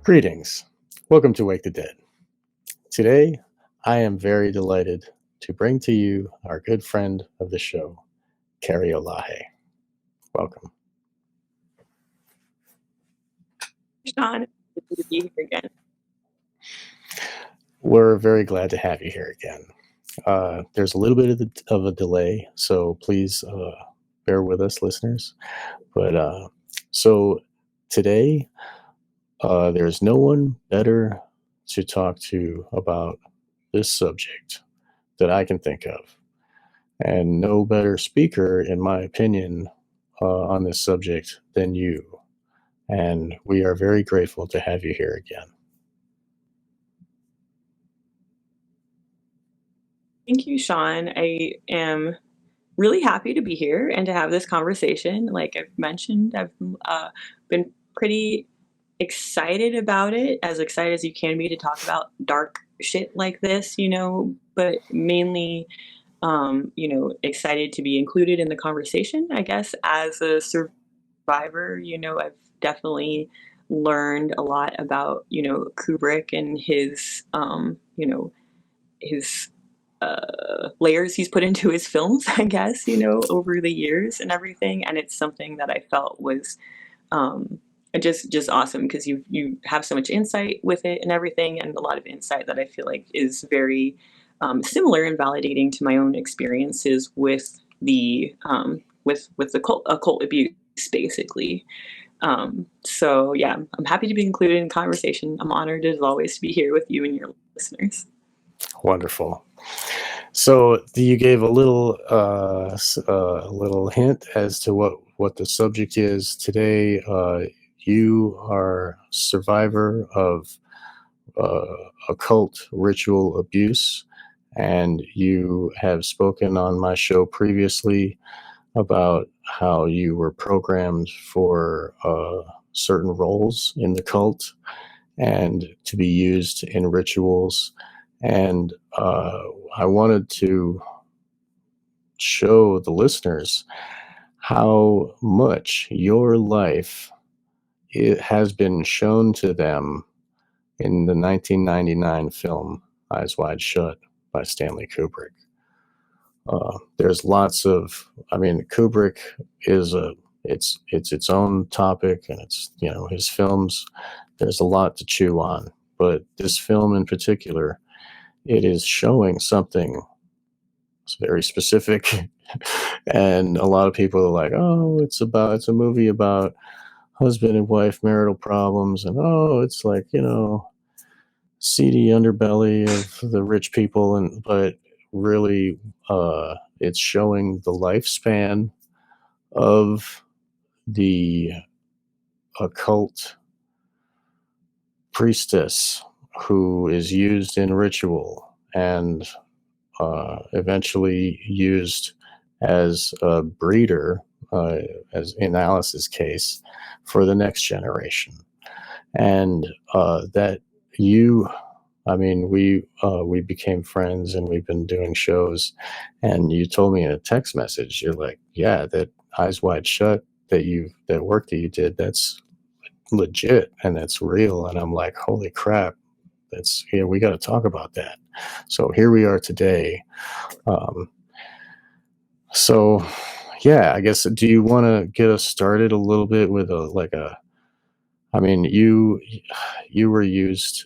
Greetings. Welcome to Wake the Dead. Today, I am very delighted to bring to you our good friend of the show, Carrie Olaje. Welcome. Sean, it's good to be here again. We're very glad to have you here again. There's a little bit of a delay, so please bear with us, listeners. But so today, there's no one better to talk to about this subject that I can think of, and no better speaker, in my opinion, on this subject than you. And we are very grateful to have you here again. Thank you, Sean. I am really happy to be here and to have this conversation. Like I've mentioned, I've been pretty excited about it, as excited as you can be to talk about dark shit like this, but mainly, excited to be included in the conversation, I guess, as a survivor. I've definitely learned a lot about, Kubrick and his layers he's put into his films, I guess, over the years and everything. And it's something that I felt was just awesome because you have so much insight with it and everything, and a lot of insight that I feel like is very similar and validating to my own experiences with the occult abuse, basically. So yeah, I'm happy to be included in the conversation. I'm honored as always to be here with you and your listeners. Wonderful. So you gave a little hint as to what the subject is today. You are a survivor of occult ritual abuse, and you have spoken on my show previously about how you were programmed for certain roles in the cult and to be used in rituals. And I wanted to show the listeners how much your life has been shown to them in the 1999 film Eyes Wide Shut by Stanley Kubrick. There's lots of, Kubrick is it's its own topic, and it's, his films, there's a lot to chew on. But this film in particular, it is showing something very specific. And a lot of people are like, oh, it's a movie about husband and wife marital problems, and oh, it's like, seedy underbelly of the rich people, but really it's showing the lifespan of the occult priestess who is used in ritual and eventually used as a breeder, as in Alice's case, for the next generation. And that we became friends, and we've been doing shows, and you told me in a text message, you're like, yeah, that Eyes Wide Shut, that work that you did, that's legit and that's real. And I'm like, holy crap, we got to talk about that. So here we are today. So yeah, I guess, do you want to get us started a little bit with you were used,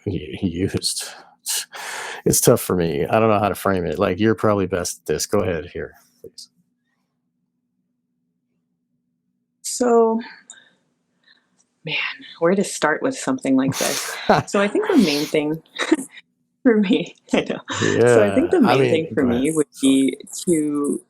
used. It's tough for me. I don't know how to frame it. Like, you're probably best at this. Go ahead here, please. So, man, where to start with something like this? So I think the main thing for me, I know. Yeah, So I think the main thing for me would be to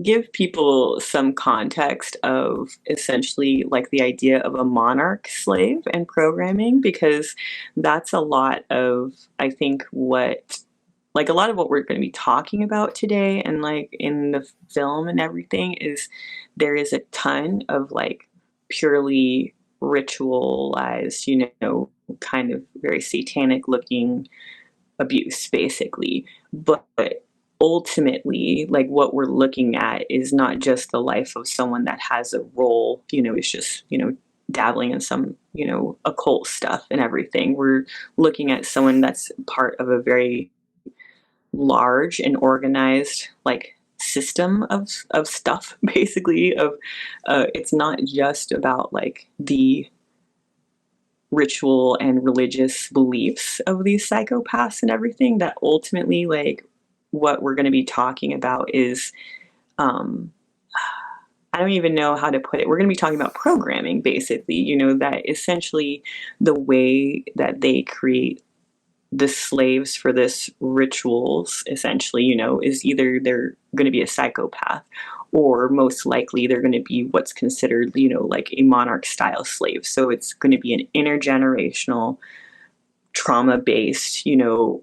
give people some context of essentially like the idea of a monarch slave and programming, because that's a lot of, I think, a lot of what we're going to be talking about today and like in the film and everything is there is a ton of like purely ritualized, kind of very satanic looking abuse, basically. But ultimately, like what we're looking at is not just the life of someone that has a role, it's just, dabbling in some, occult stuff and everything. We're looking at someone that's part of a very large and organized like system of stuff basically of it's not just about like the ritual and religious beliefs of these psychopaths and everything. That ultimately, like, what we're going to be talking about is um I don't even know how to put it. We're going to be talking about programming basically, that essentially the way that they create the slaves for this rituals essentially, is either they're going to be a psychopath, or most likely they're going to be what's considered, like a monarch style slave. So it's going to be an intergenerational trauma based,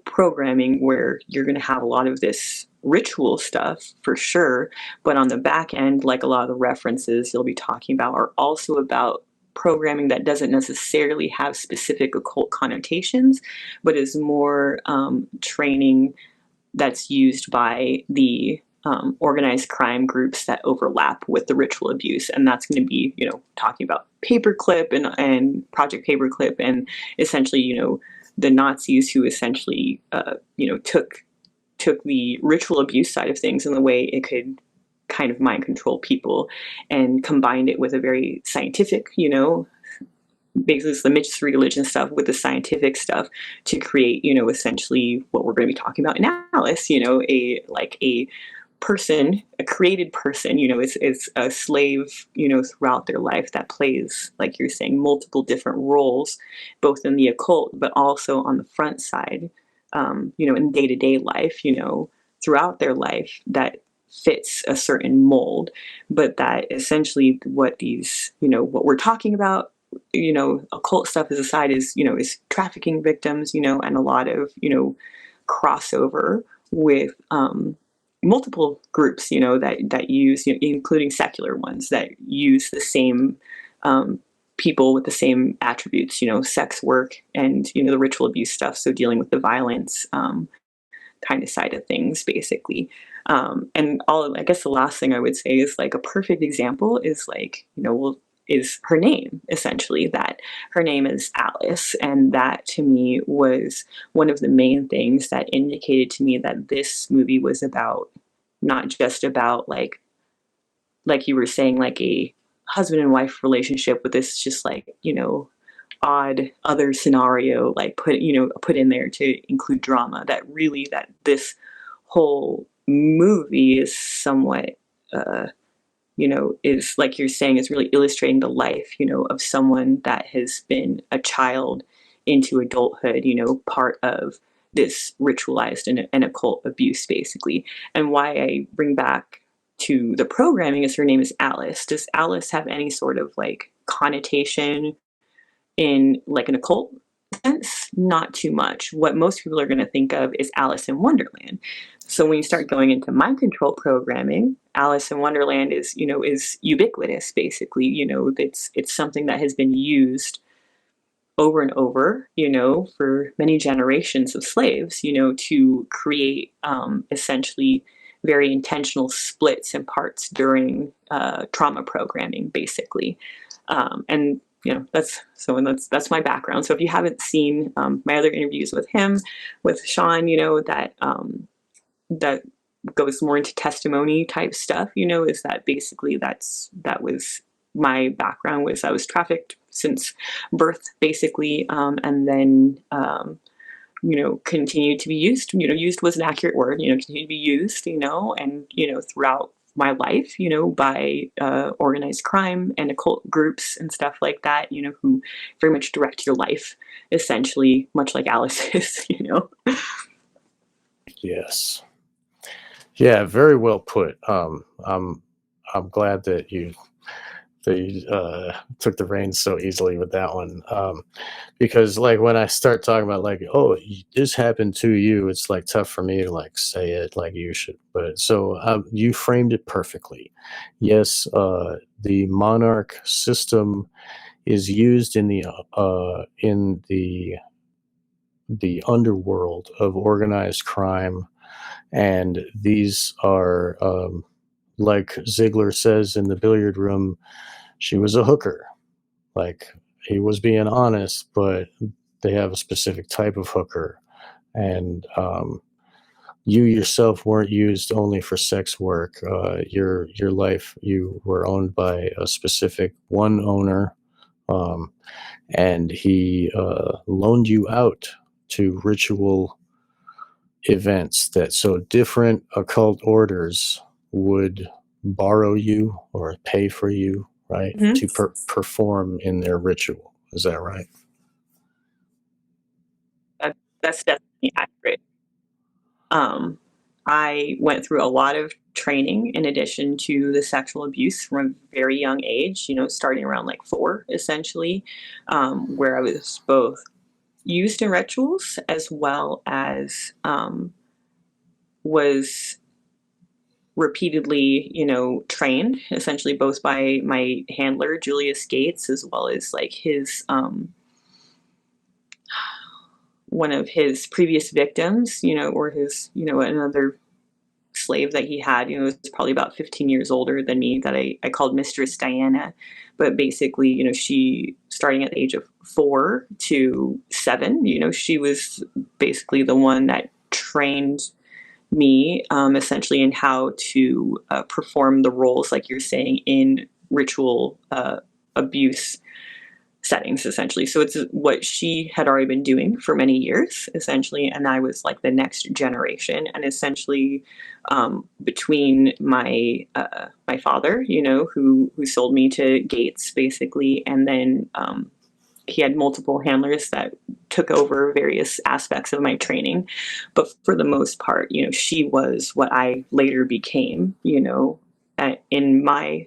programming where you're going to have a lot of this ritual stuff for sure. But on the back end, like a lot of the references you'll be talking about are also about programming that doesn't necessarily have specific occult connotations, but is more training that's used by the organized crime groups that overlap with the ritual abuse. And that's going to be, talking about Paperclip and Project Paperclip, and essentially, the Nazis who essentially, took the ritual abuse side of things and the way it could kind of mind control people, and combined it with a very scientific, basically it's the mixed religion stuff with the scientific stuff to create, essentially what we're going to be talking about in Alice, a person, a created person, is a slave, throughout their life that plays, like you're saying, multiple different roles, both in the occult, but also on the front side, in day-to-day life, throughout their life that fits a certain mold. But that essentially what these, what we're talking about, occult stuff as aside is trafficking victims, and a lot of, crossover with multiple groups, that use, including secular ones that use the same people with the same attributes, sex work and, the ritual abuse stuff. So dealing with the violence kind of side of things, basically. And I guess the last thing I would say is like a perfect example is like, is her name, essentially, that her name is Alice. And that to me was one of the main things that indicated to me that this movie was about, not just about like you were saying, like a husband and wife relationship with this just like, odd other scenario, like put in there to include drama, that really that this whole movie is somewhat is like you're saying, is really illustrating the life, of someone that has been a child into adulthood, part of this ritualized and occult abuse, basically. And why I bring back to the programming is her name is Alice. Does Alice have any sort of like connotation in like an occult sense? Not too much. What most people are going to think of is Alice in Wonderland. So when you start going into mind control programming, Alice in Wonderland is, is ubiquitous, basically. It's something that has been used over and over, for many generations of slaves, to create essentially very intentional splits and parts during trauma programming, basically. And that's my background. So if you haven't seen my other interviews with him, with Sean, that goes more into testimony type stuff, is that basically that was my background. Was I was trafficked since birth, basically, and then continued to be used. Used was an accurate word. Continued to be used. And throughout my life, by organized crime and occult groups and stuff like that, who very much direct your life, essentially, much like Alice is, Yes. Yeah, very well put. I'm glad that you took the reins so easily with that one, because like when I start talking about like, oh, this happened to you, it's like tough for me to like say it like you should. But so you framed it perfectly. Yes, the Monarch system is used in the underworld of organized crime, and these are like Ziegler says in the billiard room, she was a hooker. like he was being honest, but they have a specific type of hooker. And you yourself weren't used only for sex work. Your life, you were owned by a specific one owner, and he loaned you out to ritual events that so different occult orders would borrow you or pay for you, right, to perform in their ritual. Is that right? That's definitely accurate. I went through a lot of training in addition to the sexual abuse from a very young age, starting around like 4, essentially, where I was both used in rituals as well as was repeatedly, trained essentially both by my handler, Julius Gates, as well as like his one of his previous victims, or his, another slave that he had, was probably about 15 years older than me, that I called Mistress Diana. But basically, she, starting at the age of 4 to 7, she was basically the one that trained me essentially in how to perform the roles, like you're saying, in ritual abuse settings, essentially. So it's what she had already been doing for many years, essentially, and I was like the next generation. And essentially, between my my father, who sold me to Gates, basically, and then he had multiple handlers that took over various aspects of my training. But for the most part, she was what I later became, in my,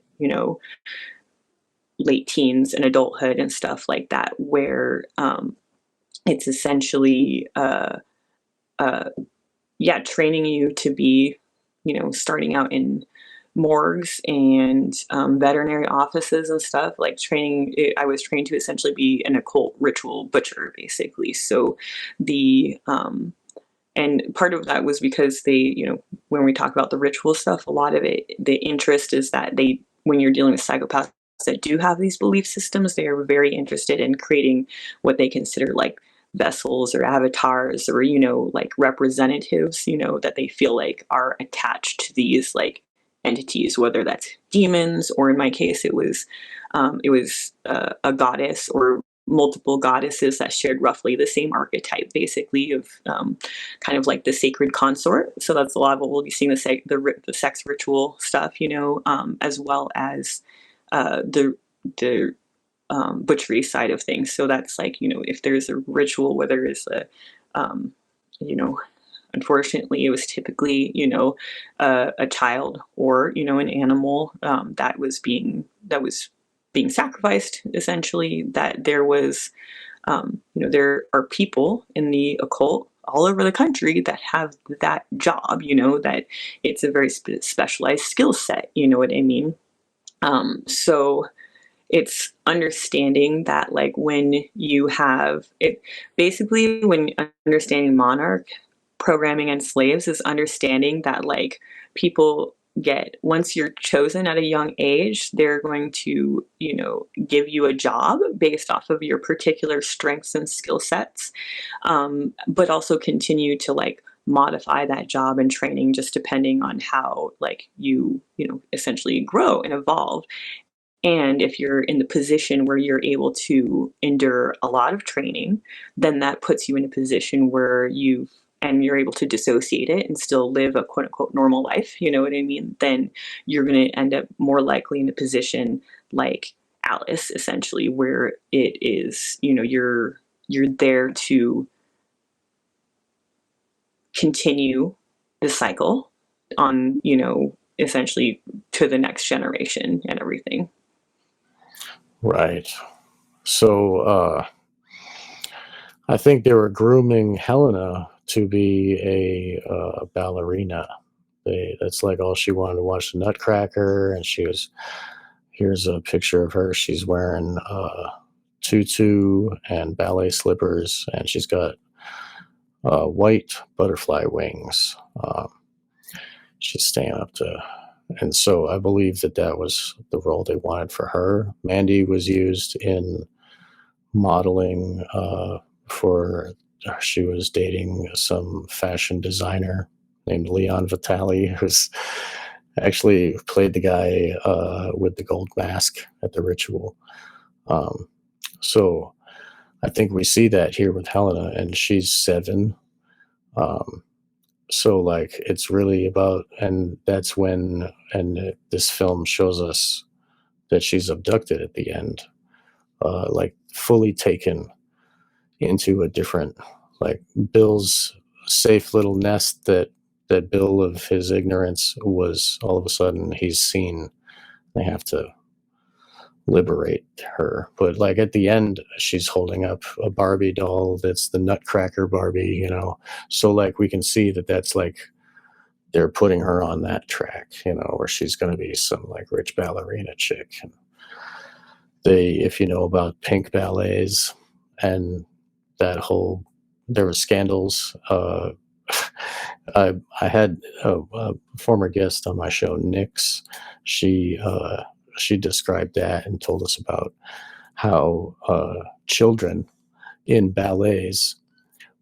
late teens and adulthood and stuff like that, where it's essentially training you to be, starting out in morgues and veterinary offices and stuff, like I was trained to essentially be an occult ritual butcher, basically. So the and part of that was because they, when we talk about the ritual stuff, a lot of it, the interest is that when you're dealing with psychopaths that do have these belief systems, they are very interested in creating what they consider like vessels or avatars, or, like representatives, that they feel like are attached to these like entities, whether that's demons, or in my case, it was a goddess or multiple goddesses that shared roughly the same archetype, basically, of kind of like the sacred consort. So that's a lot of what we'll be seeing, the sex ritual stuff, as well as the butchery side of things. So that's like, if there's a ritual, whether it's unfortunately, it was typically, a child or, an animal that was being sacrificed, essentially, that there was, there are people in the occult all over the country that have that job, that it's a very specialized skill set, you know what I mean? So it's understanding that, like, when you have it, basically, when understanding Monarch programming and slaves is understanding that, like, people once you're chosen at a young age, they're going to, give you a job based off of your particular strengths and skill sets, but also continue to like modify that job and training just depending on how like you essentially grow and evolve. And if you're in the position where you're able to endure a lot of training, then that puts you in a position where you're able to dissociate it and still live a quote unquote normal life. You know what I mean? Then you're going to end up more likely in a position like Alice, essentially, where it is, you're there to continue the cycle on, essentially to the next generation and everything. Right. So I think they were grooming Helena to be a ballerina. That's like all she wanted to watch, the Nutcracker, and here's a picture of her. She's wearing tutu and ballet slippers, and she's got white butterfly wings. She's staying up to And so I believe that that was the role they wanted for her. Mandy was used in modeling for, she was dating some fashion designer named Leon Vitali, who's actually played the guy with the gold mask at the ritual. So I think we see that here with Helena, and she's 7. So like it's really about, and that's when, and this film shows us that she's abducted at the end, like fully taken into a different, like Bill's safe little nest that Bill of his ignorance was, all of a sudden he's seen. They have to liberate her. But like at the end, she's holding up a Barbie doll that's the Nutcracker Barbie, you know. So like we can see that that's like they're putting her on that track, you know, where she's going to be some like rich ballerina chick. And they, if you know about pink ballets and that whole, there were scandals. I had a former guest on my show, Nix. She described that and told us about how children in ballets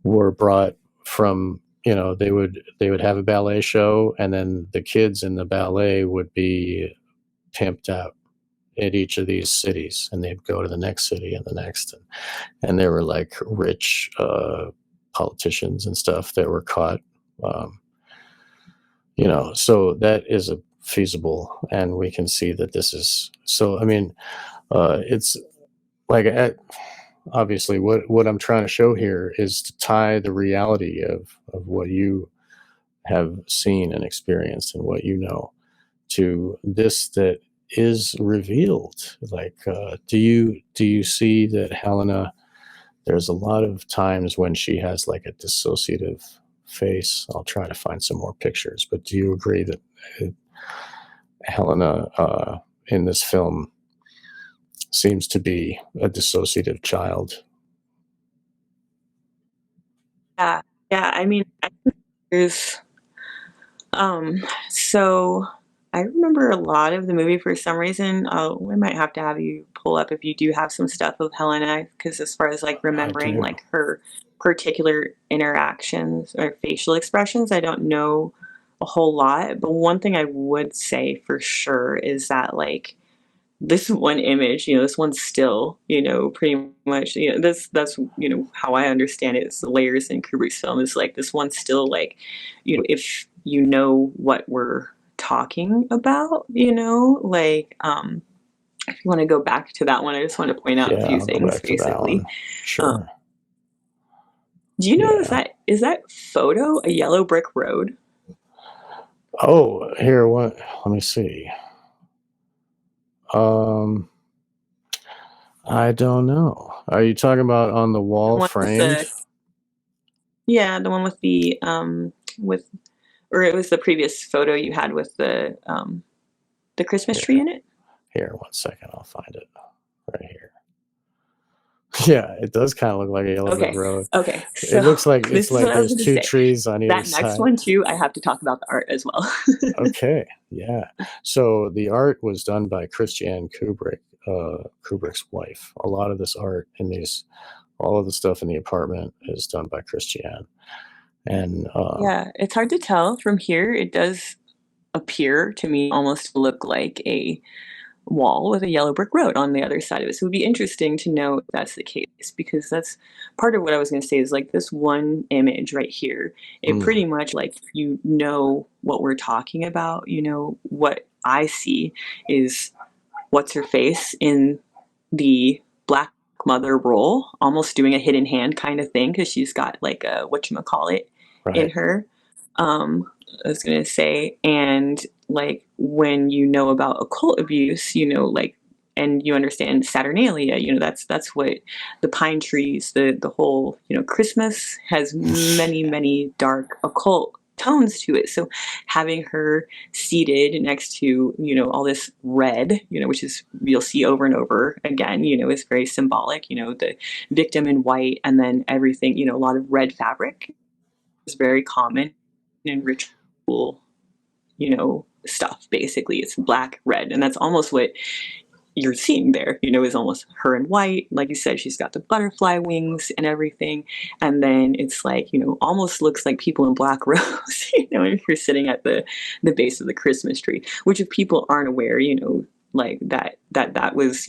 were brought from, you know, they would have a ballet show, and then the kids in the ballet would be pimped out at each of these cities, and they'd go to the next city and the next, and they were like rich politicians and stuff that were caught, you know. So that is a feasible, and we can see that this is, so I mean, it's like obviously what I'm trying to show here is to tie the reality of what you have seen and experienced and what you know to this that is revealed. Like do you see that Helena, there's a lot of times when she has like a dissociative face. I'll try to find some more pictures, but do you agree that Helena in this film seems to be a dissociative child? Yeah, yeah. I mean, I think there's so I remember a lot of the movie for some reason. We might have to have you pull up if you do have some stuff of Helena, because as far as like I remembering do. like her particular interactions or facial expressions, I don't know a whole lot. But one thing I would say for sure is that like this one image, this one still, pretty much, that's, how I understand it. It's the layers in Kubrick's film is like this one still, like, if you know what we're talking about, like, if you want to go back to that one, I just want to point out a Yeah, few I'll go things, back to that basically. one. Sure. Do you know Yeah. is that photo a yellow brick road? Oh, here, what? Let me see. I don't know. Are you talking about on the The wall one with framed? the one with with, or it was the previous photo you had with the Christmas tree in it? Here, 1 second. I'll find it right here. Yeah, it does kind of look like a yellow brick road. Okay. It looks like This it's is like what I was there's going to two say. trees on either That next side. one too, I have to talk about the art as well. Okay, yeah. So the art was done by Christiane Kubrick, Kubrick's wife. A lot of this art in all of the stuff in the apartment is done by Christiane. And Yeah, it's hard to tell from here. It does appear to me almost to look like a wall with a yellow brick road on the other side of it. So it would be interesting to know if that's the case, because that's part of what I was going to say is like this one image right here. It pretty much like, what we're talking about, what I see is what's her face in the black mother role, almost doing a hidden hand kind of thing, because she's got like a whatchamacallit in right. her. I was gonna say, and like when you know about occult abuse, like, and you understand Saturnalia, that's what the pine trees, the whole, Christmas has many, many dark occult tones to it. So having her seated next to, all this red, which is you'll see over and over again, is very symbolic, the victim in white, and then everything, a lot of red fabric is very common in ritual, stuff, basically. It's black, red, and that's almost what you're seeing there, is almost her in white. Like you said, she's got the butterfly wings and everything. And then it's like, almost looks like people in black robes, if you're sitting at the base of the Christmas tree, which if people aren't aware, like that was,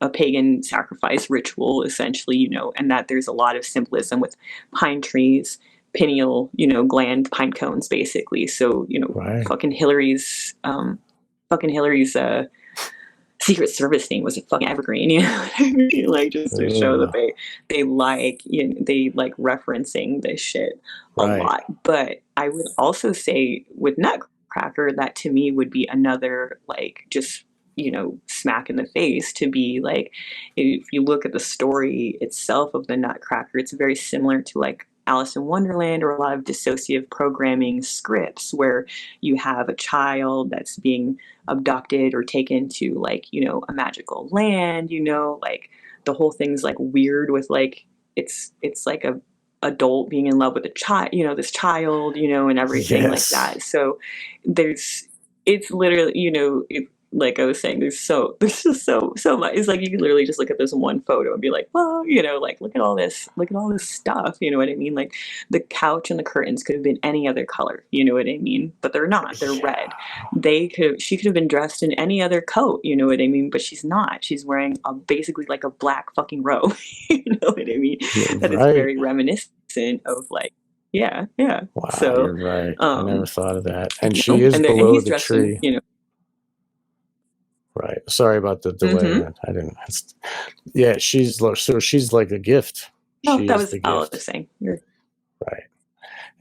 a pagan sacrifice ritual, essentially, and that there's a lot of symbolism with pine trees, pineal, gland pine cones, basically. So, Right. fucking Hillary's Secret Service name was a fucking evergreen, like just to show that they like referencing this shit a lot. But I would also say with Nutcracker, that to me would be another like just smack in the face, to be like, if you look at the story itself of the Nutcracker, it's very similar to like Alice in Wonderland or a lot of dissociative programming scripts where you have a child that's being abducted or taken to like, a magical land, like the whole thing's like weird with like, it's like a adult being in love with a child, this child, and everything like that. So it's literally, like I was saying, there's just so much. It's like you can literally just look at this one photo and be like, well, like look at all this stuff. You know what I mean? Like the couch and the curtains could have been any other color. You know what I mean? But they're not. They're red. She could have been dressed in any other coat. You know what I mean? But she's not. She's wearing basically like a black fucking robe. You know what I mean? That is very reminiscent of like. Yeah. Wow, so you're right. I never thought of that. And she is and below he's the tree. Right. Sorry about the delay. I didn't. Yeah, she's like a gift. No, that was all I was saying. Right.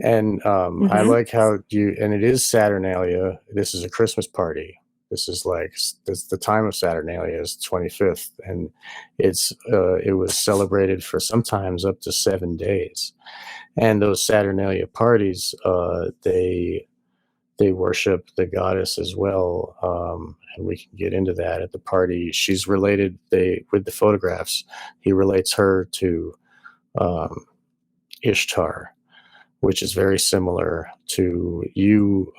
And I like how and it is Saturnalia. This is a Christmas party. This is like the time of Saturnalia is 25th, and it was celebrated for sometimes up to 7 days. And those Saturnalia parties, they worship the goddess as well, and we can get into that at the party. She's related. With the photographs, he relates her to Ishtar, which is very similar to you.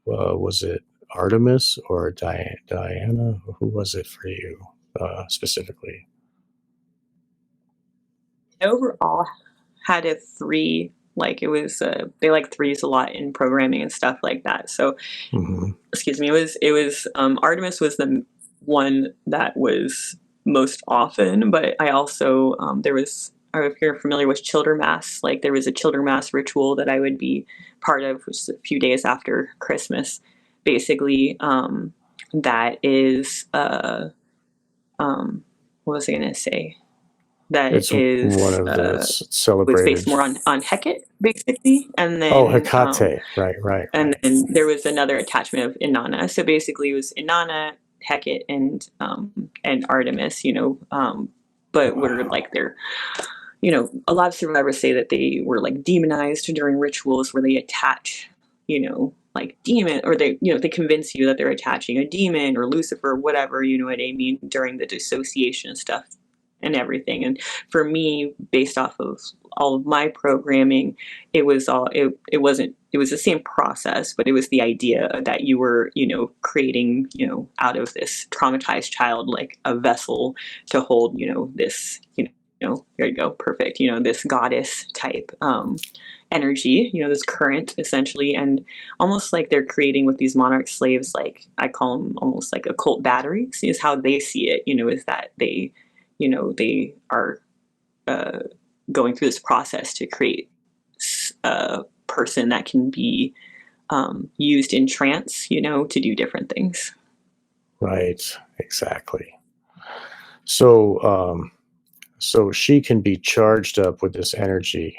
Was it Artemis or Diana? Who was it for you specifically? Overall, had a 3. Like it was, they like 3s a lot in programming and stuff like that. So, excuse me, it was Artemis was the one that was most often, but I also there was, or if you're familiar with Childermass, like there was a Childermass ritual that I would be part of, which is a few days after Christmas, basically. That is, what was I gonna say? It's one of the celebrated. Was based more on Hecate, basically, and then Hecate, right. And then there was another attachment of Inanna. So basically, it was Inanna, Hecate, and Artemis. But were like they're, a lot of survivors say that they were like demonized during rituals where they attach, like demon, or they convince you that they're attaching a demon or Lucifer, or whatever. You know what I mean? During the dissociation stuff and everything. And for me, based off of all of my programming, it was the same process, but it was the idea that you were, creating, out of this traumatized child, like a vessel to hold, this, there you go, perfect, this goddess type energy, this current, essentially. And almost like they're creating with these monarch slaves, like I call them almost like occult batteries, is how they see it, is that they are going through this process to create a person that can be used in trance, to do different things. Right, exactly. So, so she can be charged up with this energy,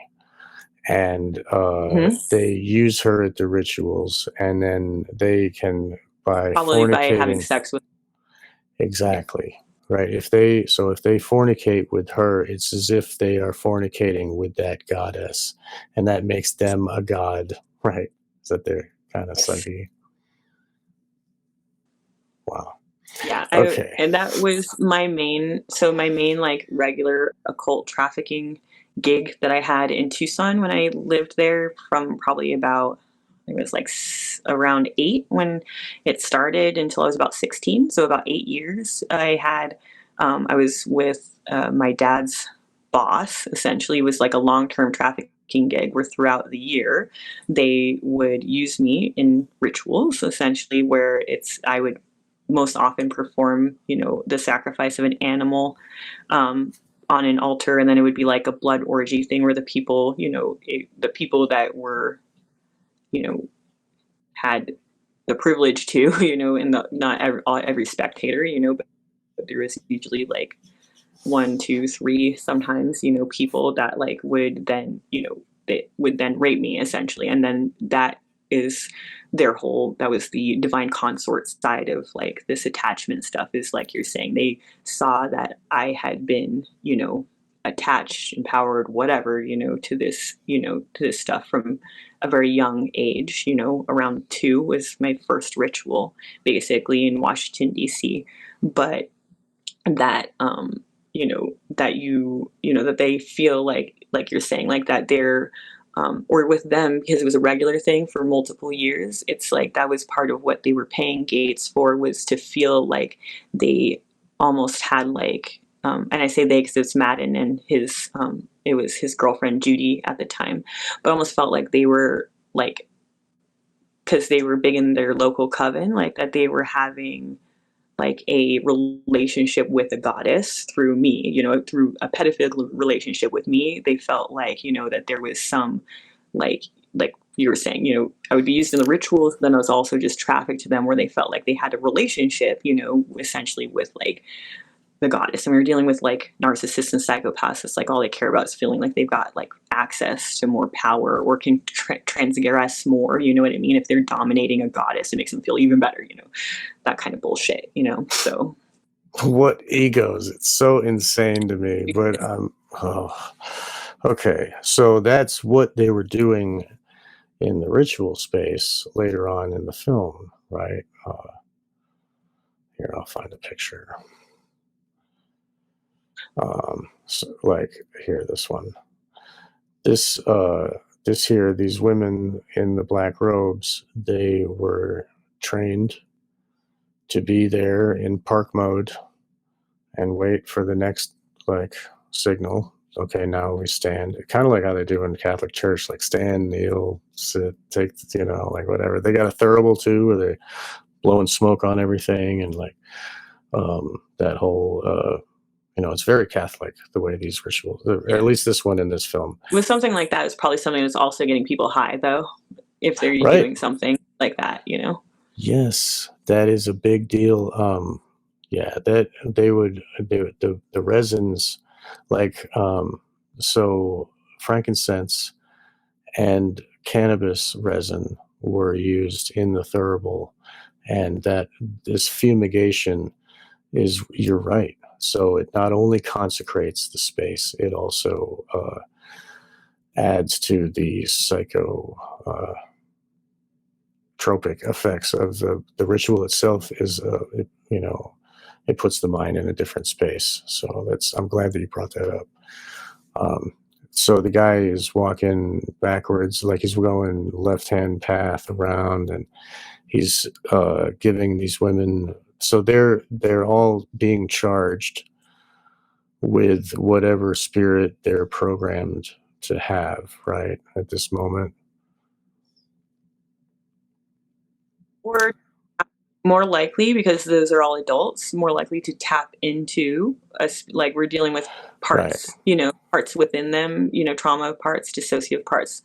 and they use her at the rituals, and then they can probably by having sex with. Exactly. Right. If they fornicate with her, it's as if they are fornicating with that goddess, and that makes them a god, right? So they're kind of sucky. Wow. Yeah. Okay. And that was my main like regular occult trafficking gig that I had in Tucson when I lived there, from probably about it was like around 8 when it started until I was about 16. So about 8 years. I was with my dad's boss. Essentially, it was like a long-term trafficking gig where throughout the year they would use me in rituals, essentially where I would most often perform, the sacrifice of an animal on an altar, and then it would be like a blood orgy thing where the people, the people that were, had the privilege to, and not every spectator, but there was usually like 1, 2, 3, sometimes, people that like would then, they would then rape me essentially. And then that is that was the divine consort side of like this attachment stuff, is like you're saying, they saw that I had been, attached, empowered, whatever, to this stuff from a very young age, around 2 was my first ritual basically in Washington, DC. But that that they feel like you're saying, like that they're or with them, because it was a regular thing for multiple years, it's like that was part of what they were paying Gates for, was to feel like they almost had like and I say they because it's Madden and his it was his girlfriend Judy at the time, but almost felt like they were like, because they were big in their local coven, like that they were having like a relationship with a goddess through me, through a pedophilic relationship with me. They felt like, that there was some like you were saying, I would be used in the rituals, then I was also just trafficked to them, where they felt like they had a relationship, essentially with like the goddess. And we were dealing with like narcissists and psychopaths. It's like all they care about is feeling like they've got like access to more power, or can transgress more, you know what I mean? If they're dominating a goddess, it makes them feel even better, that kind of bullshit, so. What egos. It's so insane to me, but okay. So that's what they were doing in the ritual space later on in the film, right? Here, I'll find a picture. So like here, this one. This here, these women in the black robes, they were trained to be there in park mode and wait for the next like signal. Okay, now we stand. Kind of like how they do in Catholic Church, like stand, kneel, sit, take, like whatever. They got a thurible too, where they blowing smoke on everything, and like that whole it's very Catholic the way these rituals, or at least this one in this film. With something like that, it's probably something that's also getting people high, though, if they're right. doing something like that, Yes, that is a big deal. Yeah, that the resins, like so frankincense and cannabis resin were used in the thurible, and that this fumigation is, you're right. So it not only consecrates the space, it also adds to the psychotropic effects of the ritual itself. Is it puts the mind in a different space. So I'm glad that you brought that up. So the guy is walking backwards, like he's going left-hand path around, and he's giving these women. So they're all being charged with whatever spirit they're programmed to have, right, at this moment. Or more likely, because those are all adults, more likely to tap into us. Like we're dealing with parts, right. Parts within them, trauma parts, dissociative parts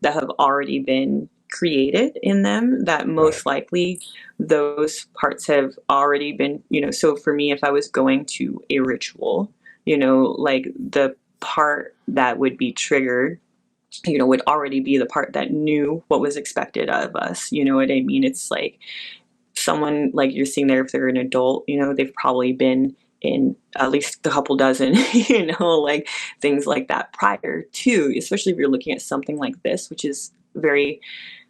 that have already been created in them, that most right. likely those parts have already been, so for me, if I was going to a ritual, like the part that would be triggered, would already be the part that knew what was expected of us. You know what I mean? It's like someone like you're seeing there, if they're an adult, they've probably been in at least a couple dozen, like things like that prior to, especially if you're looking at something like this, which is very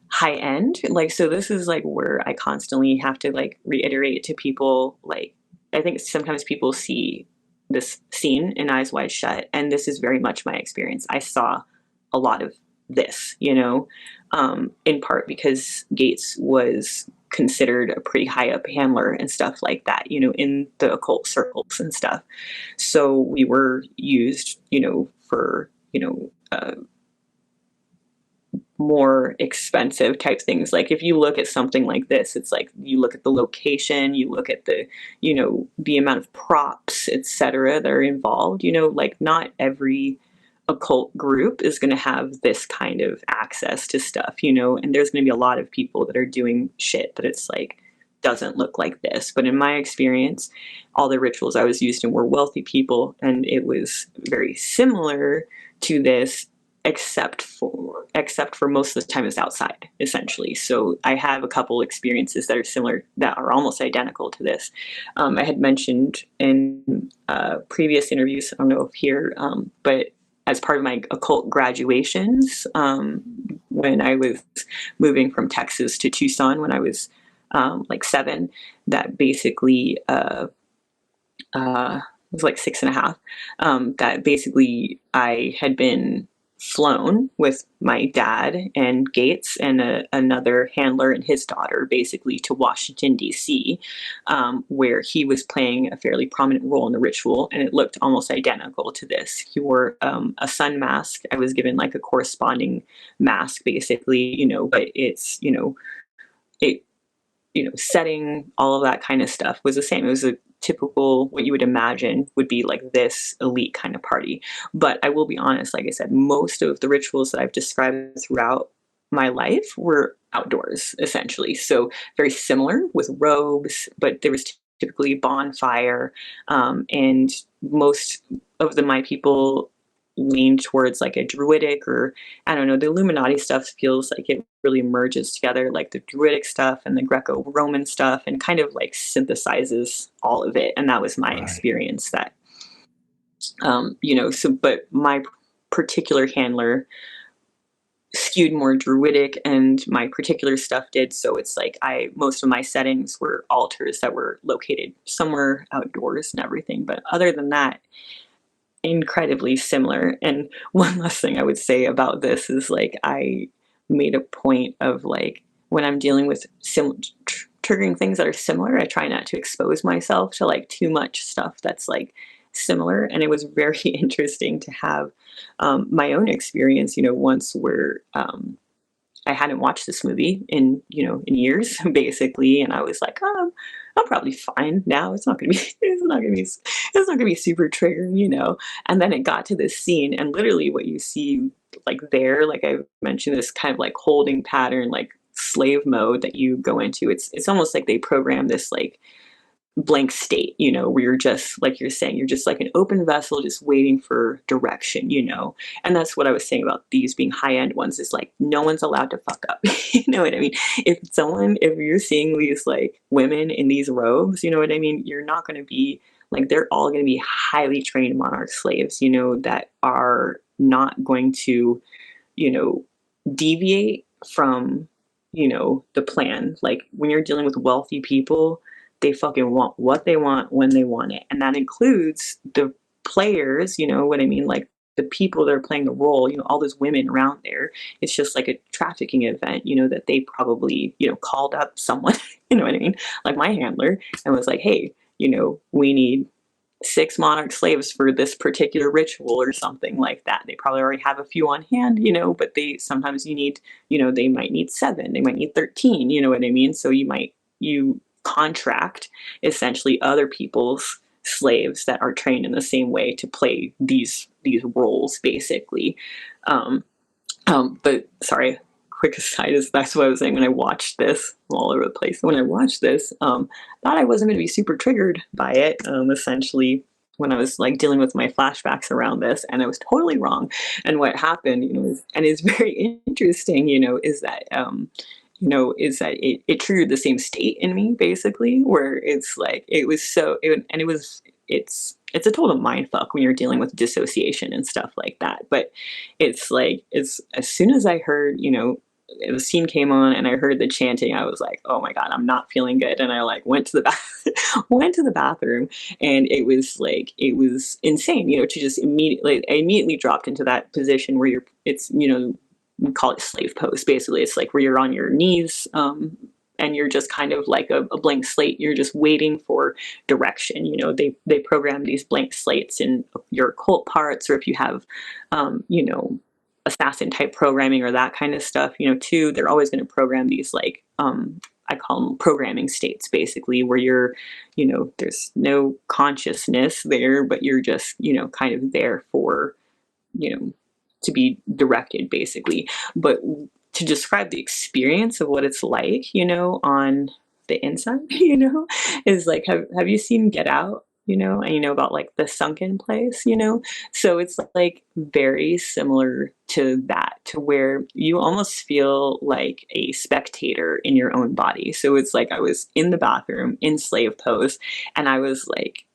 high end. Like, so this is like where I constantly have to like reiterate to people, like, I think sometimes people see this scene in Eyes Wide Shut, and this is very much my experience. I saw a lot of this, in part because Gates was considered a pretty high up handler and stuff like that, in the occult circles and stuff. So we were used, for, more expensive type things. Like if you look at something like this, it's like you look at the location, you look at the, the amount of props, etc., that are involved, like not every occult group is going to have this kind of access to stuff, and there's going to be a lot of people that are doing shit that it's like doesn't look like this. But in my experience, all the rituals I was used in were wealthy people, and it was very similar to this, except for most of the time it's outside, essentially. So I have a couple experiences that are similar, that are almost identical to this. I had mentioned in previous interviews, I don't know if here, but as part of my occult graduations, when I was moving from Texas to Tucson when I was like 7, that basically it was like 6.5, that basically I had been flown with my dad and Gates and another handler and his daughter, basically to Washington, D.C., where he was playing a fairly prominent role in the ritual, and it looked almost identical to this. He wore a sun mask. I was given like a corresponding mask, basically, but it's, it, setting, all of that kind of stuff was the same. It was a typical, what you would imagine would be like this elite kind of party. But I will be honest, like I said, most of the rituals that I've described throughout my life were outdoors, essentially. So very similar with robes, but there was typically bonfire, and most of my people lean towards like a druidic, or I don't know, the Illuminati stuff feels like it really merges together, like the druidic stuff and the Greco-Roman stuff, and kind of like synthesizes all of it. And that was my experience, that so, but my particular handler skewed more druidic, and my particular stuff did. So it's like most of my settings were altars that were located somewhere outdoors and everything. But other than that, incredibly similar. And one last thing I would say about this is like I made a point of like when I'm dealing with triggering things that are similar, I try not to expose myself to like too much stuff that's like similar. And it was very interesting to have my own experience, once where I hadn't watched this movie in years, basically, and I was like, I'm probably fine now. It's not gonna be, it's not gonna be super triggering. And then it got to this scene, and literally what you see, like there, like I mentioned, this kind of like holding pattern, like slave mode that you go into. It's almost like they program this like blank state, where you're just, like you're saying, you're just like an open vessel, just waiting for direction, and that's what I was saying about these being high-end ones, is like no one's allowed to fuck up. You know what I mean? If you're seeing these like women in these robes, you know what I mean, you're not going to be like, they're all going to be highly trained monarch slaves, that are not going to deviate from the plan. Like when you're dealing with wealthy people, they fucking want what they want when they want it. And that includes the players, what I mean? Like the people that are playing the role, all those women around there. It's just like a trafficking event, that they probably, called up someone, you know what I mean? Like my handler, and was like, hey, we need 6 monarch slaves for this particular ritual or something like that. They probably already have a few on hand, but sometimes you need, they might need 7, they might need 13, you know what I mean? So you contract essentially other people's slaves that are trained in the same way to play these roles, basically. But sorry, quick aside, is that's what I was saying when I watched this. I'm all over the place. When I watched this, thought I wasn't going to be super triggered by it, essentially, when I was like dealing with my flashbacks around this, and I was totally wrong. And what happened, and it's very interesting, is that it triggered the same state in me, basically, where it's like, it's a total mind fuck when you're dealing with dissociation and stuff like that. But it's like, as soon as I heard, the scene came on and I heard the chanting, I was like, oh my God, I'm not feeling good. And I like went to the bathroom, and it was insane, to just I immediately dropped into that position where it's, we call it slave pose. Basically, it's like where you're on your knees, and you're just kind of like a blank slate. You're just waiting for direction. You know, they program these blank slates in your occult parts, or if you have, you know, assassin type programming or that kind of stuff, you know, too, they're always going to program these like, I call them programming states, basically, where you're, you know, there's no consciousness there, but you're just, you know, kind of there for, you know, to be directed, basically. But to describe the experience of what it's like, you know, on the inside, you know, is like, have you seen Get Out? You know, and you know about like the sunken place, you know? So it's like very similar to that, to where you almost feel like a spectator in your own body. So it's like I was in the bathroom in slave pose, and I was like,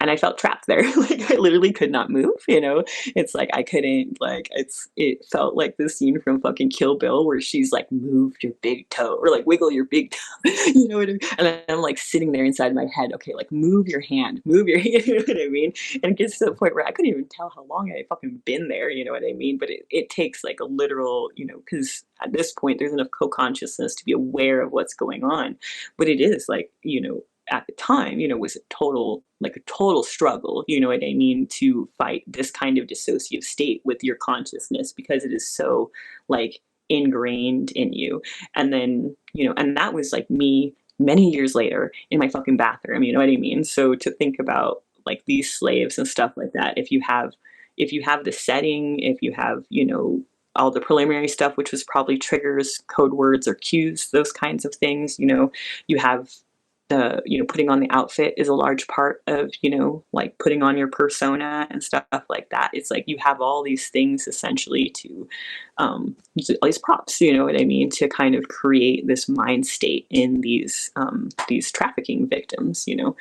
and I felt trapped there. Like I literally could not move, you know? It's like I couldn't, like, it felt like the scene from fucking Kill Bill where she's like, move your big toe, or like wiggle your big toe. You know what I mean? And then I'm like sitting there inside my head, okay, like move your hand, move your hand, you know what I mean? And it gets to the point where I couldn't even tell how long I had fucking been there, you know what I mean? But it takes like a literal, you know, because at this point there's enough co-consciousness to be aware of what's going on. But it is like, you know, at the time, you know, was a total struggle, you know what I mean, to fight this kind of dissociative state with your consciousness, because it is so like ingrained in you. And then, you know, and that was like me many years later in my fucking bathroom, you know what I mean? So to think about like these slaves and stuff like that, if you have the setting, if you have, you know, all the preliminary stuff, which was probably triggers, code words or cues, those kinds of things, you know, you have the, you know, putting on the outfit is a large part of, you know, like putting on your persona and stuff like that. It's like you have all these things essentially to all these props, you know what I mean, to kind of create this mind state in these trafficking victims. You know,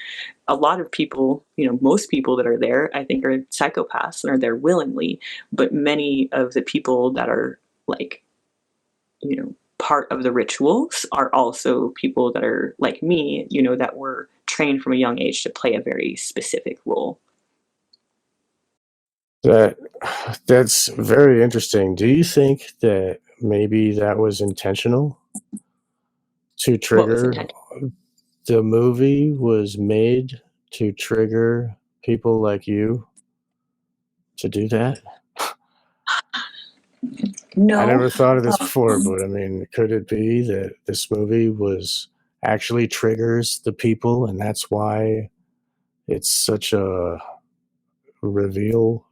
a lot of people, you know, most people that are there, I think, are psychopaths and are there willingly, but many of the people that are like, you know, part of the rituals are also people that are like me, you know, that were trained from a young age to play a very specific role. That's very interesting. Do you think that maybe that was intentional to trigger? The movie was made to trigger people like you to do that? No. I never thought of this before, but I mean, could it be that this movie was actually triggers the people, and that's why it's such a reveal?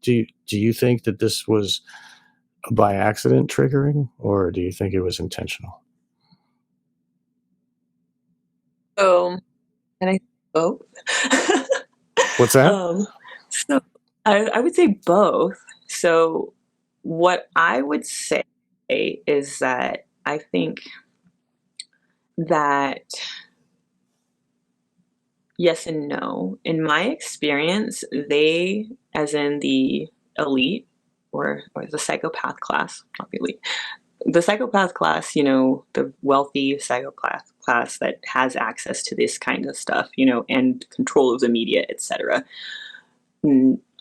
Do you think that this was by accident triggering, or do you think it was intentional? So, and I both. What's that? So I would say both. So what I would say is that I think that yes and no. In my experience, they, as in the elite or the psychopath class, not the elite, the psychopath class, you know, the wealthy psychopath class that has access to this kind of stuff, you know, and control of the media, etc.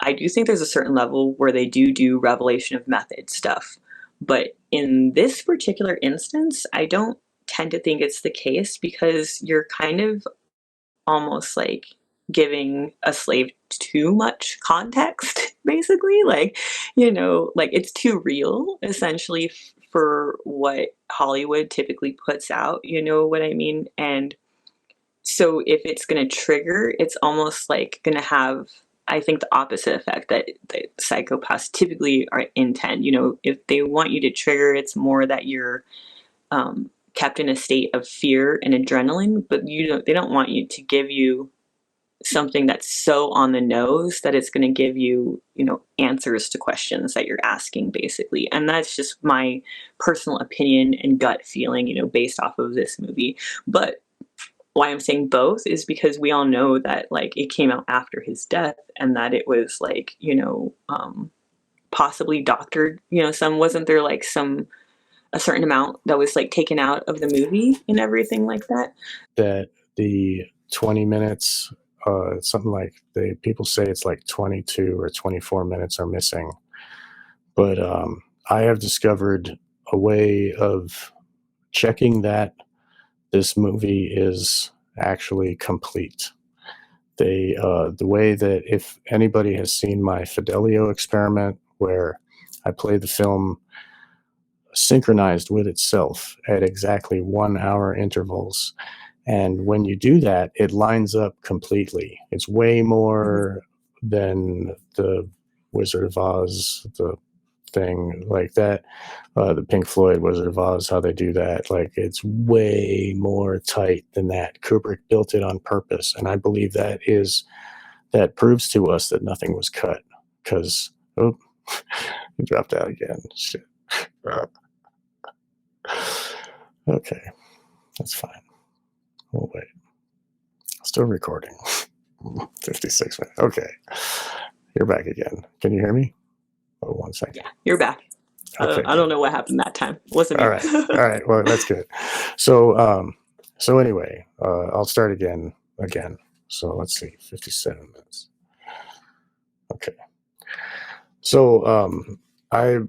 I do think there's a certain level where they do revelation of method stuff. But in this particular instance, I don't tend to think it's the case, because you're kind of almost like giving a slave too much context, basically. Like, you know, like it's too real, essentially, for what Hollywood typically puts out, you know what I mean? And so if it's going to trigger, it's almost like going to have, I think, the opposite effect that psychopaths typically are intend. You know, if they want you to trigger, it's more that you're kept in a state of fear and adrenaline, but they don't want you to give you something that's so on the nose that it's going to give you, you know, answers to questions that you're asking, basically. And that's just my personal opinion and gut feeling, you know, based off of this movie. But why I'm saying both is because we all know that like it came out after his death, and that it was like, you know, possibly doctored, you know, wasn't there like a certain amount that was like taken out of the movie and everything like that? That the 20 minutes, something like people say it's like 22 or 24 minutes are missing. But I have discovered a way of checking that this movie is actually complete. The way that, if anybody has seen my Fidelio experiment, where I play the film synchronized with itself at exactly 1 hour intervals. And when you do that, it lines up completely. It's way more than the Wizard of Oz, the thing like that, the Pink Floyd Wizard of Oz, how they do that. Like, it's way more tight than that. Kubrick built it on purpose. And I believe that proves to us that nothing was cut. Because, oh, he dropped out again. Shit. Okay, that's fine. We'll wait. Still recording. 56 minutes. Okay. You're back again. Can you hear me? Oh, 1 second. Yeah, you're back. Okay, I don't know what happened that time. Wasn't all me. right. All right. Well, that's good. So anyway, I'll start again. So let's see, 57 minutes. Okay. So I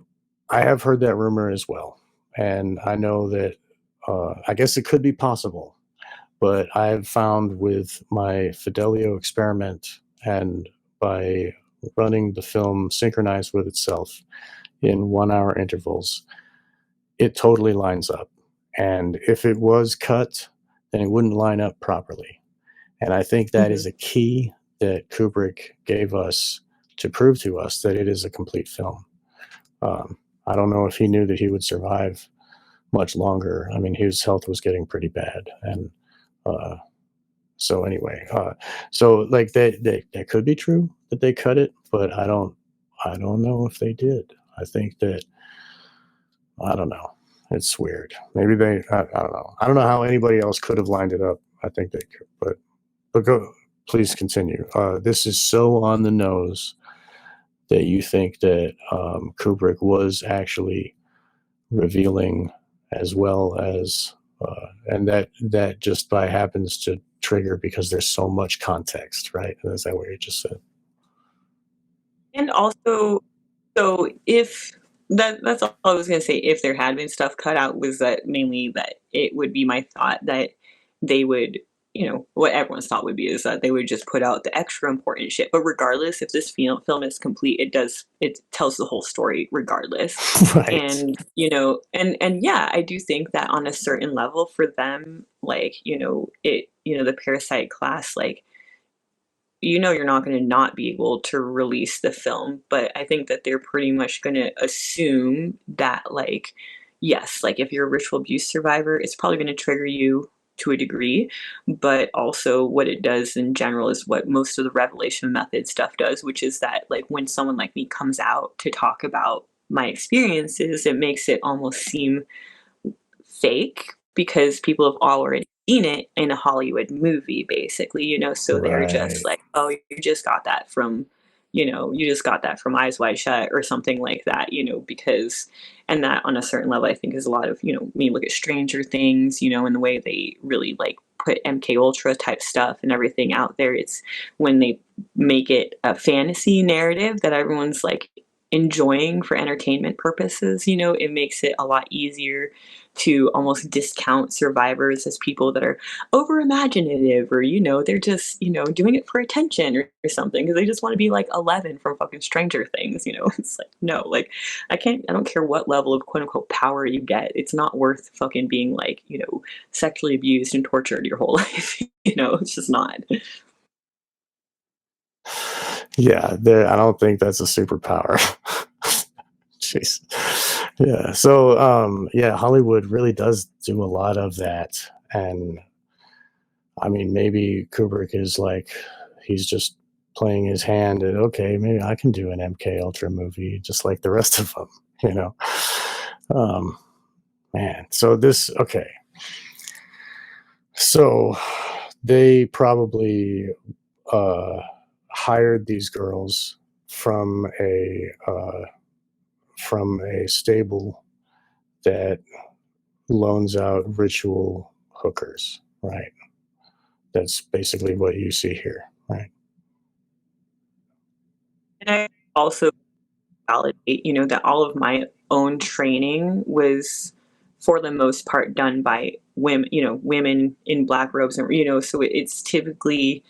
have heard that rumor as well, and I know that I guess it could be possible. But I've found with my Fidelio experiment and by running the film synchronized with itself in 1 hour intervals, it totally lines up. And if it was cut, then it wouldn't line up properly. And I think that is a key that Kubrick gave us to prove to us that it is a complete film. I don't know if he knew that he would survive much longer. I mean, his health was getting pretty bad. And so anyway, so like that could be true that they cut it, but I don't know if they did. I think that, I don't know. It's weird. Maybe I don't know. I don't know how anybody else could have lined it up. I think they could, but go, please continue. This is so on the nose that you think that Kubrick was actually revealing as well as, and that just by happens to trigger because there's so much context, right? Is that what you just said? And also, so if that's all I was gonna say, if there had been stuff cut out, was that mainly that it would be my thought that they would, what everyone's thought would be is that they would just put out the extra important shit. But regardless, if this film is complete, it tells the whole story regardless. Right. And and yeah, I do think that on a certain level for them, like, the Parasite class, like, you're not going to not be able to release the film, but I think that they're pretty much going to assume that, like, yes, like, if you're a ritual abuse survivor, it's probably going to trigger you to a degree, but also what it does in general is what most of the revelation method stuff does, which is that, like, when someone like me comes out to talk about my experiences, it makes it almost seem fake because people have already seen it in a Hollywood movie, basically, so they're just like, oh, you just got that from, Eyes Wide Shut or something like that, because, and that on a certain level, I think is a lot of, me look at Stranger Things, and the way they really like put MK Ultra type stuff and everything out there. It's when they make it a fantasy narrative that everyone's like enjoying for entertainment purposes, it makes it a lot easier to almost discount survivors as people that are over imaginative or, they're just, doing it for attention or something because they just want to be like 11 from fucking Stranger Things, It's like, no, like, I don't care what level of quote unquote power you get. It's not worth fucking being like, sexually abused and tortured your whole life. It's just not. Yeah, I don't think that's a superpower. Jeez. Yeah. So yeah, Hollywood really does do a lot of that. And I mean, maybe Kubrick is like, he's just playing his hand and, okay, maybe I can do an MK Ultra movie just like the rest of them, man. So okay. So they probably hired these girls from a stable that loans out ritual hookers, right? That's basically what you see here, right? And I also validate, that all of my own training was for the most part done by women, women in black robes, and so it's typically,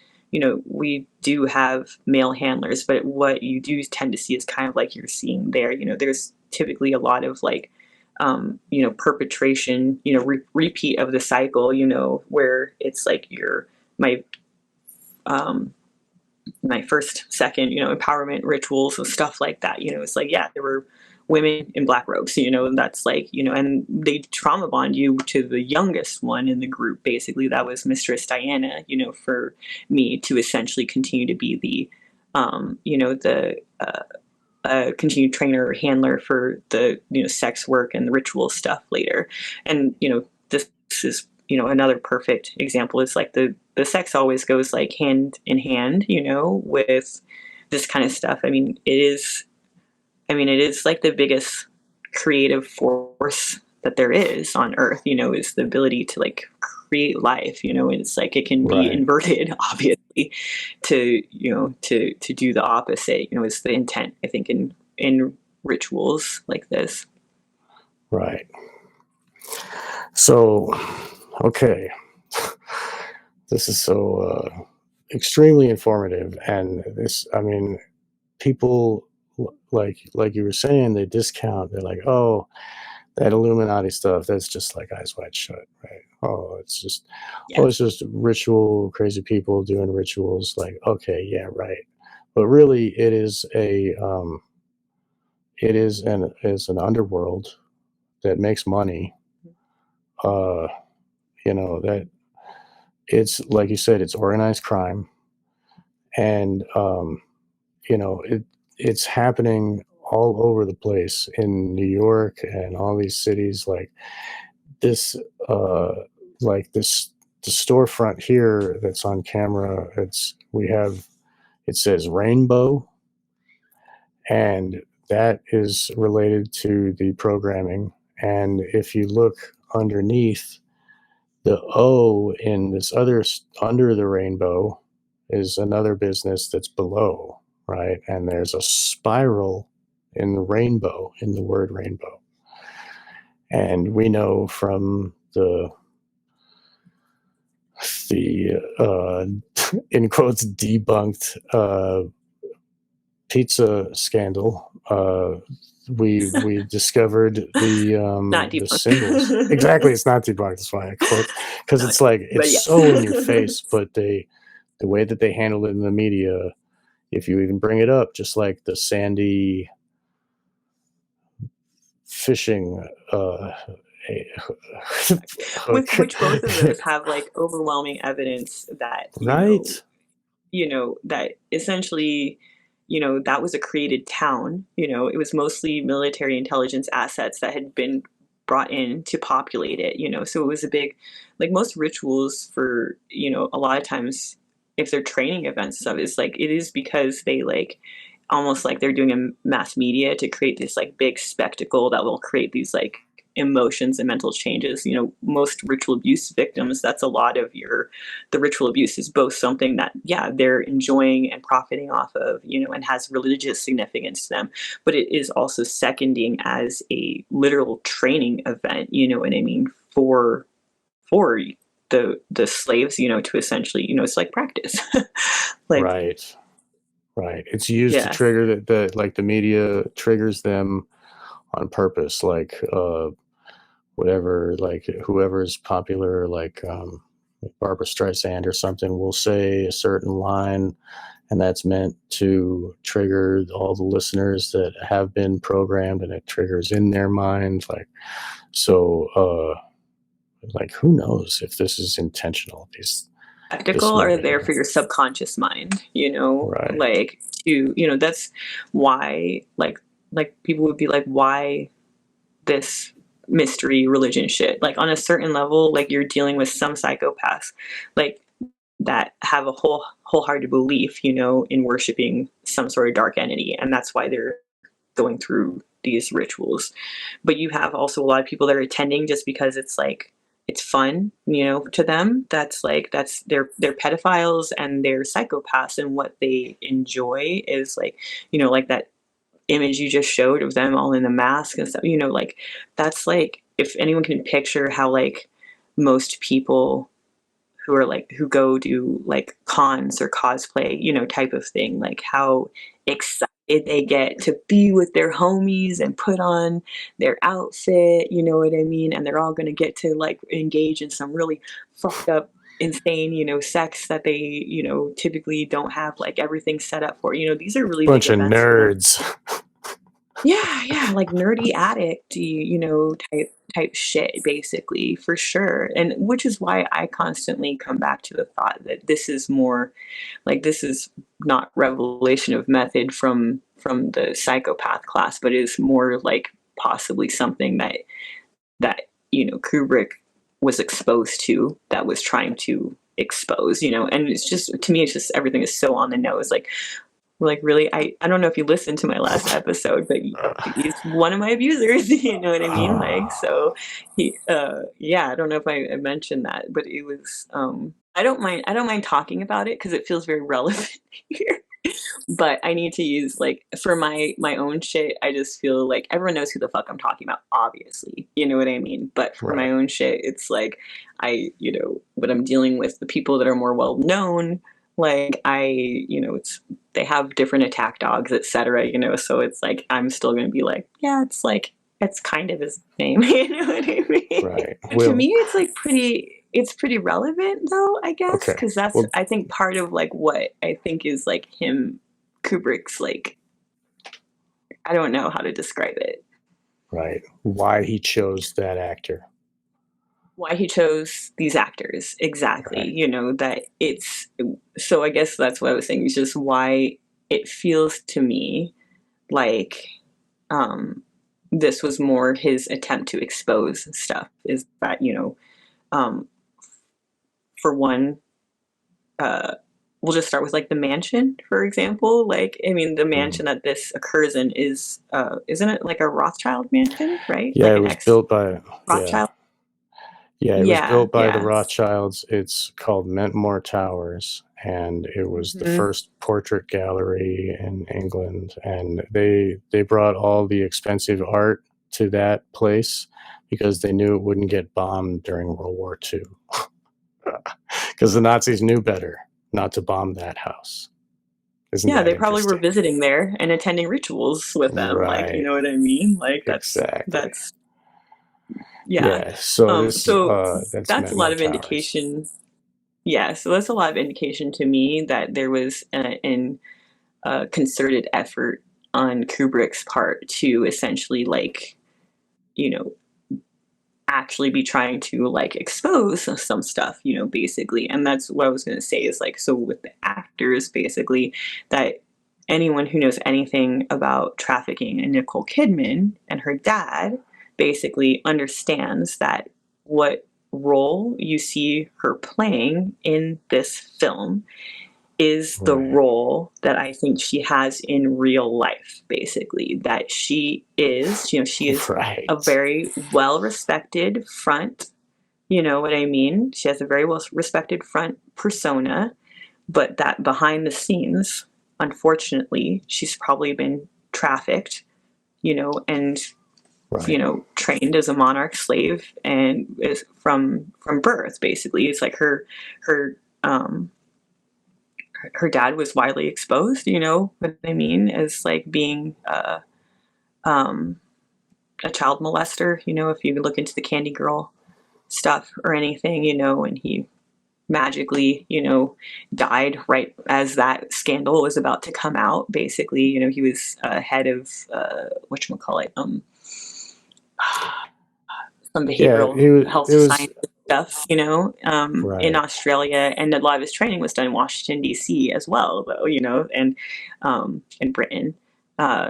we do have male handlers, but what you do tend to see is kind of like you're seeing there, there's typically a lot of like, perpetration, repeat of the cycle, where it's like my my first, second, empowerment rituals and stuff like that. It's like, yeah, there were women in black robes, and that's like, and they trauma bond you to the youngest one in the group. Basically, that was Mistress Diana, for me to essentially continue to be the, continued trainer or handler for the, sex work and the ritual stuff later. And, this is, another perfect example is like the sex always goes like hand in hand, with this kind of stuff. It is like the biggest creative force that there is on earth, is the ability to like create life, and it's like it can be inverted, obviously, to do the opposite. It's the intent, I think, in rituals like this. Right. So, okay. This is so extremely informative, and people like you were saying, they discount. They're like, oh, that Illuminati stuff, that's just like Eyes Wide Shut, right? Oh, it's just it's just ritual, crazy people doing rituals. Like, okay, yeah, right. But really, it is an underworld that makes money. That it's like you said, it's organized crime, and it's happening all over the place in New York and all these cities. Like this, the storefront here that's on camera. It says Rainbow, and that is related to the programming. And if you look underneath, the O in this other under the rainbow is another business that's below, right? And there's a spiral in the rainbow, in the word rainbow. And we know from the in quotes debunked pizza scandal, we discovered the symbols. Exactly, it's not debunked. That's why I quote, because it's like it's so in your face. But the way that they handled it in the media, if you even bring it up, just like the Sandy fishing, which both of those have like overwhelming evidence that that essentially, that was a created town. It was mostly military intelligence assets that had been brought in to populate it, so it was a big, like most rituals for, a lot of times if they're training events stuff, it's like, it is because they like, almost like they're doing a mass media to create this like big spectacle that will create these like emotions and mental changes. Most ritual abuse victims, that's a lot of the ritual abuse is both something that, yeah, they're enjoying and profiting off of, and has religious significance to them, but it is also seconding as a literal training event, what I mean, for the slaves, to essentially, it's like practice. Like, right. It's used to trigger the like the media triggers them on purpose, like whatever, like whoever is popular, like Barbara Streisand or something, will say a certain line, and that's meant to trigger all the listeners that have been programmed, and it triggers in their mind. Like, so, like, who knows if this is intentional? These spectacle are there for your subconscious mind, like to, that's why, like people would be like, why this mystery religion shit? Like on a certain level, like you're dealing with some psychopaths, like that have a wholehearted belief, in worshiping some sort of dark entity, and that's why they're going through these rituals. But you have also a lot of people that are attending just because it's like, it's fun, to them. That's they're pedophiles and they're psychopaths, and what they enjoy is like, like that image you just showed of them all in the mask and stuff, you know, like that's like, if anyone can picture how like most people who are like, who go do like cons or cosplay, you know, type of thing, like how excited they get to be with their homies and put on their outfit, you know what I mean? And they're all going to get to like engage in some really fucked up, insane, you know, sex that they, you know, typically don't have like everything set up for. You know, these are really Bunch big of events for them. nerds. Yeah, like nerdy addict, you know, type shit, basically, for sure. And which is why I constantly come back to the thought that this is more like, this is not revelation of method from the psychopath class, but is more like possibly something that you know Kubrick was exposed to, that was trying to expose, you know. And it's just, to me, it's just, everything is so on the nose, like really, I don't know if you listened to my last episode, but he's one of my abusers, you know what I mean? Like, so he, yeah, I don't know if I mentioned that, but it was, I don't mind talking about it because it feels very relevant here. But I need to use, like, for my own shit, I just feel like everyone knows who the fuck I'm talking about, obviously, you know what I mean? But for my Right. own shit, it's like, you know, when I'm dealing with the people that are more well known, like you know, it's, they have different attack dogs, etc. You know, so it's like I'm still gonna be like, yeah, it's like it's kind of his name, you know what I mean? Right. But to me, it's like it's pretty relevant though, I guess, Okay. because that's, Well, I think, part of like what I think is like him, Kubrick's, like, I don't know how to describe it. right. Why he chose that actor. Why he chose these actors, exactly. Right. You know, that it's, so I guess that's what I was saying. It's just why it feels to me like this was more his attempt to expose stuff. Is that, you know, um, for one, we'll just start with like the mansion, for example. Like, I mean, the mansion that this occurs in is, isn't it like a Rothschild mansion, right? Yeah, Like it an was ex built by Rothschild. yeah, it was Yeah, built by the yeah. Rothschilds. It's called Mentmore Towers, and it was the Hmm. first portrait gallery in England. And they brought all the expensive art to that place because they knew it wouldn't get bombed during World War II. Because the Nazis knew better not to bomb that house. Isn't Yeah, that they probably were interesting? visiting there and attending rituals with them. Like, you Right. know what I mean? Like Exactly. that's yeah. Yeah. So this So that's that's a lot Mentmore of Towers. indication. Yeah, so that's a lot of indication to me that there was a concerted effort on Kubrick's part to essentially, like, you know, actually be trying to like expose some stuff, you know, basically. And that's what I was going to say is like, so with the actors, basically, that anyone who knows anything about trafficking and Nicole Kidman and her dad basically understands that what role you see her playing in this film is the Right. role that I think she has in real life, basically. That she is, you know, she is Right. a very well respected front, you know what I mean? She has a very well respected front persona, but that behind the scenes, unfortunately, she's probably been trafficked, you know, and you Right. know, trained as a monarch slave, and is from birth, basically. It's like her um her dad was widely exposed, you know what I mean, as like being um, a child molester, you know, if you look into the Candy Girl stuff or anything, you know, and he magically, you know, died right as that scandal was about to come out. Basically, you know, he was head of whatchamacallit, some Yeah. behavioral health It was science stuff, you know, in right. Australia, and a lot of his training was done in Washington D.C. as well, though, you know, and in Britain,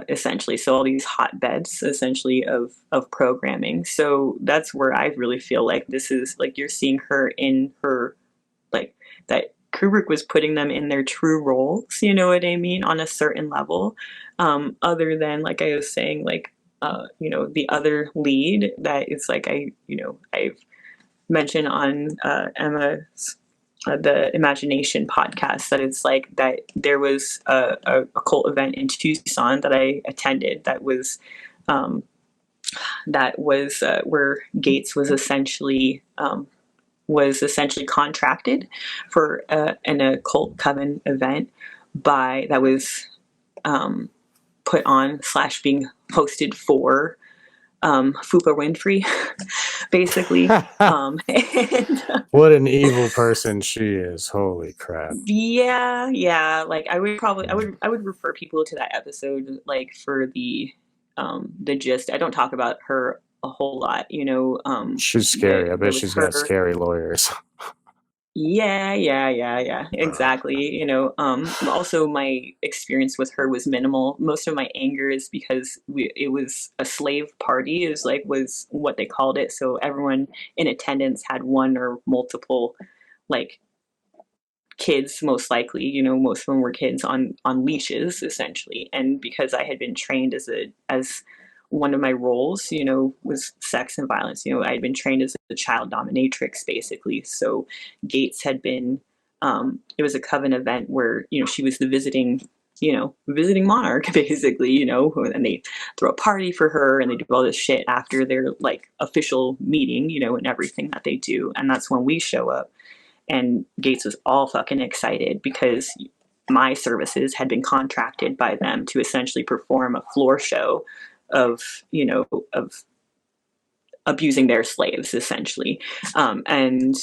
essentially. So all these hotbeds, essentially, of programming. So that's where I really feel like this is like you're seeing her in her, like, that Kubrick was putting them in their true roles, you know what I mean, on a certain level. Other than, like I was saying, like, you know, the other lead that is like, you know, I've mentioned on Emma's the Imagination podcast, that it's like that there was a cult event in Tucson that I attended that was where Gates was essentially contracted for an occult coven event that was put on / being hosted for Fupa Winfrey, basically. And, what an evil person she is! Holy crap! Yeah. Like I would refer people to that episode, like for the gist. I don't talk about her a whole lot, you know. She's scary. I bet she's got scary lawyers. Yeah, exactly. You know, also my experience with her was minimal. Most of my anger is because it was a slave party, was what they called it. So everyone in attendance had one or multiple, like, kids, most likely. You know, most of them were kids on leashes, essentially. And because I had been trained as one of my roles, you know, was sex and violence. You know, I had been trained as a child dominatrix, basically. So Gates had been, it was a coven event where, you know, she was the visiting monarch, basically, you know, and they throw a party for her and they do all this shit after their, like, official meeting, you know, and everything that they do. And that's when we show up. And Gates was all fucking excited because my services had been contracted by them to essentially perform a floor show of abusing their slaves, essentially. And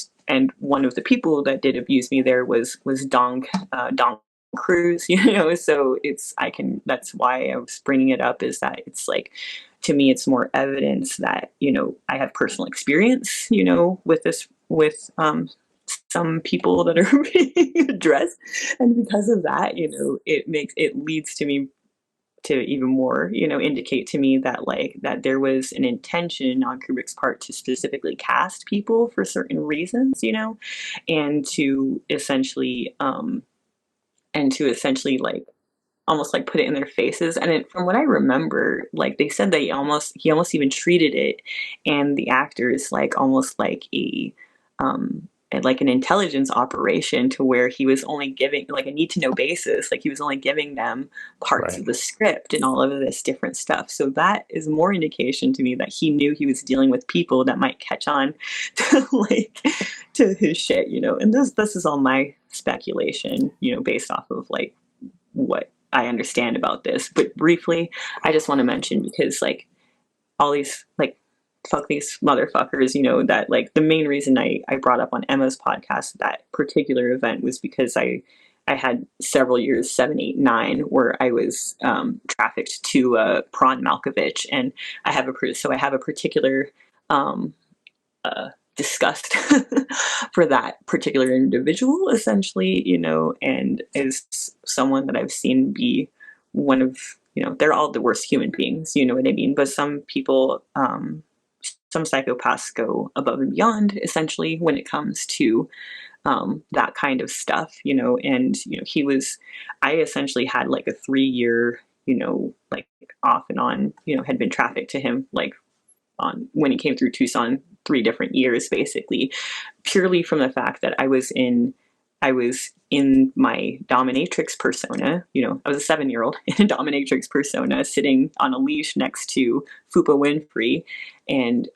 one of the people that did abuse me there was Don Cruz, you know. So that's why I was bringing it up, is that it's like, to me, it's more evidence that, you know, I have personal experience, you know, with some people that are being addressed, and because of that, you know, it leads to me to even more, you know, indicate to me that, like, that there was an intention on Kubrick's part to specifically cast people for certain reasons, you know, and to essentially like almost like put it in their faces. And from what I remember, like, they said that he almost even treated it and the actors like almost like an intelligence operation, to where he was only giving, like, a need to know basis, like he was only giving them parts of the script and all of this different stuff. So that is more indication to me that he knew he was dealing with people that might catch on to his shit, you know. And this is all my speculation, you know, based off of like what I understand about this. But briefly, I just want to mention, because like all these, like, fuck these motherfuckers, you know, that, like, the main reason I brought up on Emma's podcast that particular event was because I had several years, 7, 8, 9, where I was trafficked to Prawn Malkovich, and I have a particular disgust for that particular individual, essentially, you know, and is someone that I've seen be one of, you know, they're all the worst human beings, you know what I mean? But some people, some psychopaths go above and beyond, essentially, when it comes to that kind of stuff, you know. And, you know, I essentially had like a 3-year, you know, like off and on, you know, had been trafficked to him, like, on when he came through Tucson, 3 different years, basically, purely from the fact that I was in my dominatrix persona. You know, I was a 7-year-old in a dominatrix persona, sitting on a leash next to Fupa Winfrey, and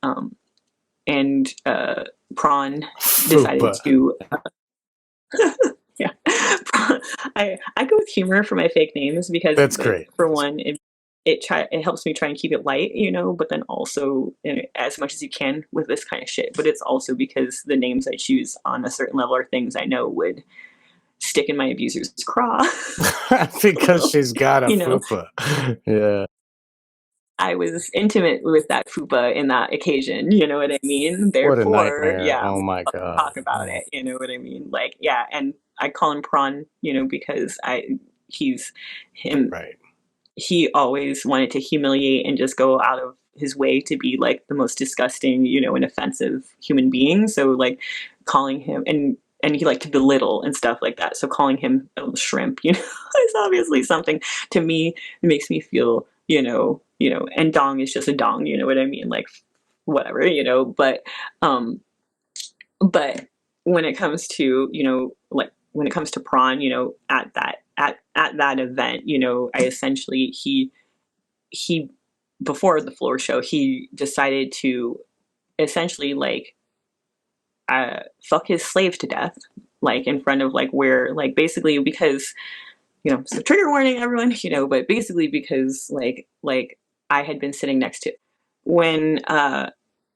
Prawn decided to. Yeah, I go with humor for my fake names because that's great. For one, it helps me try and keep it light, you know, but then also, you know, as much as you can with this kind of shit. But it's also because the names I choose on a certain level are things I know would stick in my abuser's craw. Because she's got a fupa. Yeah. I was intimate with that fupa in that occasion, you know what I mean? Therefore, yeah, oh my god, talk about it, you know what I mean? Like, yeah, and I call him Prawn, you know, because he's him. Right. He always wanted to humiliate and just go out of his way to be like the most disgusting, you know, and offensive human being. So like calling him, and he liked to belittle and stuff like that. So calling him a shrimp, you know, is obviously something to me. It makes me feel, you know, and dong is just a dong, you know what I mean? Like, whatever, you know, but when it comes to, like when it comes to Prawn, at that event, I essentially he before the floor show, he decided to essentially like fuck his slave to death, like in front of like where like basically because so trigger warning everyone, but basically because like I had been sitting next to when I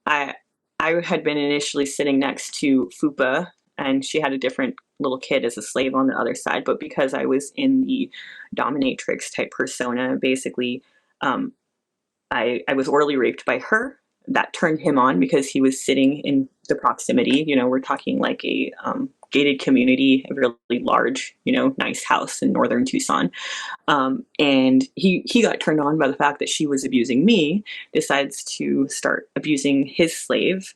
I had been initially sitting next to Fupa, and she had a different little kid as a slave on the other side, but because I was in the dominatrix type persona, basically um I was orally raped by her. That turned him on because he was sitting in the proximity. We're talking like a gated community, a really large, nice house in northern Tucson. And he got turned on by the fact that she was abusing me, decides to start abusing his slave,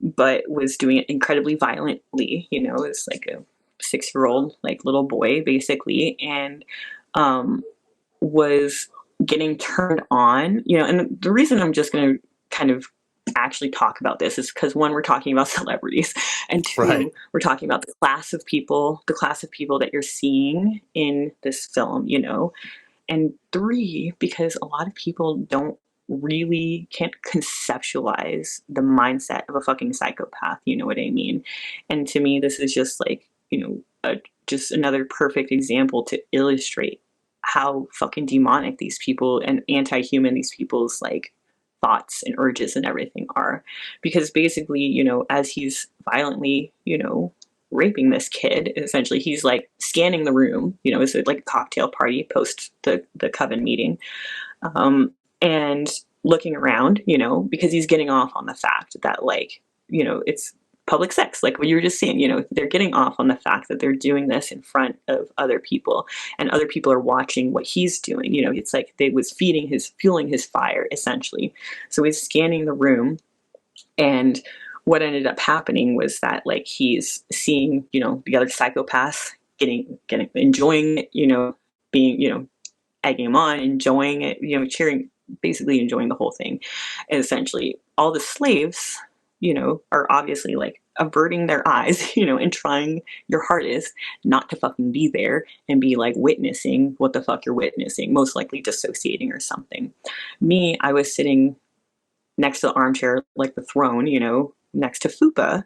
but was doing it incredibly violently. It's like a 6-year-old like little boy basically, and was getting turned on. And the reason I'm just going to kind of actually talk about this is because one, we're talking about celebrities, and two, Right. we're talking about the class of people that you're seeing in this film, and three, because a lot of people can't conceptualize the mindset of a fucking psychopath, you know what I mean? And to me, this is just like, just another perfect example to illustrate how fucking demonic these people and anti-human these people's like thoughts and urges and everything are. Because basically, as he's violently, raping this kid, essentially he's like scanning the room, it's like a cocktail party post the coven meeting, and looking around, because he's getting off on the fact that like, it's public sex, like what you were just saying, they're getting off on the fact that they're doing this in front of other people, and other people are watching what he's doing. It's like they was fueling his fire essentially. So he's scanning the room, and what ended up happening was that like he's seeing, the other psychopaths enjoying it, being, egging him on, enjoying it, cheering, basically enjoying the whole thing. And essentially all the slaves, are obviously like averting their eyes, and trying your hardest not to fucking be there and be like witnessing what the fuck you're witnessing, most likely dissociating or something. Me, I was sitting next to the armchair, like the throne, next to Fupa.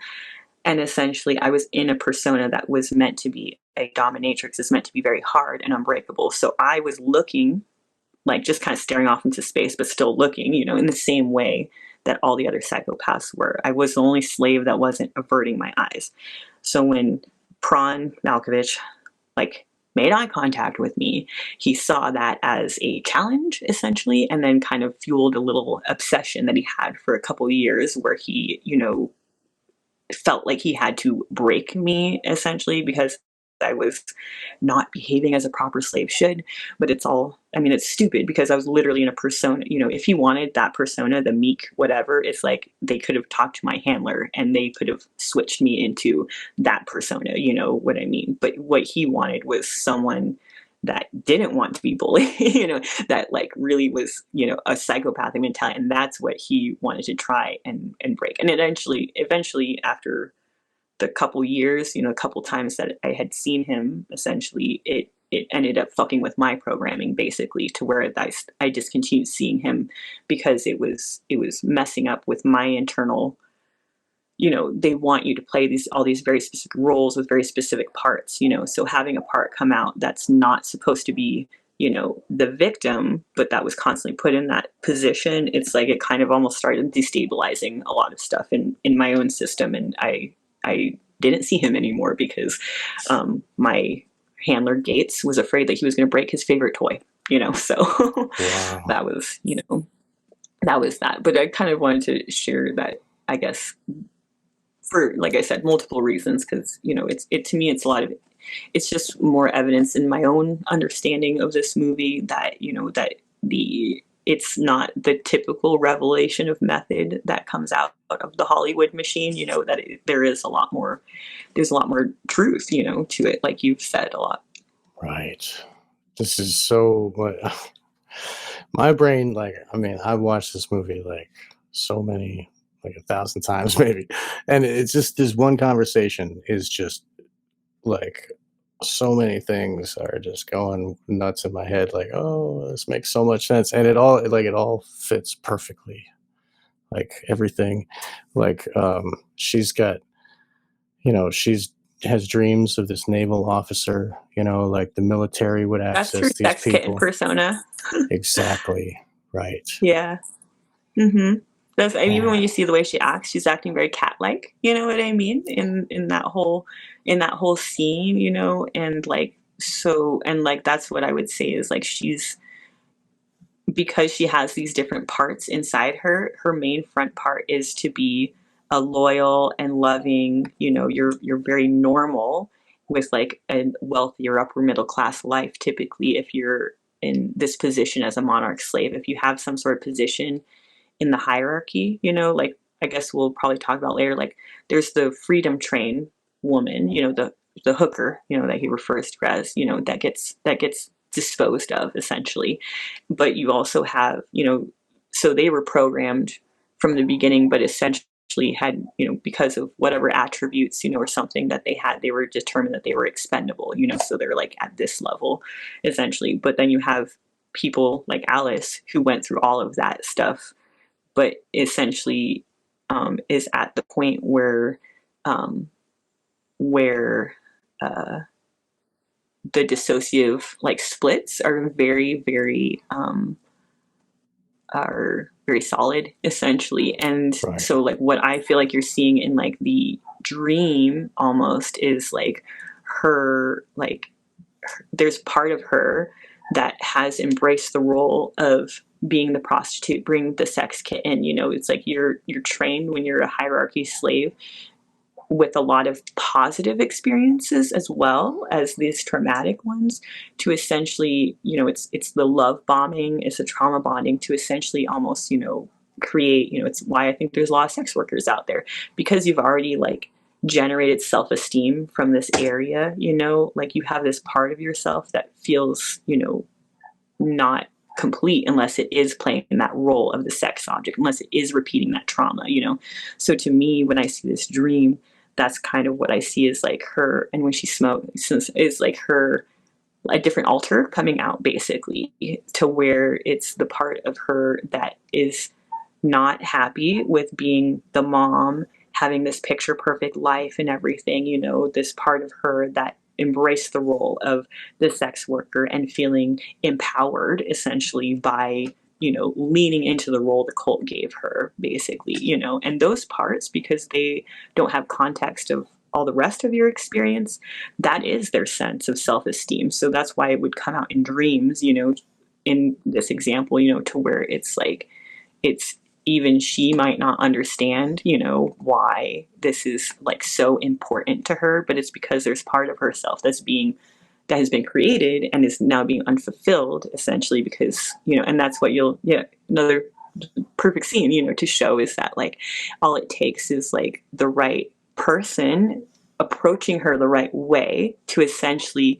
And essentially, I was in a persona that was meant to be a dominatrix, is meant to be very hard and unbreakable. So I was looking, like just kind of staring off into space, but still looking, in the same way that all the other psychopaths were. I was the only slave that wasn't averting my eyes. So when Prawn Malkovich, like, made eye contact with me, he saw that as a challenge, essentially, and then kind of fueled a little obsession that he had for a couple years where he, felt like he had to break me, essentially, because I was not behaving as a proper slave should. But it's stupid because I was literally in a persona. If he wanted that persona, the meek whatever, it's like they could have talked to my handler and they could have switched me into that persona, you know what I mean? But what he wanted was someone that didn't want to be bullied, that like really was, a psychopathic mentality. And that's what he wanted to try and break. And eventually after the couple years, a couple times that I had seen him, essentially it ended up fucking with my programming, basically, to where I discontinued seeing him because it was messing up with my internal. They want you to play all these very specific roles with very specific parts, so having a part come out that's not supposed to be, the victim, but that was constantly put in that position, it's like it kind of almost started destabilizing a lot of stuff in my own system. And I didn't see him anymore because my handler Gates was afraid that he was going to break his favorite toy, so Wow. that was, that was that. But I kind of wanted to share that, I guess, for, like I said, multiple reasons, because to me it's just more evidence in my own understanding of this movie that that it's not the typical revelation of method that comes out of the Hollywood machine, that there's a lot more truth, to it, like you've said a lot. Right. This is so my brain, like, I mean, I've watched this movie like so many like 1,000 times maybe. And it's just this one conversation is just like so many things are just going nuts in my head. Like, oh, this makes so much sense, and it all fits perfectly. Like everything, like she's got, she's has dreams of this naval officer. Like the military would That's her access these sex kitten people. persona. Exactly right. Yeah. Mm-hmm. Even when Yeah. you see the way she acts, she's acting very cat-like. You know what I mean? In that whole scene, and like so, and like that's what I would say is like she's because she has these different parts inside her. Her main front part is to be a loyal and loving. You're very normal with like a wealthier upper middle class life. Typically, if you're in this position as a monarch slave, if you have some sort of position in the hierarchy, like I guess we'll probably talk about later, like there's the freedom train woman, the hooker, that he refers to as, that gets disposed of essentially. But you also have, so they were programmed from the beginning, but essentially had, because of whatever attributes, or something that they had, they were determined that they were expendable, so they're like at this level essentially. But then you have people like Alice who went through all of that stuff but essentially is at the point where the dissociative like splits are very very are very solid essentially. And Right. so like what I feel like you're seeing in like the dream almost is like her like there's part of her that has embraced the role of being the prostitute, bring the sex kitten. It's like you're trained when you're a hierarchy slave with a lot of positive experiences as well as these traumatic ones to essentially, it's the love bombing, it's the trauma bonding to essentially almost, create, it's why I think there's a lot of sex workers out there because you've already like generated self-esteem from this area, like you have this part of yourself that feels, not complete unless it is playing that role of the sex object, unless it is repeating that trauma, So to me, when I see this dream, that's kind of what I see is like her, and when she smokes, is like her, a different alter coming out basically to where it's the part of her that is not happy with being the mom, having this picture perfect life and everything, this part of her that embraced the role of the sex worker and feeling empowered essentially by, leaning into the role the cult gave her basically, and those parts, because they don't have context of all the rest of your experience, that is their sense of self-esteem. So that's why it would come out in dreams, in this example, to where it's like, it's even she might not understand, why this is like so important to her, but it's because there's part of herself that has been created and is now being unfulfilled essentially because, and that's what another perfect scene, to show is that like all it takes is like the right person approaching her the right way to essentially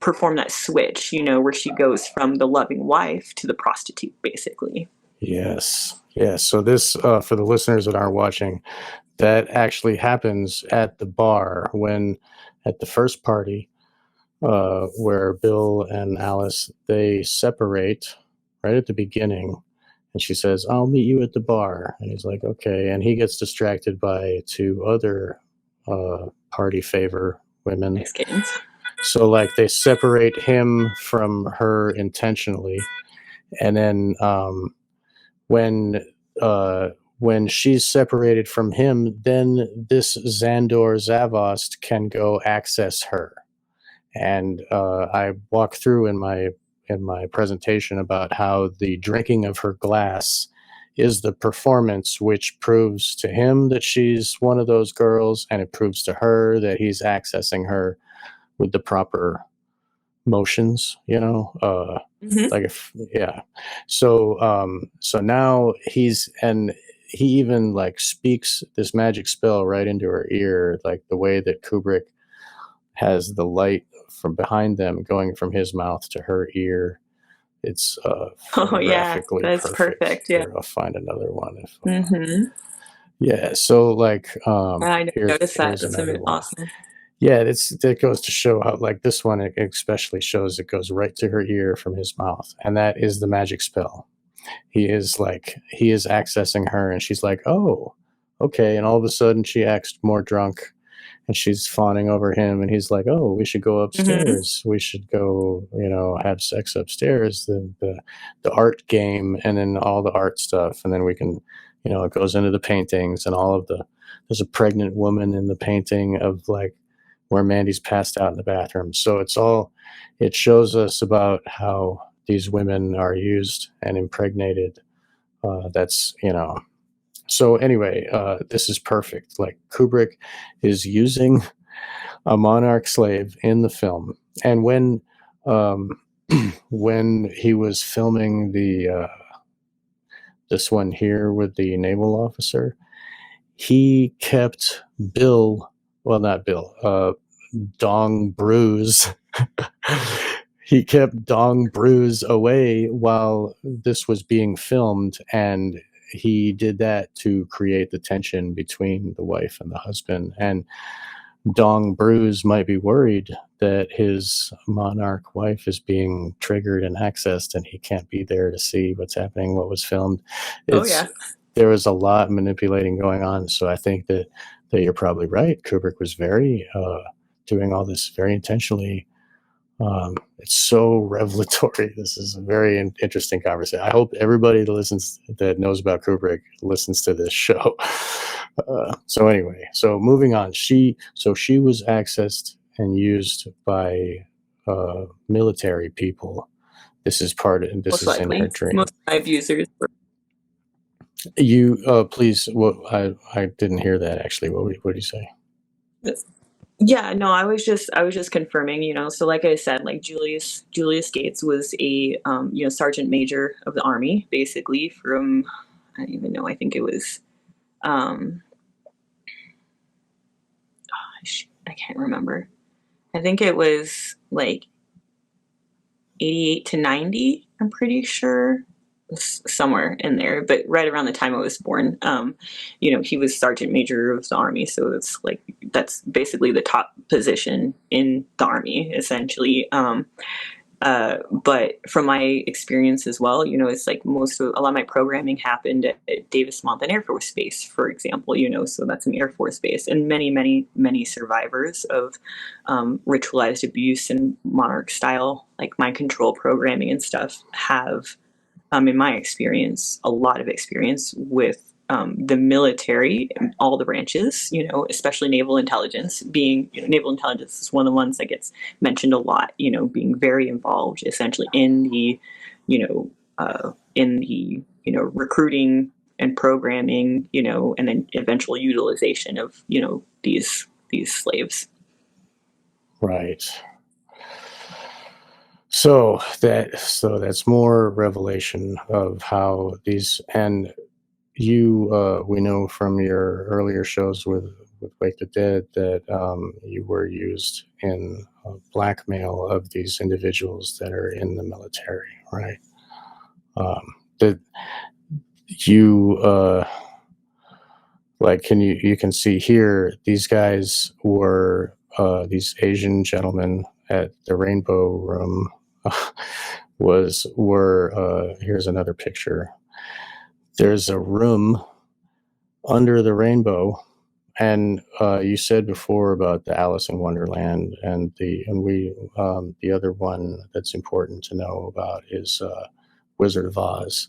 perform that switch, where she goes from the loving wife to the prostitute, basically. Yes. Yes. So this, for the listeners that aren't watching, that actually happens at the bar when, at the first party, where Bill and Alice, they separate right at the beginning. And she says, I'll meet you at the bar. And he's like, okay. And he gets distracted by two other party favor women. Sex kittens. So like they separate him from her intentionally. And then when she's separated from him, then this Xandor Zavost can go access her. And I walk through in my presentation about how the drinking of her glass is the performance which proves to him that she's one of those girls, and it proves to her that he's accessing her with the proper motions, like if, yeah. So now he even like speaks this magic spell right into her ear, like the way that Kubrick has the light from behind them going from his mouth to her ear. it's Oh yeah, photographically that's perfect. perfect. Yeah. Here, I'll find another one. If Mm-hmm. yeah, so like I noticed that. here's That's another one. awesome. Yeah, that goes to show how, like, this one, it especially shows it goes right to her ear from his mouth, and that is the magic spell. He is accessing her, and she's like, oh, okay, and all of a sudden she acts more drunk, and she's fawning over him, and he's like, oh, we should go Mm-hmm. upstairs, we should go, have sex upstairs, the art game, and then all the art stuff, and then we can, it goes into the paintings and all of there's a pregnant woman in the painting of, like, where Mandy's passed out in the bathroom. So it shows us about how these women are used and impregnated. That's, so anyway, this is perfect. Like, Kubrick is using a monarch slave in the film. And um, when he was filming this one here with the naval officer, he kept not Bill, Dong Bruise. He kept Dong Bruise away while this was being filmed, and he did that to create the tension between the wife and the husband. And Dong Bruise might be worried that his monarch wife is being triggered and accessed, and he can't be there to see what's happening, what was filmed. Oh yeah. There was a lot manipulating going on. So I think that you're probably right. Kubrick was very doing all this very intentionally. It's so revelatory. This is a very interesting conversation. I hope everybody that knows about Kubrick listens to this show. So anyway, so moving on. She was accessed and used by military people. This is Most in her likely. dream. Most of my abusers were. You please. What I didn't hear that actually. What did you say? Yeah, no, I was just confirming, so like I said, like Julius Gates was a sergeant major of the army, basically, from, I don't even know, I think it was, I can't remember. I think it was like 88 to 90, I'm pretty sure, somewhere in there, but right around the time I was born. He was sergeant major of the army, so that's basically the top position in the army, essentially. But from my experience as well, it's like a lot of my programming happened at Davis Monthan Air Force Base, for example, so that's an Air Force base, and many, many, many survivors of ritualized abuse and monarch style, like mind control programming and stuff, have, in my experience, a lot of experience with the military, all the branches, especially naval intelligence. Naval intelligence is one of the ones that gets mentioned a lot, being very involved essentially in the, recruiting and programming, and then eventual utilization of, these slaves. Right. So that's more revelation of how these, and we know from your earlier shows with Wake the Dead that you were used in blackmail of these individuals that are in the military, right? That you like, you can see here, these guys were these Asian gentlemen at the Rainbow Room. Here's another picture. There's a room under the rainbow, and you said before about the Alice in Wonderland, and the other one that's important to know about is Wizard of Oz,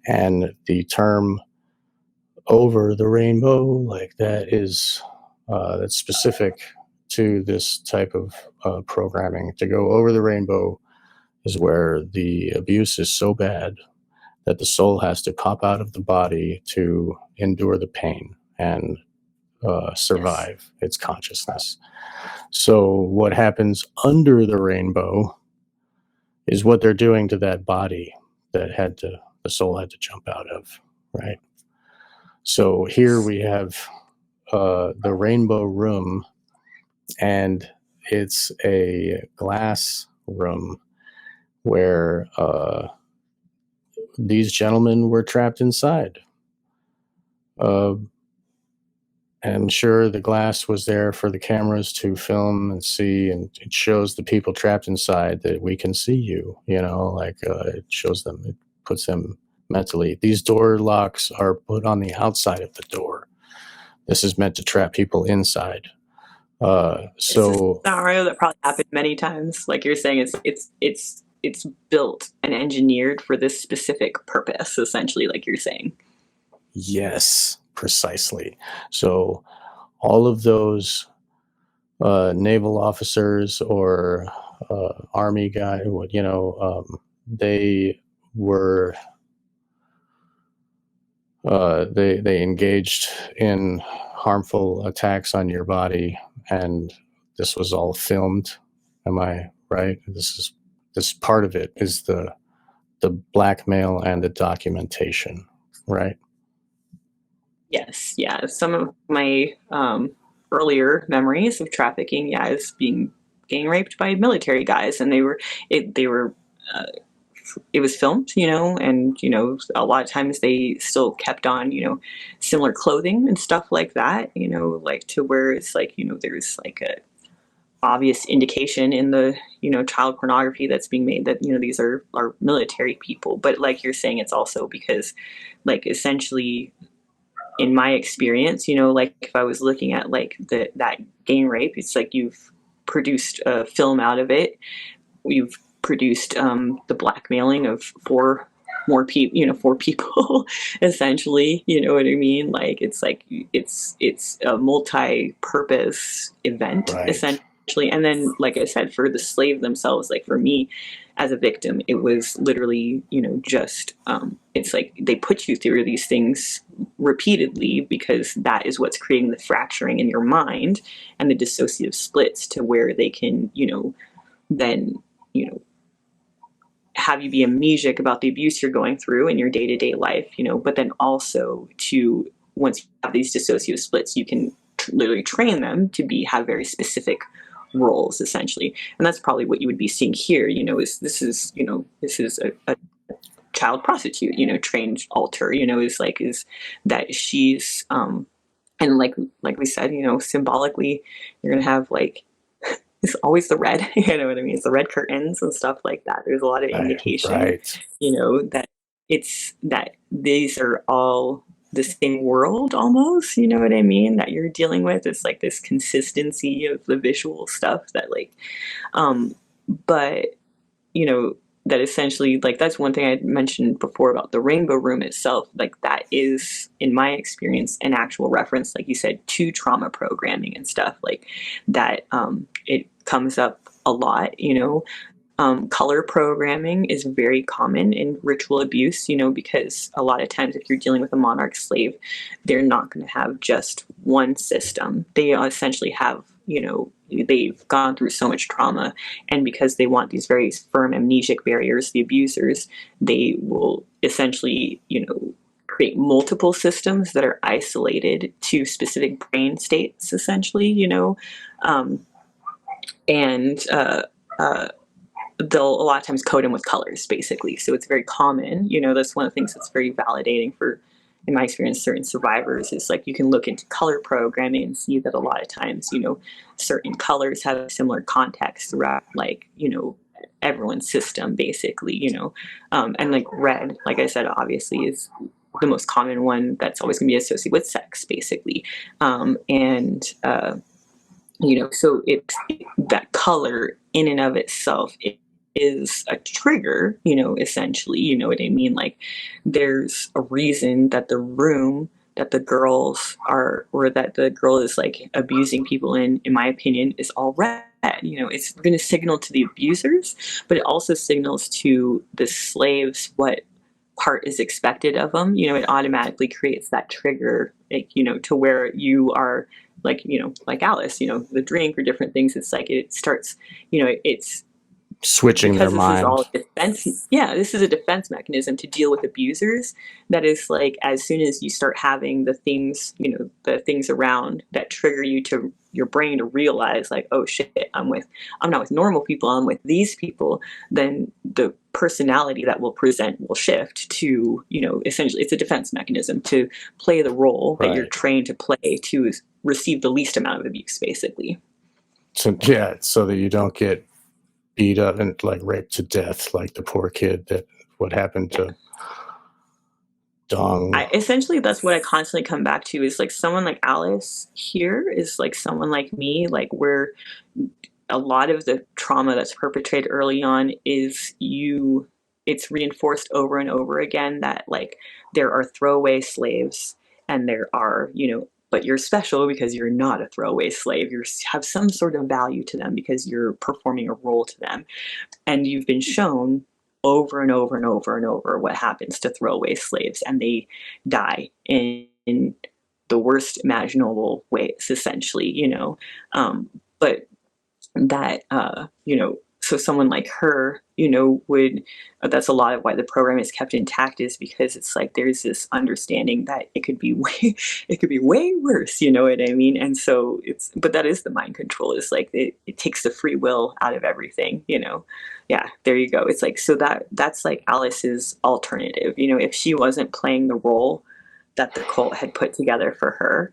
and the term over the rainbow, like that is that's specific to this type of programming. To go over the rainbow is where the abuse is so bad that the soul has to pop out of the body to endure the pain and survive its consciousness. So what happens under the rainbow is what they're doing to that body that the soul had to jump out of, right? So here we have the Rainbow Room, and it's a glass room where these gentlemen were trapped inside. And sure, the glass was there for the cameras to film and see, and it shows the people trapped inside that we can see you, it shows them, it puts them mentally. These door locks are put on the outside of the door. This is meant to trap people inside. It's a scenario that probably happened many times. Like you're saying, it's built and engineered for this specific purpose, essentially, like you're saying. Yes, precisely. So all of those naval officers or army guy, they were they engaged in harmful attacks on your body, and this was all filmed. Am I right? This part of it is the blackmail and the documentation, right? Yes, yeah. Some of my earlier memories of trafficking, is being gang raped by military guys, and it was filmed, and a lot of times they still kept on, similar clothing and stuff like that, like to where it's like, there's like a obvious indication in the, child pornography that's being made that, these are military people. But like you're saying, it's also because, like, essentially, in my experience, like if I was looking at like that gang rape, it's like you've produced a film out of it. You've produced the blackmailing of four people, essentially. You know what I mean? Like it's a multi-purpose event, right, essentially. And then, like I said, for the slave themselves, like for me as a victim, it was literally, just it's like they put you through these things repeatedly because that is what's creating the fracturing in your mind and the dissociative splits to where they can, then, have you be amnesiac about the abuse you're going through in your day-to-day life, but then also to, once you have these dissociative splits, you can literally train them to have very specific roles, essentially. And that's probably what you would be seeing here, is this is a child prostitute, trained alter, is that she's and like we said, symbolically, you're gonna have like it's always the red, you know what I mean? It's the red curtains and stuff like that. There's a lot of indication, right, that it's that these are all the same world almost, you know what I mean, that you're dealing with. It's like this consistency of the visual stuff that like but that essentially, like, that's one thing I mentioned before about the rainbow room itself. Like, that is, in my experience, an actual reference, like you said, to trauma programming and stuff like that. It comes up a lot, color programming is very common in ritual abuse, because a lot of times if you're dealing with a monarch slave, they're not going to have just one system. They essentially have, they've gone through so much trauma, and because they want these very firm amnesiac barriers, the abusers, they will essentially, create multiple systems that are isolated to specific brain states, essentially, and they'll a lot of times code them with colors, basically. So it's very common, that's one of the things that's very validating for, in my experience, certain survivors, is like you can look into color programming and see that a lot of times, certain colors have a similar context throughout, like, everyone's system, basically, and like red, like I said, obviously is the most common one that's always going to be associated with sex, basically. So it's that color in and of itself, it is a trigger, essentially, you know what I mean? Like, there's a reason that the room that the girls are, or that the girl is like abusing people in my opinion, is all red. It's going to signal to the abusers, but it also signals to the slaves what part is expected of them. It automatically creates that trigger, like, to where you are like, like Alice, the drink or different things. It's like, it starts, it's switching their mind. This is a defense mechanism to deal with abusers. That is like, as soon as you start having the things, the things around that trigger you to your brain to realize like, oh shit, I'm not with normal people, I'm with these people, then the personality that will present will shift to, essentially it's a defense mechanism to play the role that you're trained to play to receive the least amount of abuse, basically. So that you don't get beat up and like raped to death like the poor kid what happened to Dong. Essentially that's what I constantly come back to, is like someone like Alice here is like someone like me, like where a lot of the trauma that's perpetrated early on is it's reinforced over and over again that like there are throwaway slaves, and there are, but you're special because you're not a throwaway slave. You have some sort of value to them because you're performing a role to them. And you've been shown over and over and over and over what happens to throwaway slaves, and they die in the worst imaginable ways, essentially, but that, so someone like her, that's a lot of why the program is kept intact, is because it's like there's this understanding that it could be way worse, you know what I mean? And so but that is the mind control, is like it takes the free will out of everything, Yeah, there you go. It's like, so that's like Alice's alternative, if she wasn't playing the role that the cult had put together for her,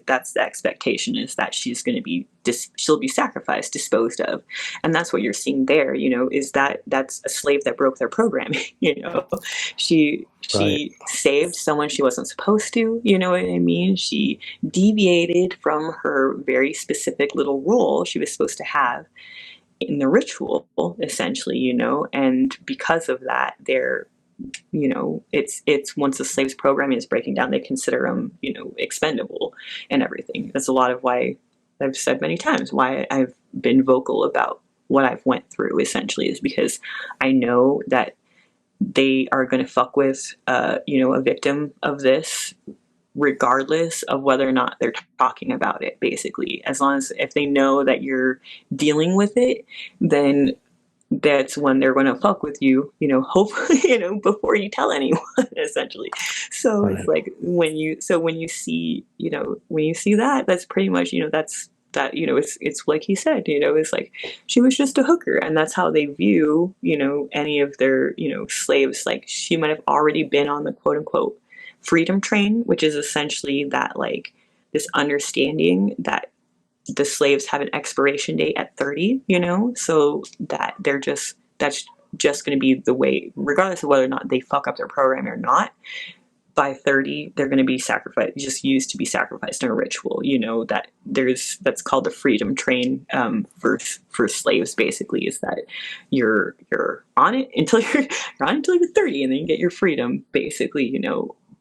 that's the expectation, is that she's going to be she'll be sacrificed, disposed of. And that's what you're seeing there, is that's a slave that broke their programming. She saved someone she wasn't supposed to, you know what I mean? She deviated from her very specific little role she was supposed to have in the ritual, essentially, and because of that, it's once the slaves programming is breaking down, they consider them, expendable and everything. That's a lot of why I've said many times why I've been vocal about what I've went through, essentially, is because I know that they are going to fuck with, a victim of this, regardless of whether or not they're talking about it, basically. As long as, if they know that you're dealing with it, then that's when they're going to fuck with you, hopefully, before you tell anyone, essentially. So It's like when you see, when you see that, that's pretty much, that's that, it's like he said, it's like she was just a hooker, and that's how they view, any of their, slaves. Like she might have already been on the quote unquote freedom train, which is essentially that, like, this understanding that the slaves have an expiration date at 30, so that that's just going to be the way, regardless of whether or not they fuck up their program or not. By 30, they're going to be sacrificed, just used to be sacrificed in a ritual, that's called the freedom train, for slaves, basically, is that you're on it until you're 30, and then you get your freedom, basically,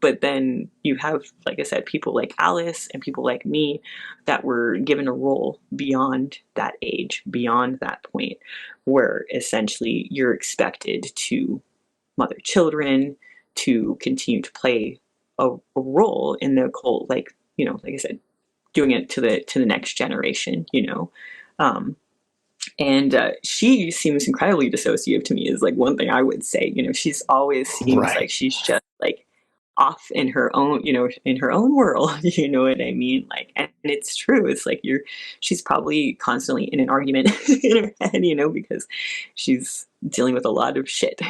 But then you have, like I said, people like Alice and people like me that were given a role beyond that age, beyond that point, where essentially you're expected to mother children, to continue to play a role in the occult, like I said, doing it to the next generation, and she seems incredibly dissociative to me, is like one thing I would say. She's always seems like she's just like off in her own, in her own world, you know what I mean? Like, and it's true. It's like she's probably constantly in an argument in her head, because she's dealing with a lot of shit,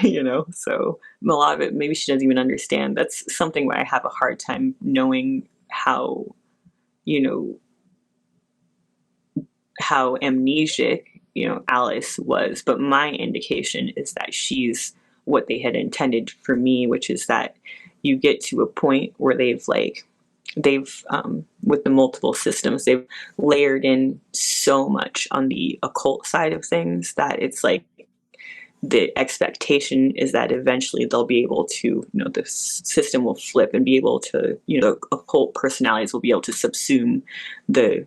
so a lot of it, maybe she doesn't even understand. That's something where I have a hard time knowing how, how amnesiac, Alice was, but my indication is that she's what they had intended for me, which is that you get to a point where they've with the multiple systems, they've layered in so much on the occult side of things that it's like the expectation is that eventually they'll be able to, the system will flip and be able to, the occult personalities will be able to subsume the,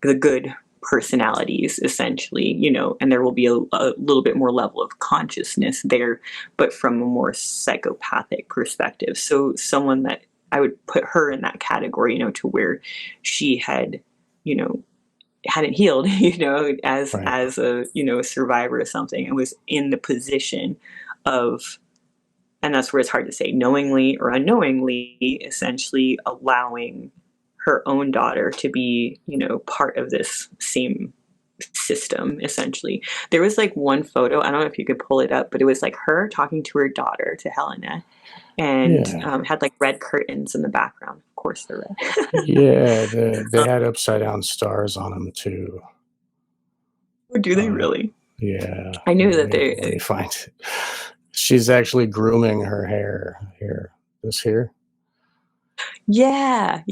the good personalities, essentially, and there will be a little bit more level of consciousness there, but from a more psychopathic perspective. So someone that I would put her in that category, to where she had, hadn't healed, as a, a survivor or something, and was in the position of, and that's where it's hard to say, knowingly or unknowingly, essentially allowing her own daughter to be, part of this same system, essentially. There was like one photo, I don't know if you could pull it up, but it was like her talking to her daughter, to Helena, and had like red curtains in the background. Of course they're red. Yeah, they had upside down stars on them too. Oh, do they really? Yeah. I knew that they... Let me find it. She's actually grooming her hair here. This here? Yeah.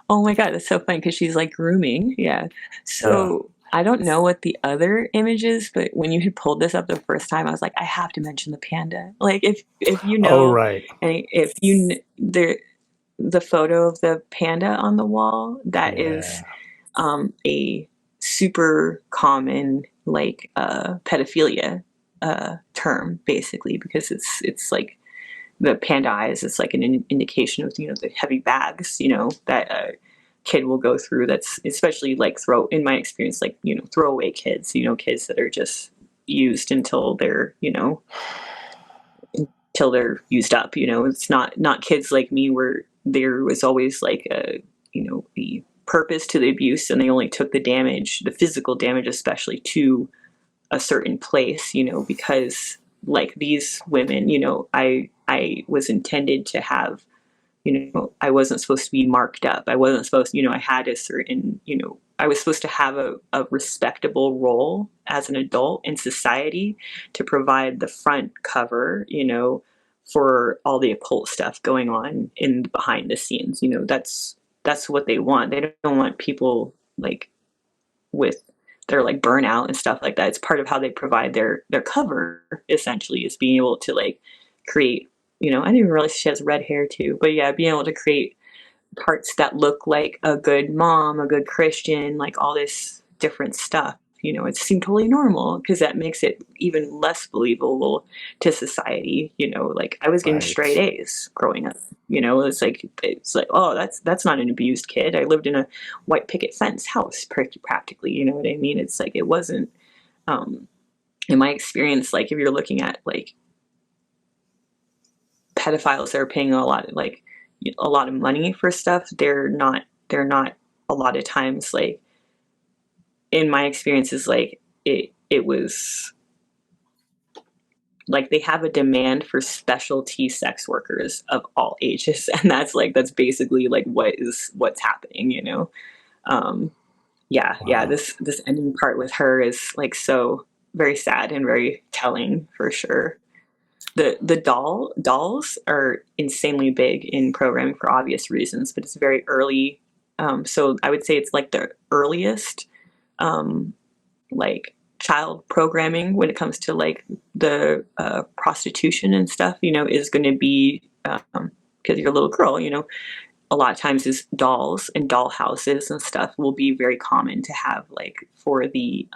Oh my God, that's so funny because she's like grooming. Yeah. So I don't know what the other image is, but when you had pulled this up the first time, I was like, I have to mention the panda. Like if you know, right. And if you the photo of the panda on the wall, that is a super common like pedophilia term, basically, because it's like the panda eyes. It's like an indication of the heavy bags that a kid will go through. That's especially like in my experience, like throwaway kids. Kids that are just used until they're used up. It's not kids like me where there was always like the purpose to the abuse, and they only took the physical damage, especially to a certain place, because like these women, I was intended to have, I wasn't supposed to be marked up. I wasn't supposed I had a certain, I was supposed to have a respectable role as an adult in society to provide the front cover, for all the occult stuff going on in behind the scenes. That's what they want. They don't want people like with their like burnout and stuff like that. It's part of how they provide their cover, essentially, is being able to like create, I didn't even realize she has red hair too, but yeah, being able to create parts that look like a good mom, a good Christian, like all this different stuff. It seemed totally normal because that makes it even less believable to society. Like I was getting straight A's growing up. It's like, oh, that's not an abused kid. I lived in a white picket fence house practically. You know what I mean? It's like it wasn't. In my experience, like if you're looking at like pedophiles that are paying a lot of money for stuff, they're not a lot of times, like in my experiences, like it was like they have a demand for specialty sex workers of all ages, and that's basically like what's happening. This ending part with her is like so very sad and very telling, for sure. The dolls are insanely big in programming for obvious reasons, but it's very early. So I would say it's like the earliest like child programming when it comes to like the prostitution and stuff, is going to be because you're a little girl, a lot of times is dolls and doll houses and stuff will be very common to have, like for the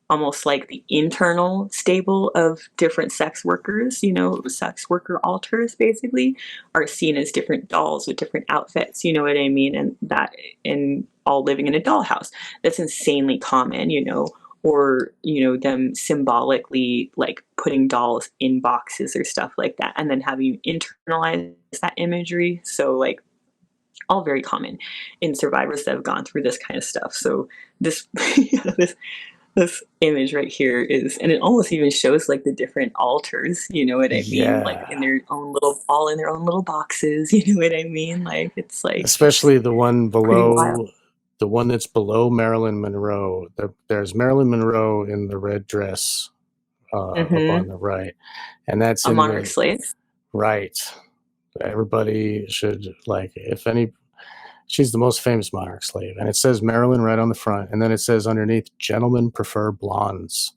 almost like the internal stable of different sex workers, sex worker altars basically are seen as different dolls with different outfits, you know what I mean? And all living in a dollhouse. That's insanely common, or, them symbolically like putting dolls in boxes or stuff like that, and then having you internalize that imagery. So like all very common in survivors that have gone through this kind of stuff. So this, this image right here is, and it almost even shows like the different altars, you know what I mean? Like in their own little boxes, you know what I mean? Like it's like, especially the one below, the one that's below Marilyn Monroe. There's Marilyn Monroe in the red dress up on the right, and that's a monarch slave. Right. Everybody should like, she's the most famous monarch slave, and it says Marilyn right on the front, and then it says underneath, "Gentlemen prefer blondes."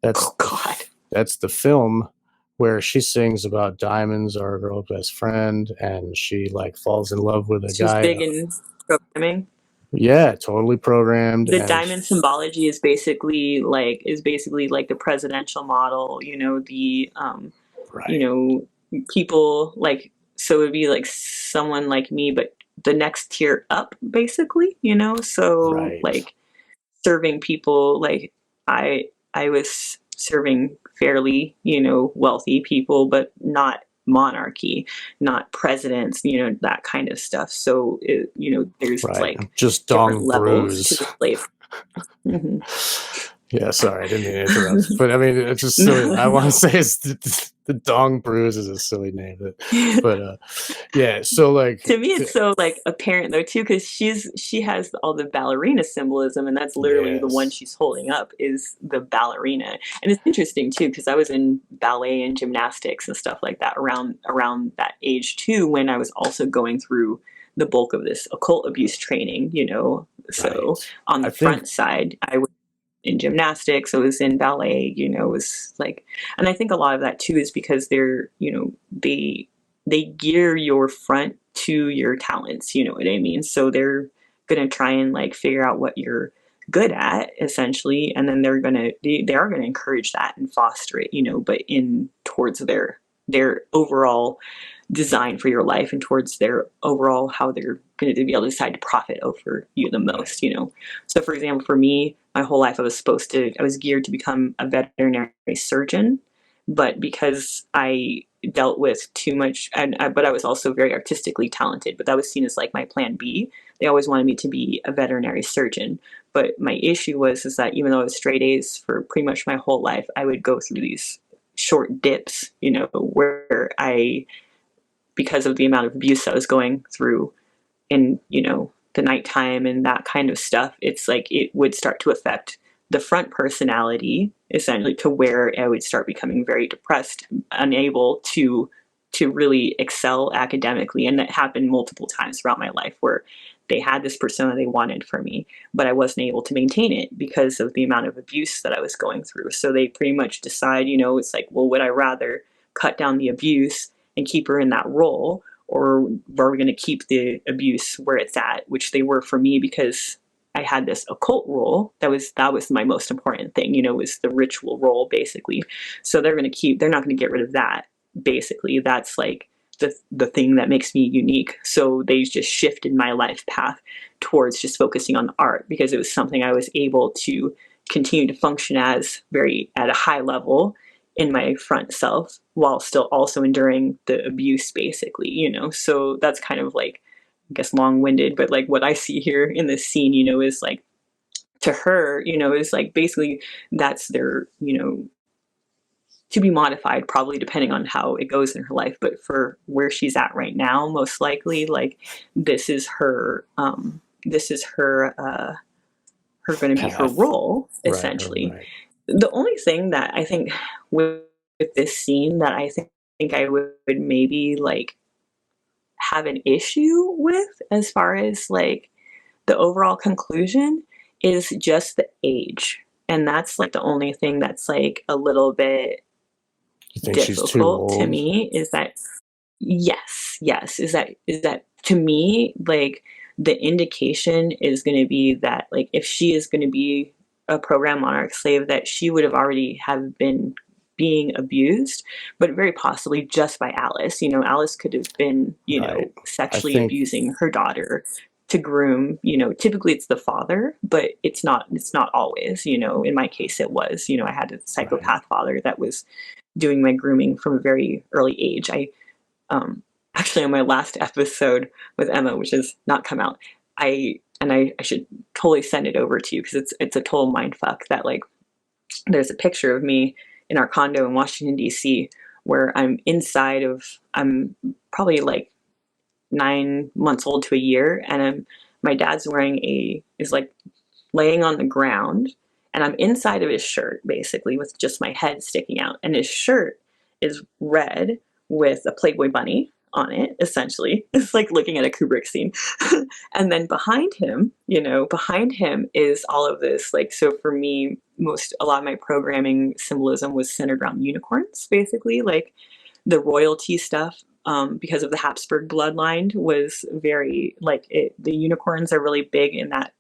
That's the film where she sings about diamonds are a girl's best friend, and she like falls in love with a guy. She's big in programming. Yeah, totally programmed. The diamond symbology is basically like the presidential model. People like, so it would be like someone like me, but the next tier up, basically. So like serving people, like I was serving fairly, wealthy people, but not monarchy, not presidents, that kind of stuff. So, there's like just different dong levels to brews. the slave. Mm-hmm. Yeah, sorry, I didn't mean to interrupt. But I mean, it's just silly. I want to say it's the Dong Brews is a silly name, but yeah. So like, to me, it's so like apparent though too, because she has all the ballerina symbolism, and that's literally the one she's holding up is the ballerina. And it's interesting too, because I was in ballet and gymnastics and stuff like that around that age too, when I was also going through the bulk of this occult abuse training. So on the front side, I was in gymnastics, I was in ballet, it was like, and I think a lot of that too is because they're, they gear your front to your talents, you know what I mean? So they're going to try and like figure out what you're good at essentially. And then they are going to encourage that and foster it, but in towards their overall design for your life and towards their overall how they're going to be able to decide to profit over you the most. So for example, for me, my whole life I was geared to become a veterinary surgeon, but because I dealt with too much, but I was also very artistically talented, but that was seen as like my plan B. They always wanted me to be a veterinary surgeon, but my issue is that even though I was straight A's for pretty much my whole life, I would go through these short dips, where because of the amount of abuse I was going through in, the nighttime and that kind of stuff, it's like it would start to affect the front personality, essentially, to where I would start becoming very depressed, unable to really excel academically. And that happened multiple times throughout my life where they had this persona they wanted for me, but I wasn't able to maintain it because of the amount of abuse that I was going through. So they pretty much decide, it's like, well, would I rather cut down the abuse and keep her in that role, or are we going to keep the abuse where it's at, which they were for me because I had this occult role. That was my most important thing, was the ritual role basically. So they're not going to get rid of that. Basically, that's like the thing that makes me unique. So they just shifted my life path towards just focusing on the art because it was something I was able to continue to function as at a high level in my front self while still also enduring the abuse basically, so that's kind of like, I guess, long-winded, but like what I see here in this scene, is like to her, is like basically that's their, to be modified probably depending on how it goes in her life, but for where she's at right now, most likely like this is her her going to be her role essentially. Right. The only thing that I think with this scene that I think I would maybe like have an issue with as far as like the overall conclusion is just the age. And that's like the only thing that's like a little bit difficult to me is that yes, is that to me like the indication is going to be that like if she is going to be a program monarch slave, that she would have already have been being abused, but very possibly just by Alice. Alice could have been, sexually abusing her daughter to groom, typically it's the father, but it's not always, in my case it was, I had a psychopath father that was doing my grooming from a very early age. I actually on my last episode with Emma, which has not come out, I should totally send it over to you because it's a total mind fuck that like there's a picture of me in our condo in Washington DC where I'm probably like 9 months old to a year, and my dad's is like laying on the ground, and I'm inside of his shirt basically with just my head sticking out, and his shirt is red with a Playboy bunny on it, essentially. It's like looking at a Kubrick scene. And then behind him is all of this, like, so for me, a lot of my programming symbolism was centered around unicorns, basically, like the royalty stuff, because of the Habsburg bloodline was very, like, the unicorns are really big in that,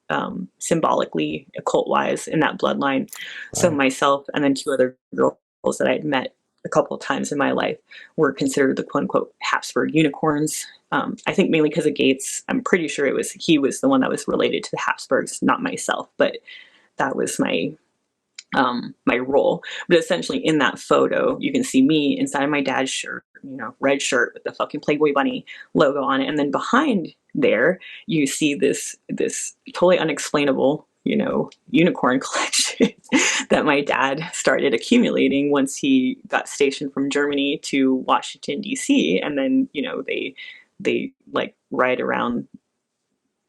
symbolically, occult-wise, in that bloodline. Right. So myself and then 2 other girls that I had met a couple of times in my life were considered the quote-unquote Habsburg unicorns. I think mainly because of Gates. I'm pretty sure he was the one that was related to the Habsburgs, not myself, but that was my my role. But essentially in that photo, you can see me inside of my dad's shirt, red shirt with the fucking Playboy bunny logo on it. And then behind there, you see this totally unexplainable, unicorn collection that my dad started accumulating once he got stationed from Germany to Washington, D.C. And then, they like right around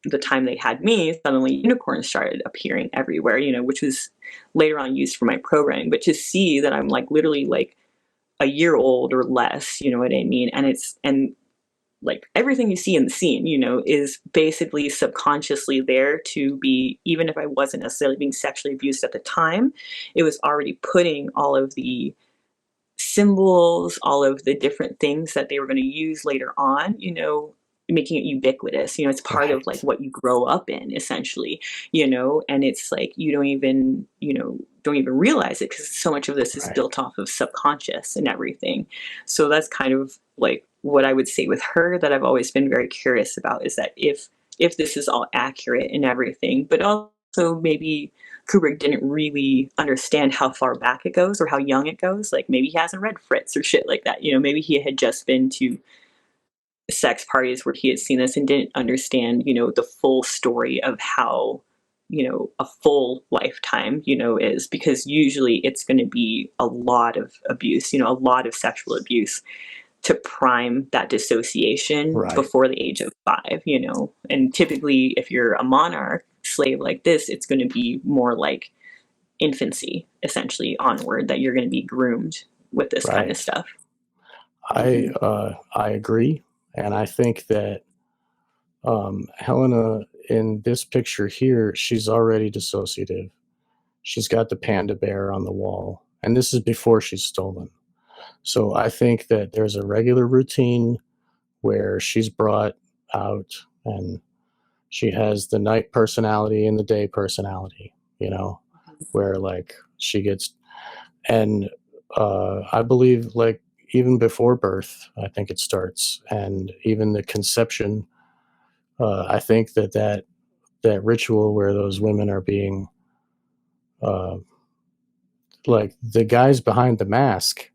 the time they had me, suddenly unicorns started appearing everywhere, which was later on used for my programming. But to see that I'm like literally like a year old or less, you know what I mean? And like everything you see in the scene, is basically subconsciously there to be, even if I wasn't necessarily being sexually abused at the time, it was already putting all of the symbols, all of the different things that they were going to use later on, making it ubiquitous. It's part of like what you grow up in, essentially, and it's like you don't even realize it because so much of this is built off of subconscious and everything. So that's kind of like what I would say with her that I've always been very curious about, is that if this is all accurate and everything, but also maybe Kubrick didn't really understand how far back it goes or how young it goes. Like maybe he hasn't read Fritz or shit like that. Maybe he had just been to sex parties where he had seen this and didn't understand, the full story of how, a full lifetime, is, because usually it's going to be a lot of abuse, a lot of sexual abuse to prime that dissociation before the age of 5, and typically if you're a monarch slave like this, it's going to be more like infancy, essentially onward, that you're going to be groomed with this kind of stuff. I agree. And I think that Helena in this picture here, she's already dissociative. She's got the panda bear on the wall, and this is before she's stolen. So I think that there's a regular routine where she's brought out and she has the night personality and the day personality, where like she gets, and I believe like even before birth, I think it starts, and even the conception, I think that ritual where those women are being, like the guys behind the mask,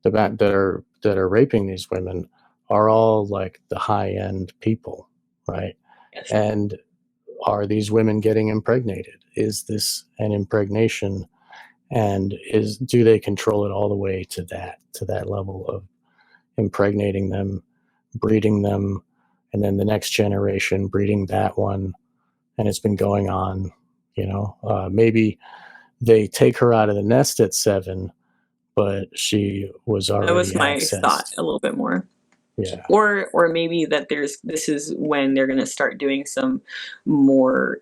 that are raping these women are all like the high end people, right? Yes. And are these women getting impregnated? Is this an impregnation? And do they control it all the way to that level of impregnating them, breeding them, and then the next generation breeding that one, and it's been going on. Maybe they take her out of the nest at 7, but she was already that was my accessed. thought a little bit more. Yeah. Or maybe that this is when they're going to start doing some more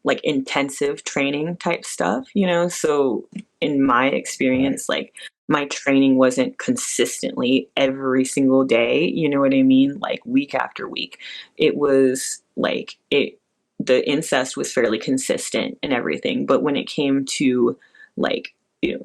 like intensive training type stuff, so in my experience, like my training wasn't consistently every single day, you know what I mean, like week after week. It was like the incest was fairly consistent and everything, but when it came to like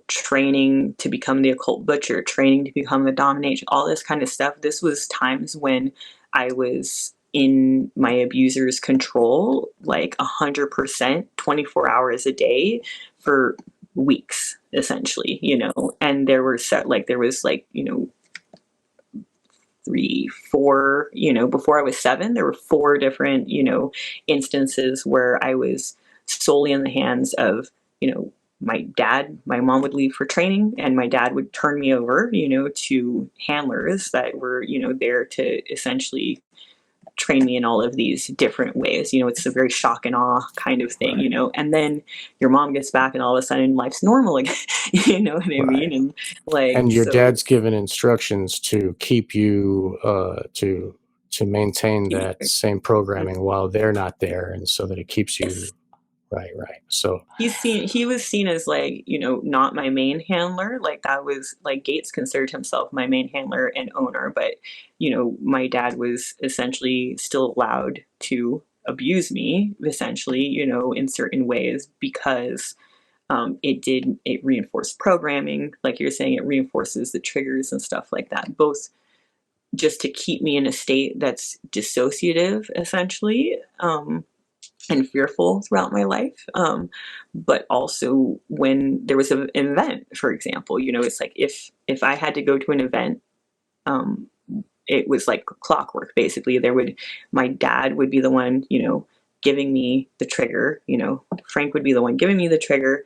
training to become the occult butcher, training to become the domination, all this kind of stuff, this was times when I was in my abuser's control, like 100%, 24 hours a day for weeks, essentially, and there was 3, 4, before I was 7, there were 4 different, instances where I was solely in the hands of, my mom would leave for training and my dad would turn me over, to handlers that were, there to essentially train me in all of these different ways. It's a very shock and awe kind of thing, and then your mom gets back and all of a sudden life's normal again, you know what I mean? And like, and your dad's given instructions to keep you, to maintain that same programming while they're not there, and so that it keeps you. Yes. Right. So he was seen as like, not my main handler. Like that was like Gates considered himself my main handler and owner, but my dad was essentially still allowed to abuse me, essentially, in certain ways, because it reinforced programming. Like you're saying, it reinforces the triggers and stuff like that, both just to keep me in a state that's dissociative, essentially, and fearful throughout my life. But also when there was an event, for example, it's like if I had to go to an event, it was like clockwork. Basically, my dad would be the one, giving me the trigger. Frank would be the one giving me the trigger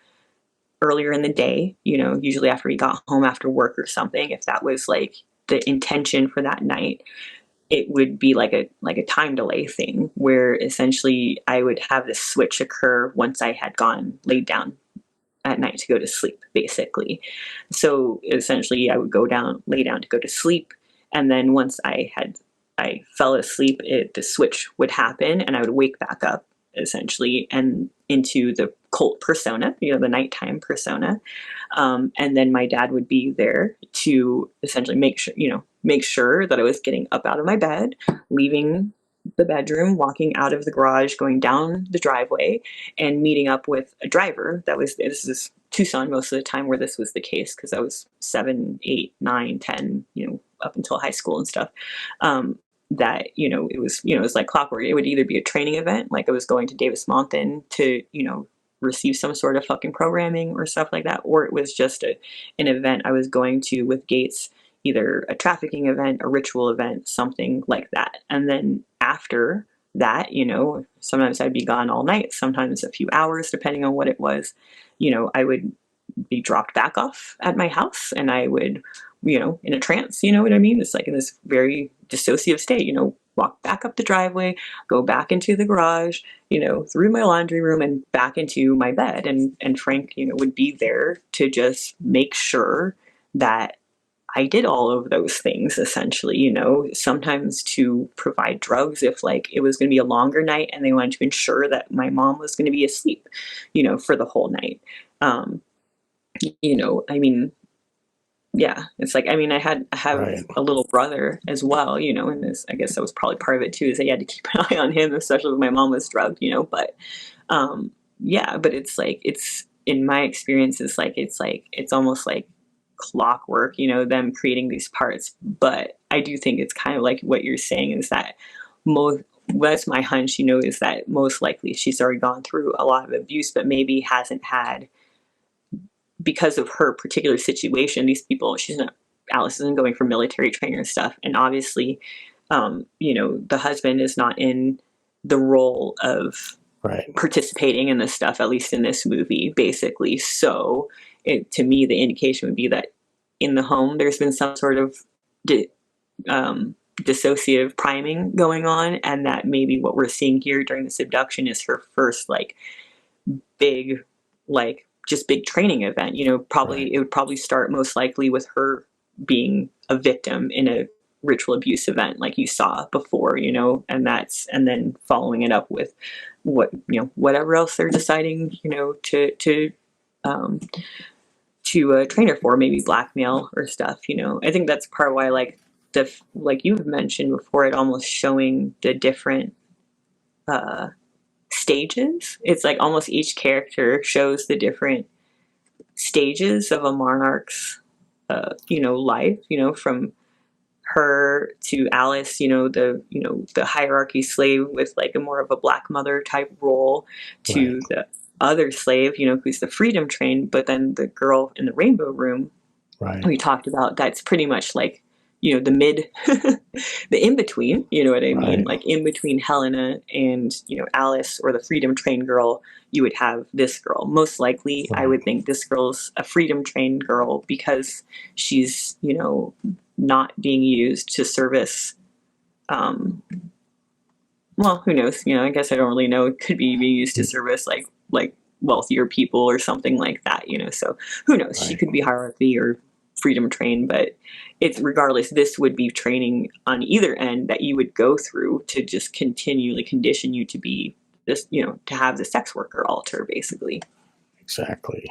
earlier in the day. Usually after he got home after work or something. If that was like the intention for that night, it would be like a time delay thing where essentially I would have this switch occur once I had laid down at night to go to sleep, basically. So essentially I would lay down to go to sleep. And then once I fell asleep, the switch would happen and I would wake back up essentially and into the cult persona, the nighttime persona. And then my dad would be there to essentially make sure that I was getting up out of my bed, leaving the bedroom, walking out of the garage, going down the driveway, and meeting up with a driver. This is Tucson most of the time where this was the case, because I was 7, 8, 9, 10, up until high school and stuff. That it was like clockwork. It would either be a training event, like I was going to Davis Monthan to receive some sort of fucking programming or stuff like that, or it was just an event I was going to with Gates, either a trafficking event, a ritual event, something like that. And then after that, sometimes I'd be gone all night, sometimes a few hours, depending on what it was. I would be dropped back off at my house and I would, in a trance, you know what I mean? It's like in this very dissociative state, walk back up the driveway, go back into the garage, through my laundry room and back into my bed. And Frank, would be there to just make sure that I did all of those things, essentially, sometimes to provide drugs if like it was going to be a longer night and they wanted to ensure that my mom was going to be asleep, for the whole night. I mean, yeah, it's like, I mean, I have Right. a little brother as well, and this, I guess that was probably part of it too, is that you had to keep an eye on him, especially when my mom was drugged, but, yeah, but it's like, in my experience, it's almost like clockwork, them creating these parts. But I do think it's kind of like what you're saying is that that's my hunch, is that most likely she's already gone through a lot of abuse, but maybe hasn't had, because of her particular situation, these people, Alice isn't going for military training and stuff. And obviously, the husband is not in the role of participating in this stuff, at least in this movie, basically. So to me, the indication would be that in the home, there's been some sort of dissociative priming going on. And that maybe what we're seeing here during this abduction is her first, like, big, like, just big training event. It would probably start most likely with her being a victim in a ritual abuse event like you saw before, and then following it up with whatever else they're deciding, to train her for, maybe blackmail or stuff. I think that's part of why, like you've mentioned before, it almost showing the different stages. It's like almost each character shows the different stages of a monarch's life, from her to Alice, the hierarchy slave with like a more of a black mother type role, to the other slave, who's the freedom trained, but then the girl in the rainbow room we talked about, that's pretty much like, the mid, the in-between, you know what I mean? Like in between Helena and, Alice, or the freedom trained girl, you would have this girl. Most likely, I would think this girl's a freedom trained girl because she's, not being used to service, well, who knows? I guess I don't really know. It could be being used to service like wealthier people or something like that, so who knows? She could be hierarchy or freedom trained, but it's regardless, this would be training on either end that you would go through to just continually condition you to be this, to have the sex worker altar, basically. Exactly.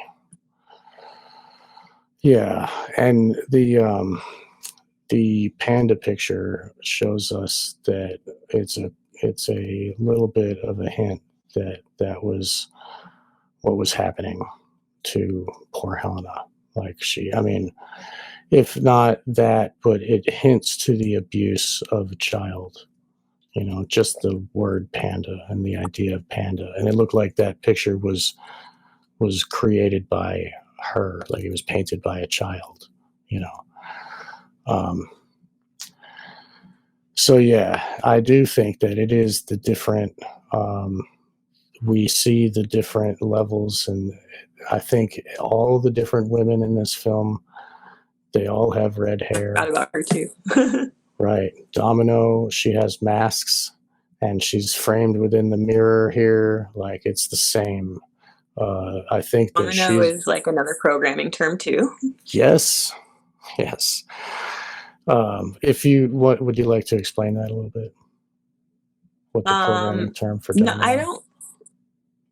Yeah. And the panda picture shows us that it's a little bit of a hint that was what was happening to poor Helena. Like if not that, but it hints to the abuse of a child, just the word panda and the idea of panda. And it looked like that picture was created by her, like it was painted by a child, So yeah, I do think that it is the different, we see the different levels, and I think all the different women in this film, they all have red hair. I forgot about her too. Right. Domino, she has masks, and she's framed within the mirror here. Like, it's the same. I think that Domino is like another programming term too. Yes. What would you like to explain that a little bit? What the programming term for domino? No,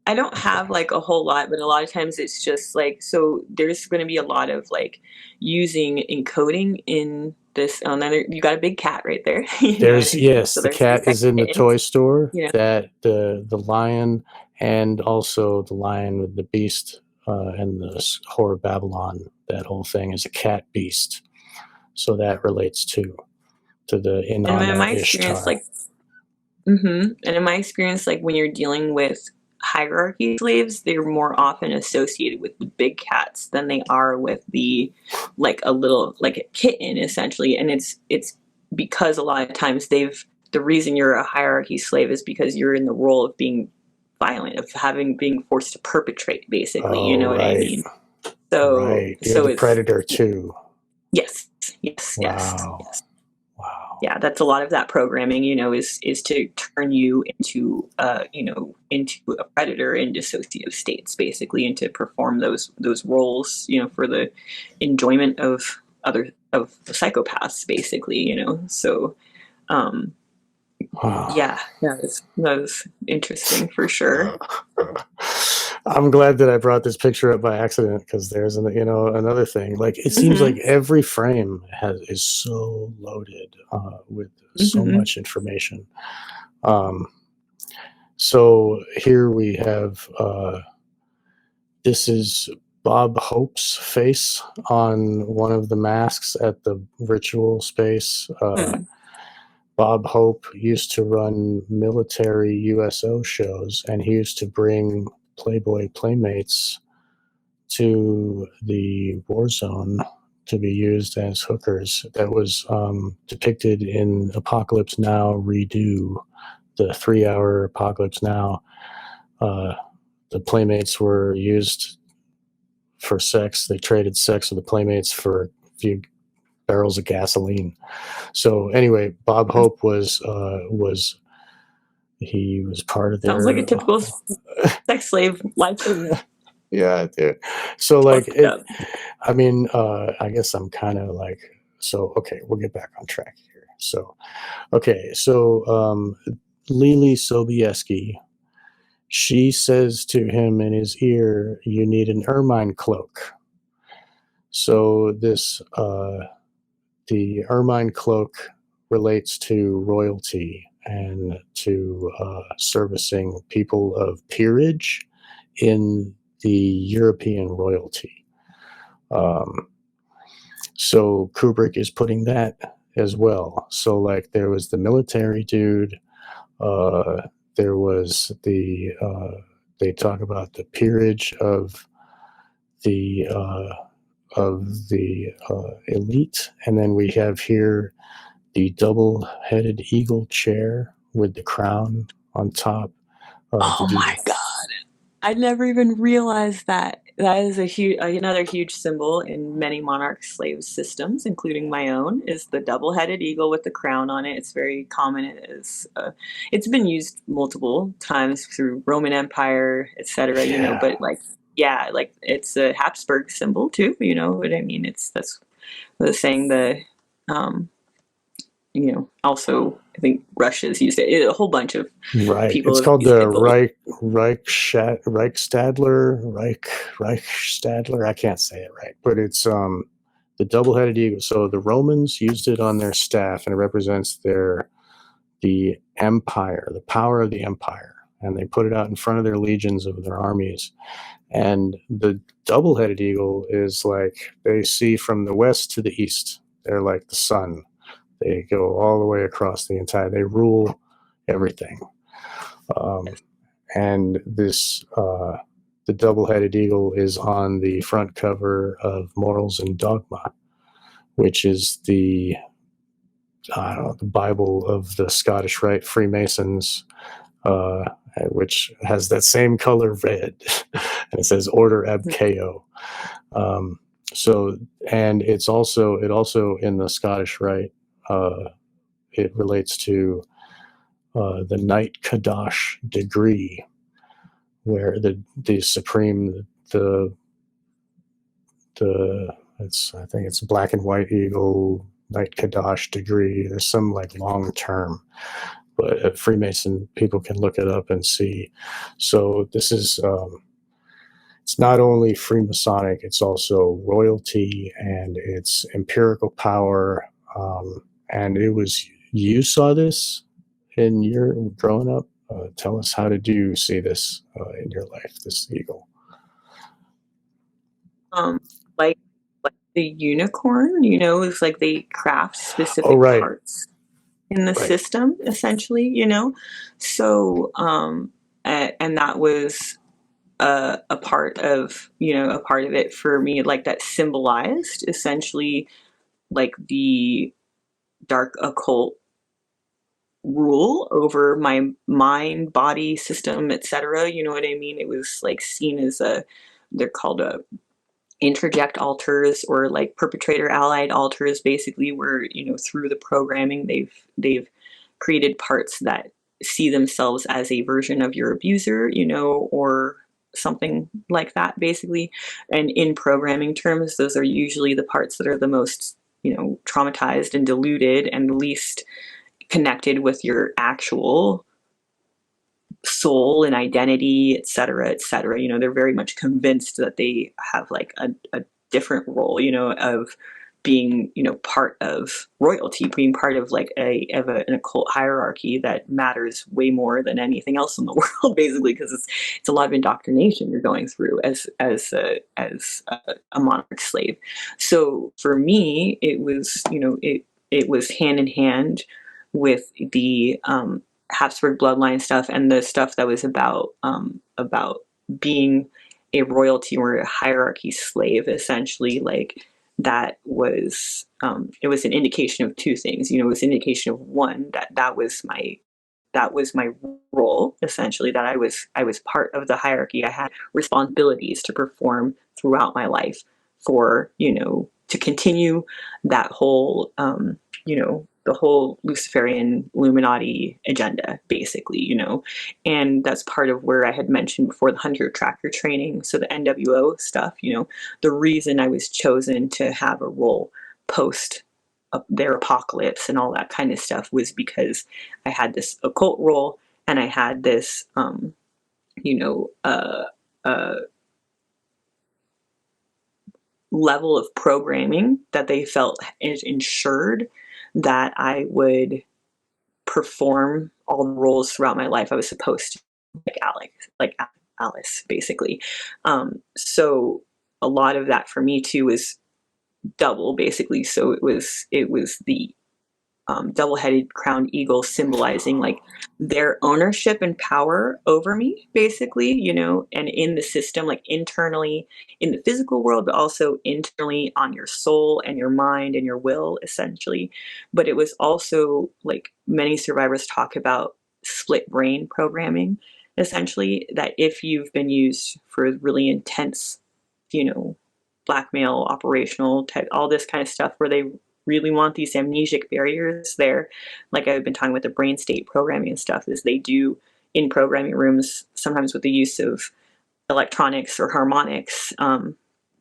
I don't have like a whole lot, but a lot of times it's just like, so there's going to be a lot of like using encoding in this. You got a big cat right there. There's yes, so the cat is in the toy store. That the lion, and also the lion with the beast and the Whore of Babylon. That whole thing is a cat beast. So that relates to the Inanna Ishtar. And in my experience, like when you're dealing with hierarchy slaves, they're more often associated with the big cats than they are with the like a kitten essentially. And it's because a lot of times the reason you're a hierarchy slave is because you're in the role of being violent, of being forced to perpetrate, basically. Oh, you know what I mean? So right. You're the predator too. Yes. Wow. Yeah, that's a lot of that programming, is to turn you into into a predator in dissociative states, basically, and to perform those roles, for the enjoyment of the psychopaths, basically, So, yeah, that was interesting for sure. I'm glad that I brought this picture up by accident, because there's another thing. Like, it seems like every frame is so loaded with so much information. So here we have this is Bob Hope's face on one of the masks at the ritual space. Bob Hope used to run military USO shows, and he used to bring Playboy Playmates to the war zone to be used as hookers. That was depicted in Apocalypse Now Redo, the 3-hour Apocalypse Now. The Playmates were used for sex. They traded sex with the Playmates for a few barrels of gasoline. So anyway, Bob Hope was he was part of their. Sounds like a typical sex slave life. Yeah, dude. So like, I guess I'm kind of like, so okay, we'll get back on track here. So, okay, so Lily Sobieski, she says to him in his ear, "You need an ermine cloak." So this the ermine cloak relates to royalty and to servicing people of peerage in the European royalty. So Kubrick is putting that as well. So like, there was the military dude, there was the they talk about the peerage of the elite, and then we have here the double-headed eagle chair with the crown on top. Oh my God. I never even realized that. That is another huge symbol in many monarch slave systems, including my own, is the double-headed eagle with the crown on it. It's very common. It's been used multiple times through Roman Empire, etc. But like it's a Habsburg symbol too. You know what I mean? That's the saying. Also, I think Russia's used it. A whole bunch of people. It's called the Reichstadler. I can't say it right, but it's the double-headed eagle. So the Romans used it on their staff, and it represents the empire, the power of the empire, and they put it out in front of their legions of their armies. And the double-headed eagle is like, they see from the west to the east. They're like the sun. They go all the way across the entire. They rule everything. And this, the double-headed eagle is on the front cover of Morals and Dogma, which is the, I don't know, the Bible of the Scottish Rite Freemasons, which has that same color red, and it says Order Ab Chao. So, and it also in the Scottish Rite, it relates to the Knight Kadash degree, where the supreme, I think it's black and white eagle, Knight Kadash degree. There's some like long term, but Freemason people can look it up and see. So this is, it's not only Freemasonic, it's also royalty and it's empirical power. And it was, you saw this in your growing up. Tell us, how did you see this in your life, this eagle? Like the unicorn, is like they craft specific parts in the system, essentially, So, and that was a part of, a part of it for me, like that symbolized essentially like the dark occult rule over my mind, body, system, etc. You know what I mean? It was like seen as they're called interject altars, or like perpetrator allied altars, basically, where, through the programming they've created parts that see themselves as a version of your abuser, or something like that, basically. And in programming terms, those are usually the parts that are the most, traumatized and deluded and the least connected with your actual soul and identity, et cetera, et cetera. They're very much convinced that they have like a different role, of being, part of royalty, being part of like an occult hierarchy that matters way more than anything else in the world, basically, because it's a lot of indoctrination you're going through as a monarch slave. So for me, it was, it was hand in hand with the Habsburg bloodline stuff and the stuff that was about being a royalty or a hierarchy slave, essentially. Like that was it was an indication of two things. It was an indication of one, that was my role, essentially, that I was part of the hierarchy. I had responsibilities to perform throughout my life for, to continue that whole the whole Luciferian Illuminati agenda, basically, and that's part of where I had mentioned before the hunter tracker training. So the NWO stuff, the reason I was chosen to have a role post their apocalypse and all that kind of stuff was because I had this occult role and I had this, level of programming that they felt ensured that I would perform all the roles throughout my life I was supposed to, like Alice, basically. So a lot of that for me too was double, basically. So it was the double-headed crowned eagle symbolizing like their ownership and power over me, basically, and in the system, like internally in the physical world, but also internally on your soul and your mind and your will, essentially. But it was also like many survivors talk about split brain programming, essentially, that if you've been used for really intense, blackmail, operational type, all this kind of stuff where they really want these amnesic barriers there, like I've been talking with the brain state programming and stuff, is they do in programming rooms, sometimes with the use of electronics or harmonics,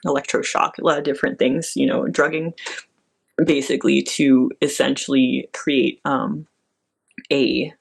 electroshock, a lot of different things, drugging, basically, to essentially create a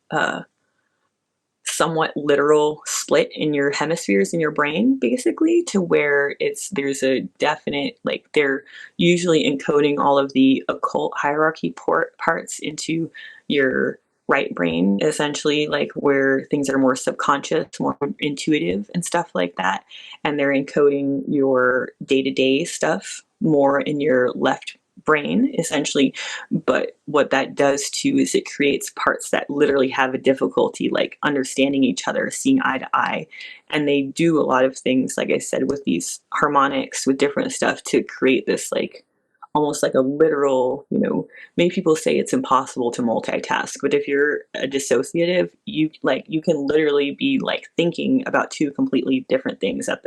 somewhat literal split in your hemispheres in your brain, basically, to where there's a definite, like, they're usually encoding all of the occult hierarchy parts into your right brain, essentially, like where things are more subconscious, more intuitive and stuff like that, and they're encoding your day-to-day stuff more in your left brain, essentially. But what that does too is it creates parts that literally have a difficulty like understanding each other, seeing eye to eye. And they do a lot of things, like I said, with these harmonics, with different stuff to create this like almost like a literal, many people say it's impossible to multitask, but if you're a dissociative, you can literally be like thinking about two completely different things at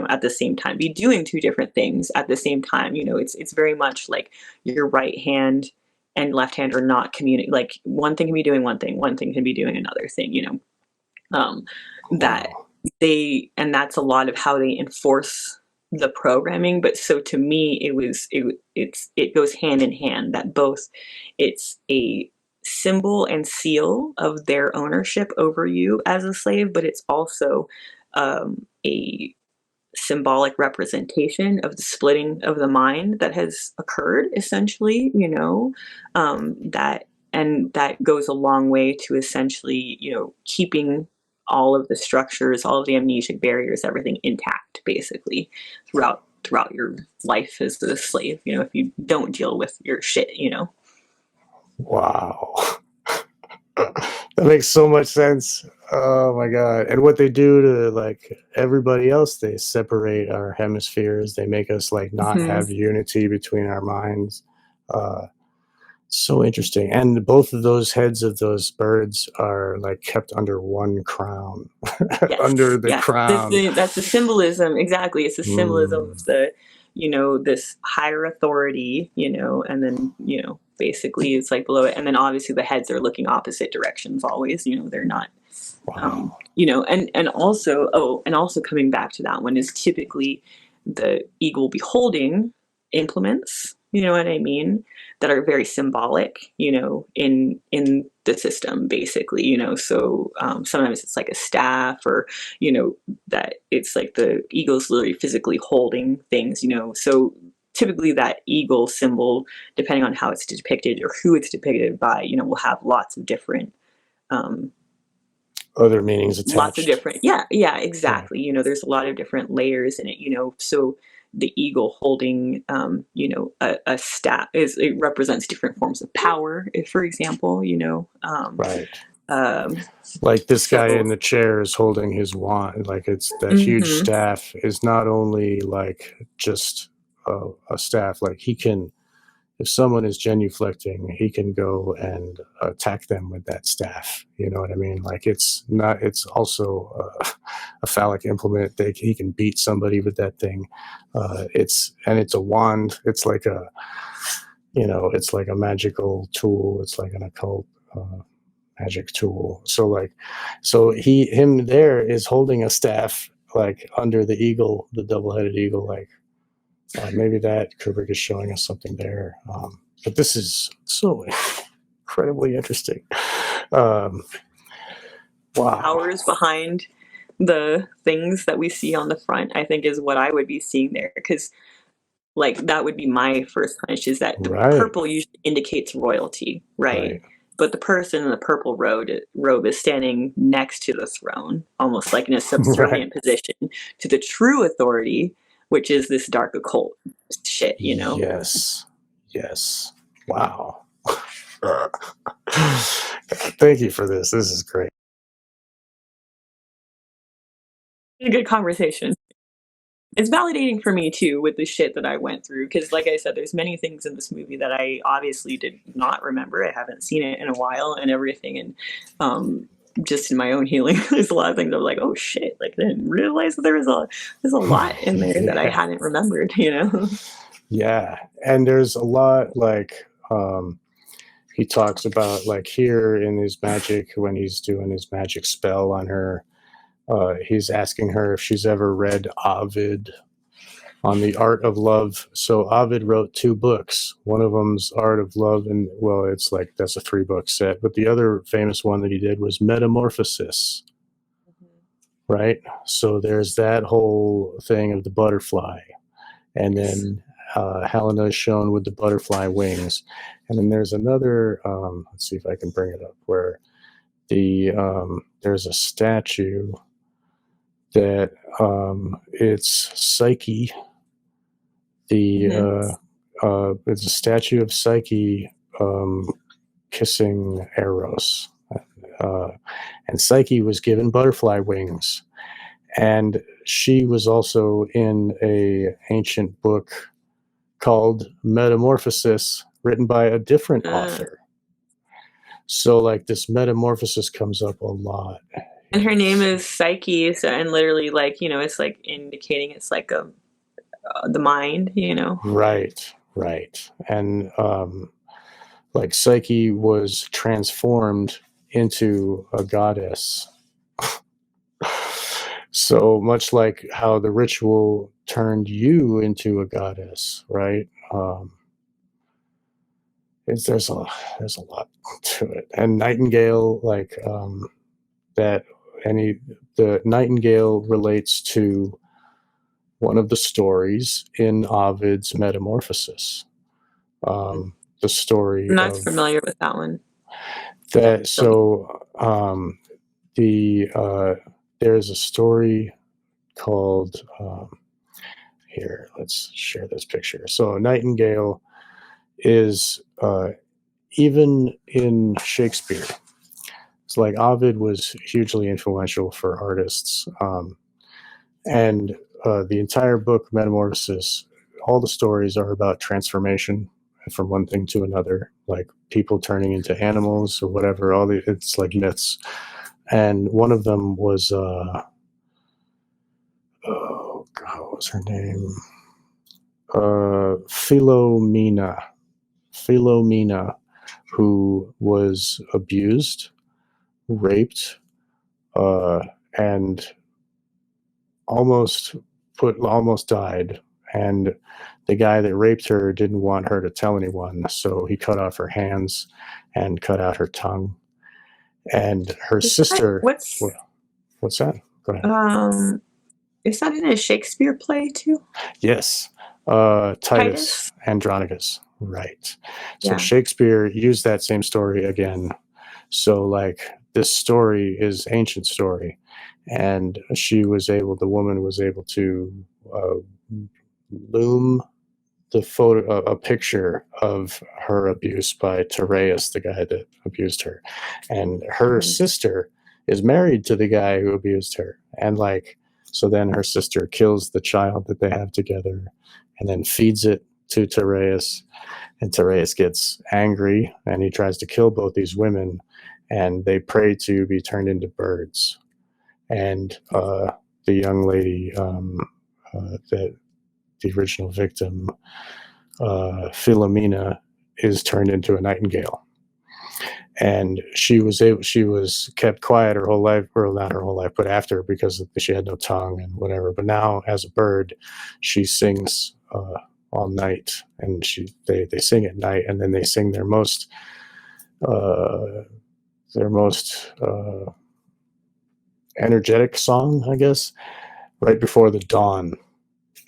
at the same time, be doing two different things at the same time. It's very much like your right hand and left hand are not communicating. Like one thing can be doing one thing can be doing another thing, that and that's a lot of how they enforce the programming. But so to me, it goes hand in hand, that both it's a symbol and seal of their ownership over you as a slave, but it's also a symbolic representation of the splitting of the mind that has occurred, essentially, that goes a long way to essentially, keeping all of the structures, all of the amnesic barriers, everything intact, basically, throughout your life as a slave, if you don't deal with your shit. Wow. That makes so much sense. Oh my God. And what they do to like everybody else, they separate our hemispheres. They make us like not have unity between our minds. So interesting. And both of those heads of those birds are like kept under one crown. Yes. Under the crown. That's the symbolism. Exactly. It's the symbolism of the, this higher authority, and then, basically it's like below it. And then obviously the heads are looking opposite directions always, they're not, Wow. and also coming back to that one is typically the eagle beholding implements, you know what I mean, that are very symbolic, in the system, basically, so sometimes it's like a staff, or that it's like the eagle's literally physically holding things, so typically that eagle symbol, depending on how it's depicted or who it's depicted by, will have lots of different other meanings attached. Lots of different, yeah, exactly. Yeah. There's a lot of different layers in it, so the eagle holding, a staff it represents different forms of power, for example, right. Like this guy in the chair is holding his wand, like it's that huge staff is not only like just a staff, like he can, if someone is genuflecting, he can go and attack them with that staff. You know what I mean? Like it's also a phallic implement. He can beat somebody with that thing. It's a wand. It's like it's like a magical tool. It's like an occult magic tool. So him there is holding a staff like under the eagle, the double-headed eagle, like maybe that Kubrick is showing us something there. But this is so incredibly interesting. Wow. Powers behind the things that we see on the front, I think, is what I would be seeing there, because like that would be my first hunch, is that the purple usually indicates royalty, right? But the person in the purple robe is standing next to the throne, almost like in a subservient position to the true authority, which is this dark occult shit, Yes. Wow. Thank you for this. This is great. A good conversation. It's validating for me too, with the shit that I went through, because like I said, there's many things in this movie that I obviously did not remember. I haven't seen it in a while and everything, and just in my own healing, there's a lot of things I'm like, oh shit, like I didn't realize that there's a lot in there that I hadn't remembered, Yeah, and there's a lot like he talks about, like here in his magic, when he's doing his magic spell on her, he's asking her if she's ever read Ovid on the art of love. So Ovid wrote 2 books. One of them's Art of Love, and well, it's like that's a 3-book set. But the other famous one that he did was Metamorphosis, right? So there's that whole thing of the butterfly, and then Helena is shown with the butterfly wings, and then there's another. Let's see if I can bring it up, where there's a statue that it's Psyche, the it's a statue of Psyche kissing Eros. And Psyche was given butterfly wings. And she was also in a ancient book called Metamorphosis, written by a different author. So like this metamorphosis comes up a lot. And her name is Psyche, so, and literally like, you know, it's like indicating it's like the mind, you know. Right. And like Psyche was transformed into a goddess. So much like how the ritual turned you into a goddess, right? There's a lot to it. And Nightingale, like the Nightingale relates to one of the stories in Ovid's Metamorphosis. The story. I'm not familiar with that one. There's a story called here. Let's share this picture. So Nightingale is even in Shakespeare. It's like Ovid was hugely influential for artists, and the entire book Metamorphosis, all the stories are about transformation from one thing to another, like people turning into animals or whatever. It's like myths, and one of them was oh God, what was her name? Philomena, who was abused, raped, and almost died. And the guy that raped her didn't want her to tell anyone, so he cut off her hands and cut out her tongue. And her sister. What's that? Go ahead. Is that in a Shakespeare play too? Yes. Titus Andronicus. Right. So Shakespeare used that same story again. So like this story is ancient story, and the woman was able to loom a picture of her abuse by Tereus, the guy that abused her. And her sister is married to the guy who abused her. And like, so then her sister kills the child that they have together and then feeds it to Tereus. And Tereus gets angry and he tries to kill both these women, and they pray to be turned into birds. And the young lady, the original victim, Philomena, is turned into a nightingale. And she was kept quiet her whole life, or not her whole life, but after, because she had no tongue and whatever. But now, as a bird, she sings all night, and they sing at night, and then they sing their most energetic song, I guess, right before the dawn.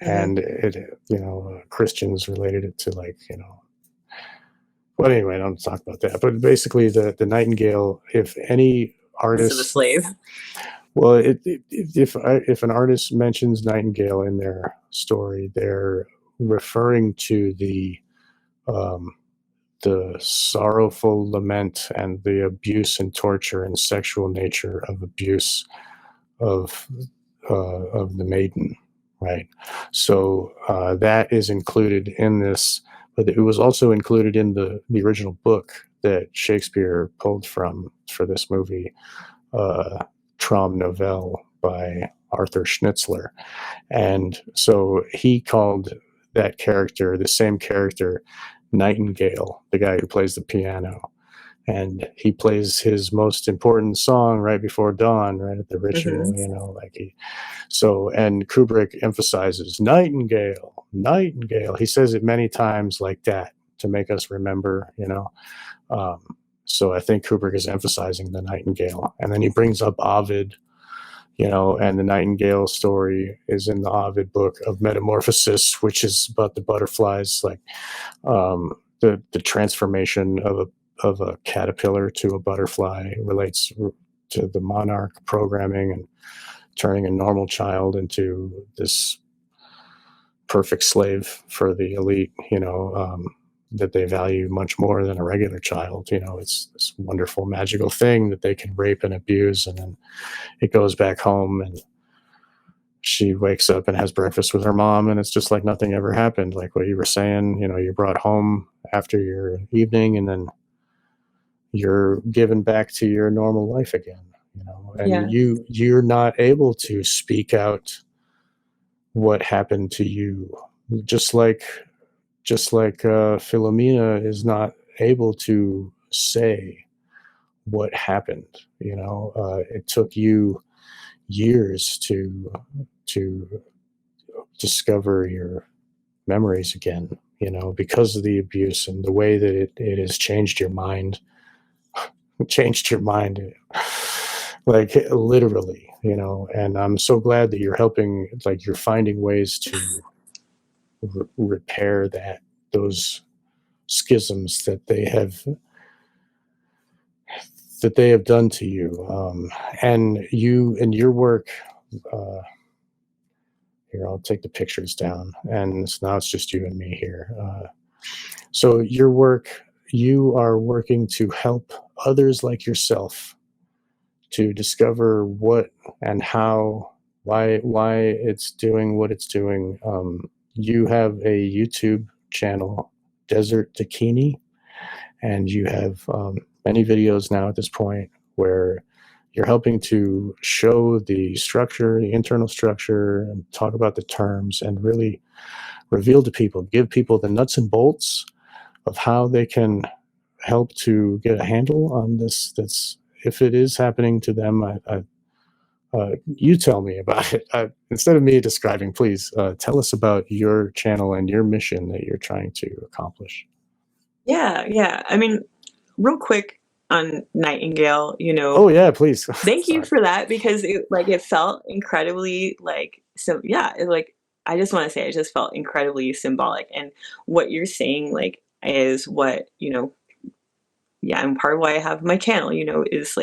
And it, Christians related it to, like, but anyway, I don't talk about that. But basically, the nightingale, if any artist, the slave. Well, if an artist mentions nightingale in their story, they're referring to the sorrowful lament and the abuse and torture and sexual nature of abuse of the maiden, right? So that is included in this. But it was also included in the original book that Shakespeare pulled from for this movie, Traum Novelle by Arthur Schnitzler. And so he called that character, the same character, Nightingale, the guy who plays the piano. And he plays his most important song right before dawn, right at the ritual, and Kubrick emphasizes Nightingale, Nightingale. He says it many times like that to make us remember, so I think Kubrick is emphasizing the nightingale. And then he brings up Ovid, and the nightingale story is in the Ovid book of Metamorphosis, which is about the butterflies, like the transformation of a caterpillar to a butterfly relates to the Monarch programming and turning a normal child into this perfect slave for the elite, that they value much more than a regular child. It's this wonderful, magical thing that they can rape and abuse, and then it goes back home and she wakes up and has breakfast with her mom, and it's just like nothing ever happened. Like what you were saying, you're brought home after your evening, and then you're given back to your normal life again, and you're not able to speak out what happened to you, just like Philomena is not able to say what happened. It took you years to discover your memories again, because of the abuse and the way that it has changed your mind. Changed your mind, like literally, and I'm so glad that you're helping, like you're finding ways to repair those schisms that they have done to you, and you and your work. Here, I'll take the pictures down, and now it's just you and me here. So your work, you are working to help others like yourself to discover what and how, why it's doing what it's doing. You have a YouTube channel, Desert Dakini, and you have many videos now at this point where you're helping to show the structure, the internal structure, and talk about the terms and really reveal to people, give people the nuts and bolts of how they can help to get a handle on this. That's, if it is happening to them, you tell me about it. Instead of me describing, please tell us about your channel and your mission that you're trying to accomplish. Yeah. I mean, real quick on Nightingale, Oh yeah, please. Thank you for that, because it felt incredibly I just want to say it just felt incredibly symbolic, and what you're saying is what, and part of why I have my channel, is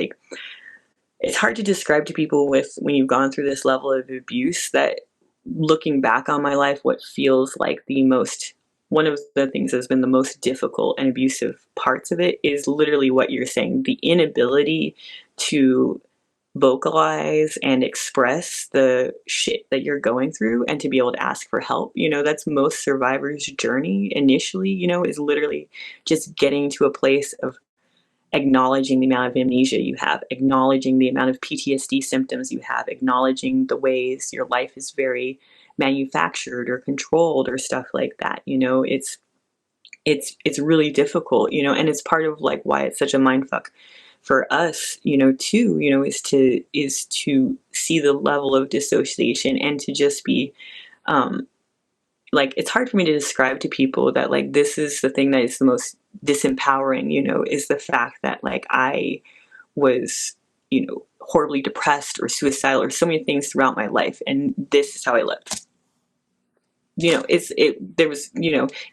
it's hard to describe to people when you've gone through this level of abuse, that looking back on my life, what feels like one of the things that's been the most difficult and abusive parts of it is literally what you're saying, the inability to vocalize and express the shit that you're going through and to be able to ask for help. That's most survivors' journey initially, is literally just getting to a place of acknowledging the amount of amnesia you have, acknowledging the amount of PTSD symptoms you have, acknowledging the ways your life is very manufactured or controlled or stuff like that. It's really difficult, and it's part of why it's such a mindfuck for us, too, is to see the level of dissociation and to just be, it's hard for me to describe to people that this is the thing that is the most disempowering, is the fact that I was, horribly depressed or suicidal or so many things throughout my life, and this is how I lived. It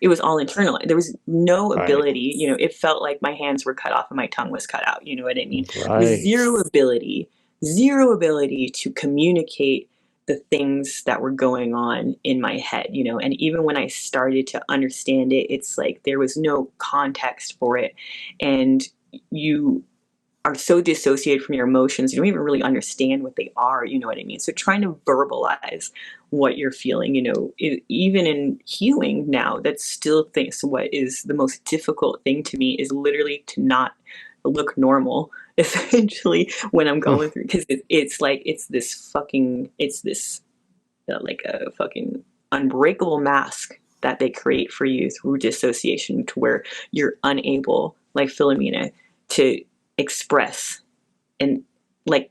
was all internal. There was no ability, it felt like my hands were cut off and my tongue was cut out. You know what I mean? Right. With zero ability to communicate the things that were going on in my head, and even when I started to understand it, it's there was no context for it. And you are so dissociated from your emotions, you don't even really understand what they are, you know what I mean? So trying to verbalize what you're feeling, even in healing now, that's still things. What is the most difficult thing to me is literally to not look normal, essentially, when I'm going through, because it's this a fucking unbreakable mask that they create for you through dissociation, to where you're unable, like Philomena, to express and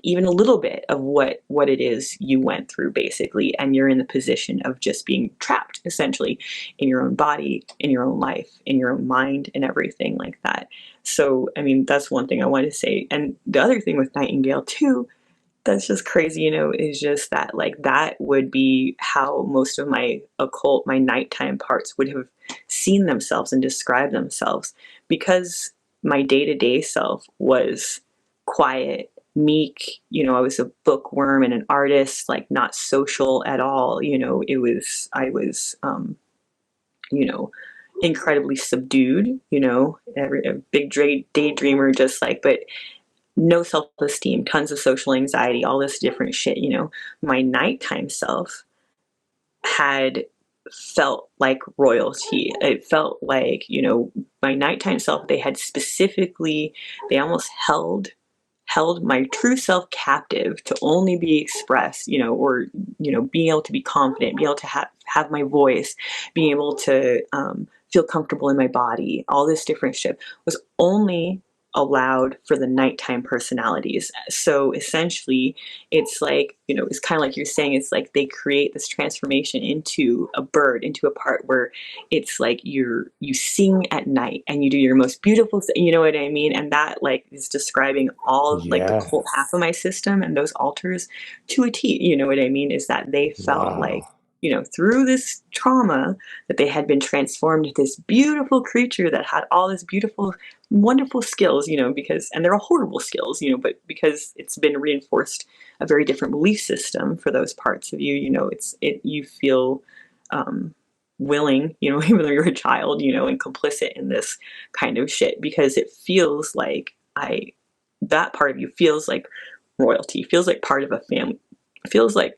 even a little bit of what it is you went through, basically, and you're in the position of just being trapped, essentially, in your own body, in your own life, in your own mind, and everything like that. So, I mean, that's one thing I wanted to say. And the other thing with Nightingale too, that's just crazy, is just that that would be how most of my occult, my nighttime parts would have seen themselves and described themselves, because my day-to-day self was quiet meek, I was a bookworm and an artist, like not social at all. I was, incredibly subdued, a big daydreamer, just like, but no self-esteem, tons of social anxiety, all this different shit. My nighttime self had felt like royalty. It felt like, my nighttime self, they almost held my true self captive to only be expressed, or, being able to be confident, being able to have my voice, being able to feel comfortable in my body. All this different shit was only allowed for the nighttime personalities. So essentially, it's like, it's kind of like you're saying, it's like they create this transformation into a bird, into a part where it's like you sing at night and you do your most beautiful, you know what I mean? And that like is describing all of like the cult half of my system and those altars to a T, you know what I mean? Is that they felt like, through this trauma, that they had been transformed into this beautiful creature that had all this beautiful, wonderful skills, and they're all horrible skills, but because it's been reinforced a very different belief system for those parts of you, you feel willing, even though you're a child, and complicit in this kind of shit, because it feels like that part of you feels like royalty, feels like part of a family, feels like,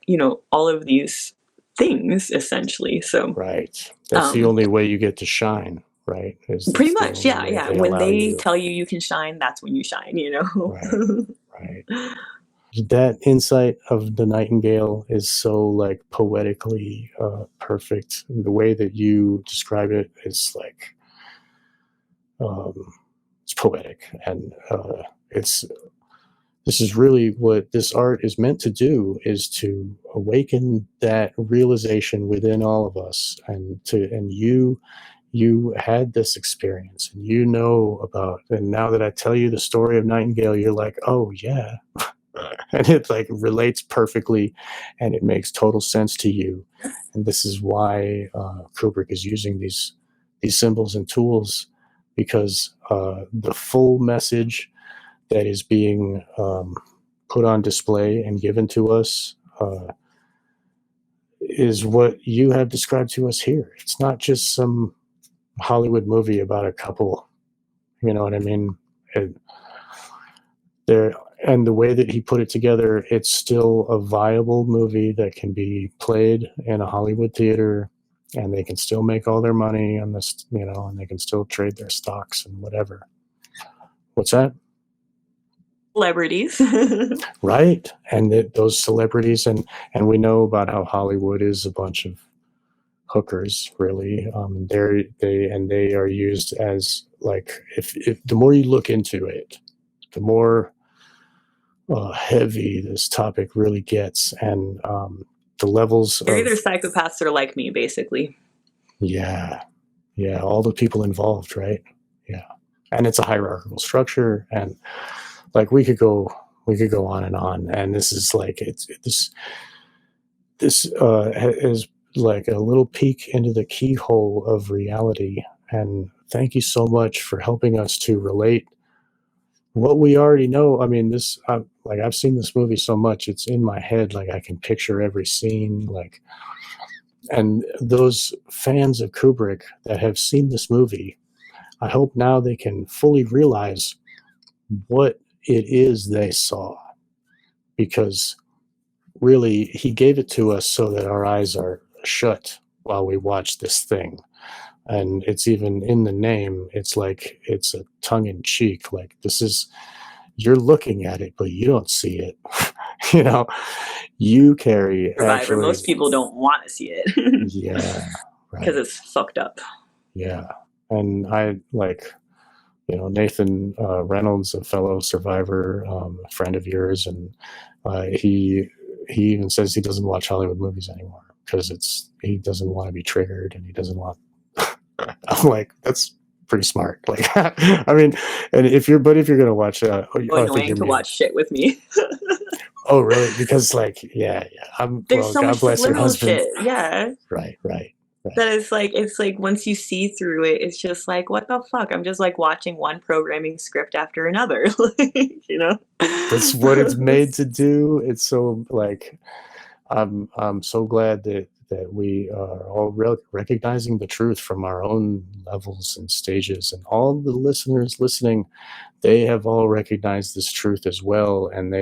all of these things essentially. So right, that's the only way you get to shine, right? Pretty much, yeah. When they tell you can shine, that's when you shine, right. That insight of the nightingale is so like poetically perfect. The way that you describe it is like it's poetic, and this is really what this art is meant to do, is to awaken that realization within all of us. And you had this experience, and about, and now that I tell you the story of Nightingale, you're like, oh yeah. And it like relates perfectly, and it makes total sense to you. And this is why Kubrick is using these symbols and tools, because the full message that is being put on display and given to us is what you have described to us here. It's not just some Hollywood movie about a couple, you know what I mean? And the way that he put it together, it's still a viable movie that can be played in a Hollywood theater, and they can still make all their money on this, and they can still trade their stocks and whatever. What's that? Celebrities. Right. And those celebrities, and we know about how Hollywood is a bunch of hookers, really. They are used as like, if the more you look into it, the more heavy this topic really gets, and the levels they're either psychopaths or like me, basically. Yeah, all the people involved, right? Yeah. And it's a hierarchical structure, and like we could go on and on, and this is like this is like a little peek into the keyhole of reality. And thank you so much for helping us to relate what we already know. I mean, I've seen this movie so much, it's in my head, like I can picture every scene, like. And those fans of Kubrick that have seen this movie, I hope now they can fully realize what it is they saw, because really he gave it to us so that our eyes are shut while we watch this thing. And it's even in the name, it's like it's a tongue-in-cheek, like this is, you're looking at it but you don't see it. You, Carrie, Survivor. actually, most people don't want to see it. Yeah, right. Because it's fucked up. Yeah. And I like, Nathan Reynolds, a fellow survivor, a friend of yours, and he even says he doesn't watch Hollywood movies anymore because he doesn't want to be triggered, and he doesn't want. I'm like, that's pretty smart. Like, I mean, and if you're gonna watch, annoying to watch shit with me. Oh, really? Because like, yeah. There's so God much bless your subliminal husband. shit. Yeah. Right. That is like, it's like once you see through it, it's just like, what the fuck? I'm just like watching one programming script after another, like, you know? That's what it's made to do. It's so like, I'm so glad that we are all recognizing the truth from our own levels and stages, and all the listeners listening, they have all recognized this truth as well, and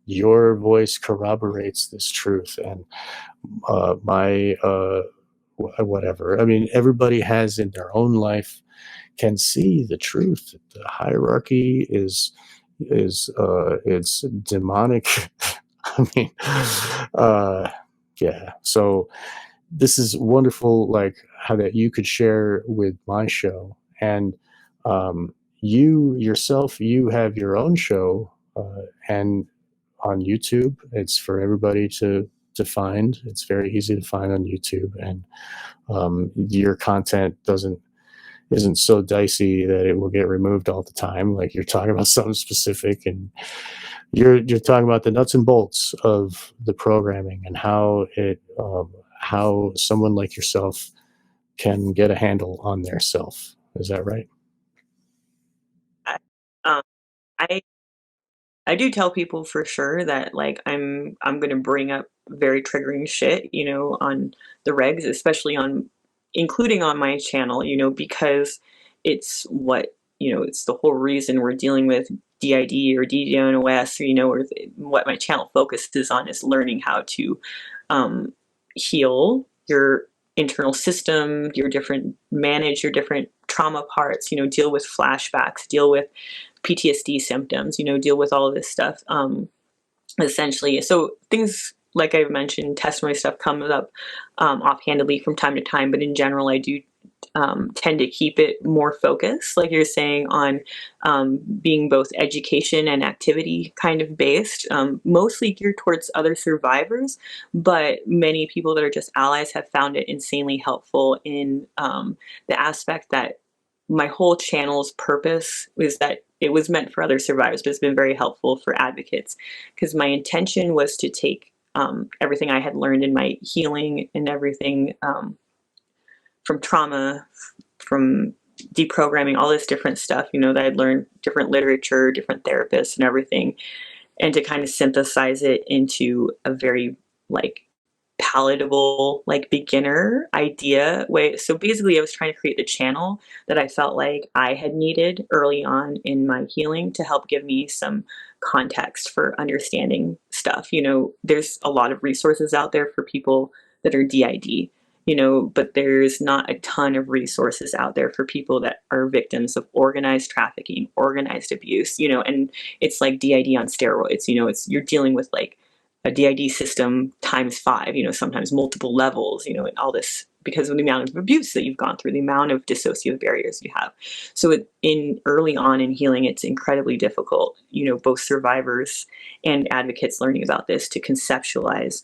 your voice corroborates this truth. And my whatever, I mean, everybody has in their own life can see the truth. The hierarchy is it's demonic. I mean, yeah. So this is wonderful, like how that you could share with my show. And you yourself, you have your own show, and on YouTube, it's for everybody to find. It's very easy to find on YouTube, and your content isn't so dicey that it will get removed all the time. Like, you're talking about something specific, and you're talking about the nuts and bolts of the programming and how someone like yourself can get a handle on their self. Is that right? Um, I I do tell people for sure that like I'm gonna bring up very triggering shit, you know, on the regs, especially on including on my channel, you know, because it's what, you know, it's the whole reason we're dealing with DID or DDoS, or, you know, or what my channel focuses on is learning how to um, heal your internal system, your different manage your different trauma parts, you know, deal with flashbacks, deal with PTSD symptoms, you know, deal with all of this stuff. Essentially, so things like I've mentioned, testimony stuff comes up offhandedly from time to time, but in general, I do tend to keep it more focused, like you're saying, on being both education and activity kind of based, mostly geared towards other survivors, but many people that are just allies have found it insanely helpful in the aspect that my whole channel's purpose is that it was meant for other survivors, but it's been very helpful for advocates, because my intention was to take everything I had learned in my healing and everything from trauma, from deprogramming, all this different stuff, you know, that I'd learned, different literature, different therapists and everything, and to kind of synthesize it into a very like palatable, like beginner idea way. So basically, I was trying to create the channel that I felt like I had needed early on in my healing to help give me some context for understanding stuff. You know, there's a lot of resources out there for people that are DID, you know, but there's not a ton of resources out there for people that are victims of organized trafficking, organized abuse, you know, and it's like DID on steroids, you know, it's, you're dealing with like a DID system times 5, you know, sometimes multiple levels, you know, and all this because of the amount of abuse that you've gone through, the amount of dissociative barriers you have. So in early on in healing, it's incredibly difficult, you know, both survivors and advocates learning about this to conceptualize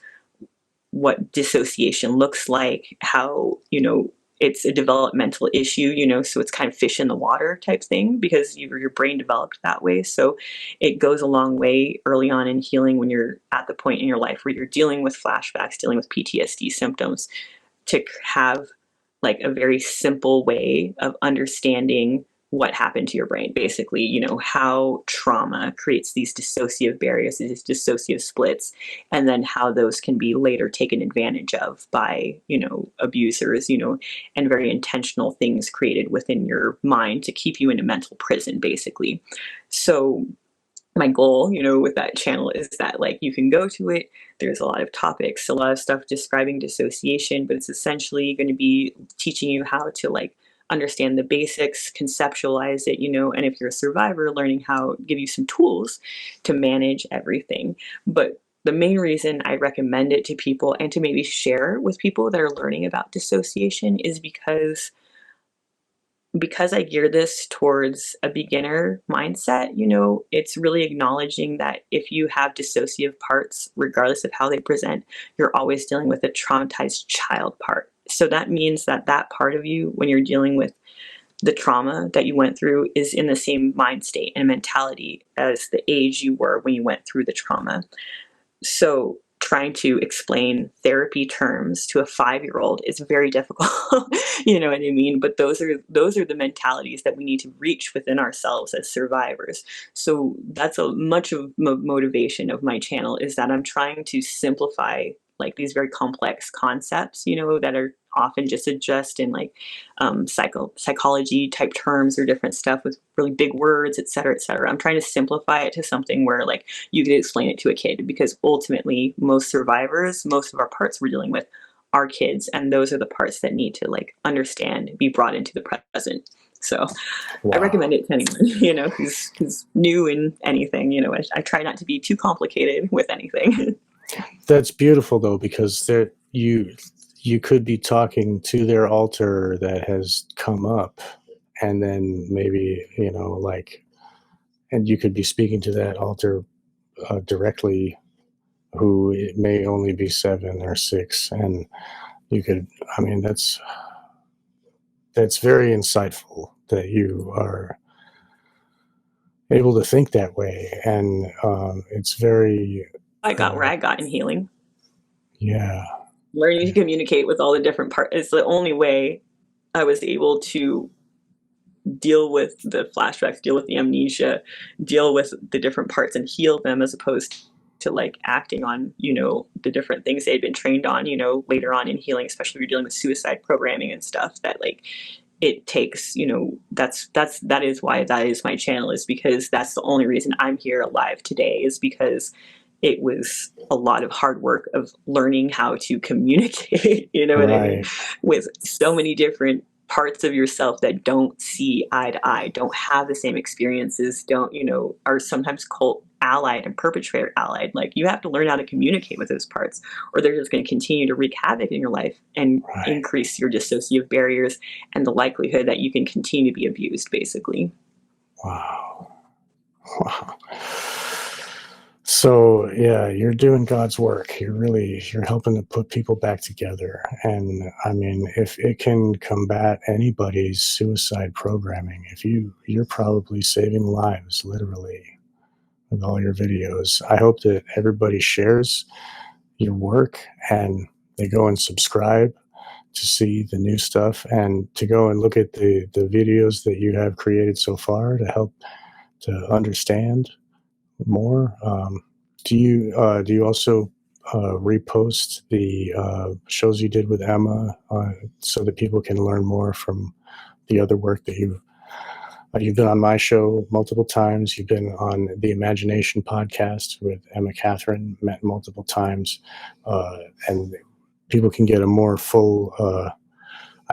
what dissociation looks like, how, you know, it's a developmental issue, you know, so it's kind of fish in the water type thing because your brain developed that way. So it goes a long way early on in healing when you're at the point in your life where you're dealing with flashbacks, dealing with PTSD symptoms, to have like a very simple way of understanding what happened to your brain, basically, you know, how trauma creates these dissociative barriers, these dissociative splits, and then how those can be later taken advantage of by, you know, abusers, you know, and very intentional things created within your mind to keep you in a mental prison, basically. So my goal, you know, with that channel is that like you can go to it. There's a lot of topics, a lot of stuff describing dissociation, but it's essentially going to be teaching you how to like understand the basics, conceptualize it, you know, and if you're a survivor, learning how, give you some tools to manage everything. But the main reason I recommend it to people and to maybe share with people that are learning about dissociation is because I gear this towards a beginner mindset, you know, it's really acknowledging that if you have dissociative parts, regardless of how they present, you're always dealing with a traumatized child part. So that means that that part of you, when you're dealing with the trauma that you went through, is in the same mind state and mentality as the age you were when you went through the trauma. So trying to explain therapy terms to a 5-year-old is very difficult. You know what I mean? But those are the mentalities that we need to reach within ourselves as survivors. So that's a much of motivation of my channel, is that I'm trying to simplify like these very complex concepts, you know, that are often just adjust in like psychology type terms or different stuff with really big words, et cetera, et cetera. I'm trying to simplify it to something where like you could explain it to a kid, because ultimately most survivors, most of our parts we're dealing with are kids, and those are the parts that need to like understand, be brought into the present. So Wow. I recommend it to anyone, you know, who's new in anything. You know, I try not to be too complicated with anything. That's beautiful though, because there you could be talking to their altar that has come up, and then maybe, you know, like, and you could be speaking to that altar directly, who it may only be 7 or 6, and you could, I mean, that's very insightful that you are able to think that way, and it's very I got where I got in healing. yeah, Learning to communicate with all the different parts is the only way I was able to deal with the flashbacks, deal with the amnesia, deal with the different parts and heal them, as opposed to like acting on, you know, the different things they'd been trained on, you know, later on in healing, especially if you're dealing with suicide programming and stuff, that like it takes, you know, that is why that is my channel, is because that's the only reason I'm here alive today, is because it was a lot of hard work of learning how to communicate, you know what I mean, with so many different parts of yourself that don't see eye to eye, don't have the same experiences, don't, you know, are sometimes cult allied and perpetrator allied. Like, you have to learn how to communicate with those parts, or they're just going to continue to wreak havoc in your life and increase your dissociative barriers and the likelihood that you can continue to be abused, basically. Wow. So yeah, you're doing God's work. You're helping to put people back together. And I mean, if it can combat anybody's suicide programming, you're probably saving lives, literally, with all your videos. I hope that everybody shares your work, and they go and subscribe to see the new stuff, and to go and look at the videos that you have created so far to help to understand more. Do you also repost the shows you did with Emma, so that people can learn more from the other work that you've been on my show multiple times. You've been on the Imagination podcast with Emma Catherine, met multiple times, and people can get a more full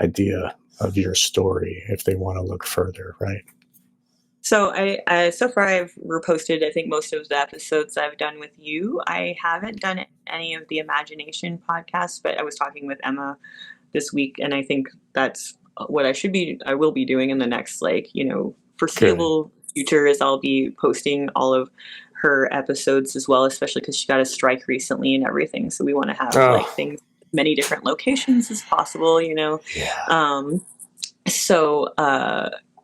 idea of your story if they want to look further, right? So I so far I've reposted, I think, most of the episodes I've done with you. I haven't done any of the Imagination podcasts, but I was talking with Emma this week, and I think that's what I will be doing in the next, like, you know, foreseeable future, is I'll be posting all of her episodes as well, especially because she got a strike recently and everything. So we want to have like things, many different locations as possible, you know. Yeah.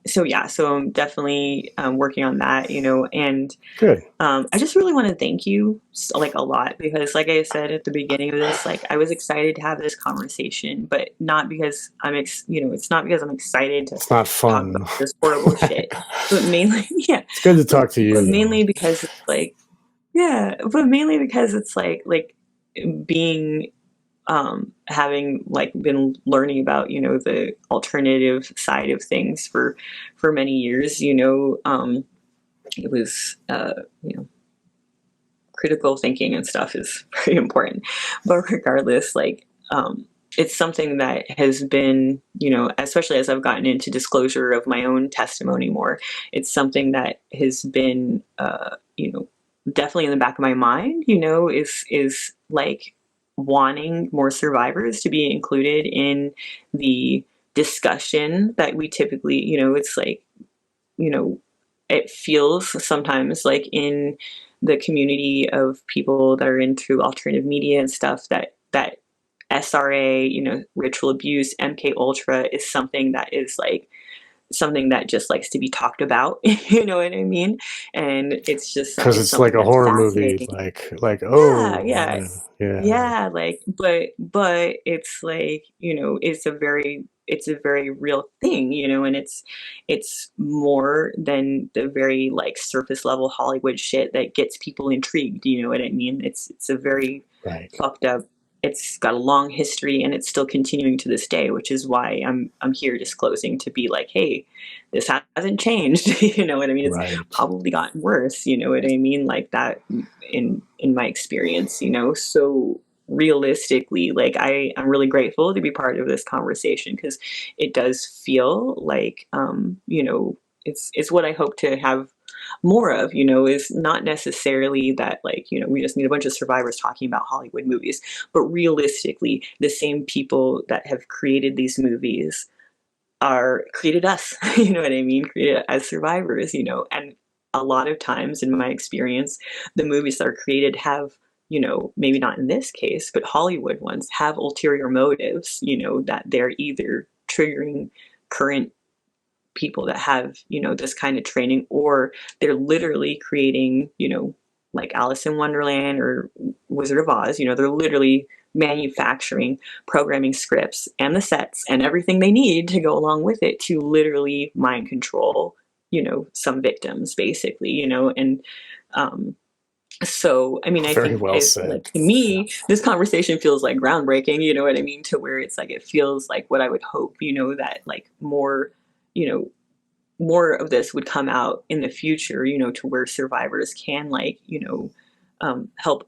So yeah, so I'm definitely working on that, you know, and good. I just really want to thank you like a lot, because like I said at the beginning of this, like I was excited to have this conversation, but not because you know, it's not because I'm excited to it's not fun. talk about this horrible shit, but mainly, yeah, it's good to talk to you. But mainly because it's like, yeah, but mainly because it's like being having like been learning about, you know, the alternative side of things for many years, you know, it was you know, critical thinking and stuff is very important. But regardless, like it's something that has been, you know, especially as I've gotten into disclosure of my own testimony more, it's something that has been you know, definitely in the back of my mind, you know, is like wanting more survivors to be included in the discussion that we typically, you know, it's like, you know, it feels sometimes like in the community of people that are into alternative media and stuff, that SRA, you know, ritual abuse, MK Ultra is something that is like something that just likes to be talked about. You know what I mean? And it's just because it's it's like something a that's horror movie, fascinating. like Yeah, oh yeah, yeah, yeah. Like, but it's like, you know, it's a very real thing, you know, and it's more than the very like surface level Hollywood shit that gets people intrigued. You know what I mean? It's a very right, fucked up. It's got a long history and it's still continuing to this day, which is why I'm here disclosing to be like, hey, this hasn't changed. You know what I mean? It's right, probably gotten worse. You know what I mean? Like that in my experience. You know, so realistically, like I'm really grateful to be part of this conversation because it does feel like you know, it's what I hope to have more of, you know, is not necessarily that like, you know, we just need a bunch of survivors talking about Hollywood movies, but realistically, the same people that have created these movies are created us, you know what I mean? Created as survivors, you know, and a lot of times in my experience, the movies that are created have, you know, maybe not in this case, but Hollywood ones have ulterior motives, you know, that they're either triggering current people that have, you know, this kind of training, or they're literally creating, you know, like Alice in Wonderland or Wizard of Oz, you know, they're literally manufacturing programming scripts and the sets and everything they need to go along with it to literally mind control, you know, some victims basically, you know, and so I mean I very think well it, said. like to me this conversation feels like groundbreaking, you know what I mean, to where it's like it feels like what I would hope, you know, that like more, you know, more of this would come out in the future, you know, to where survivors can like, you know, help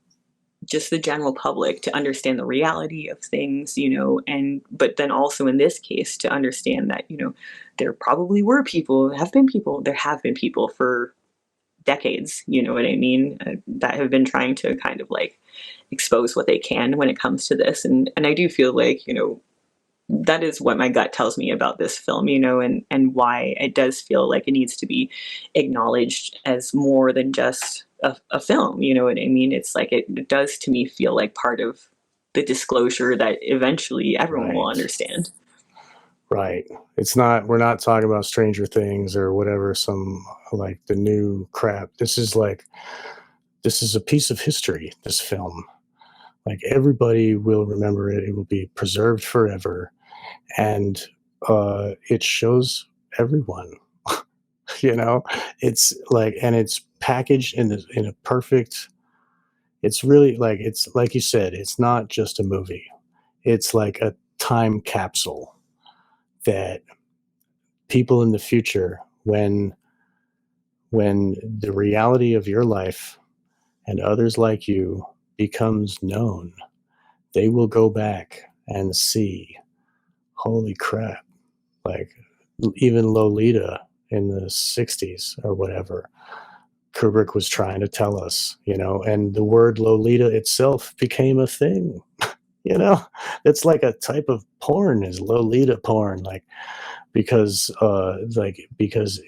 just the general public to understand the reality of things, you know, and but then also in this case to understand that, you know, there probably were people, there have been people for decades, you know what I mean, that have been trying to kind of like expose what they can when it comes to this. And I do feel like, you know, that is what my gut tells me about this film, you know, and why it does feel like it needs to be acknowledged as more than just a film, you know what I mean? It's like it does to me feel like part of the disclosure that eventually everyone will Right. understand. Right. It's not, we're not talking about Stranger Things or whatever, some like the new crap. This is like, this is a piece of history, this film. Like everybody will remember it. It will be preserved forever. And it shows everyone, you know, it's like, and it's packaged in a perfect, it's really like, it's like you said, it's not just a movie. It's like a time capsule that people in the future, when the reality of your life and others like you becomes known, they will go back and see, holy crap, like even Lolita in the 60s or whatever, Kubrick was trying to tell us, you know, and the word Lolita itself became a thing, you know, it's like a type of porn is Lolita porn, because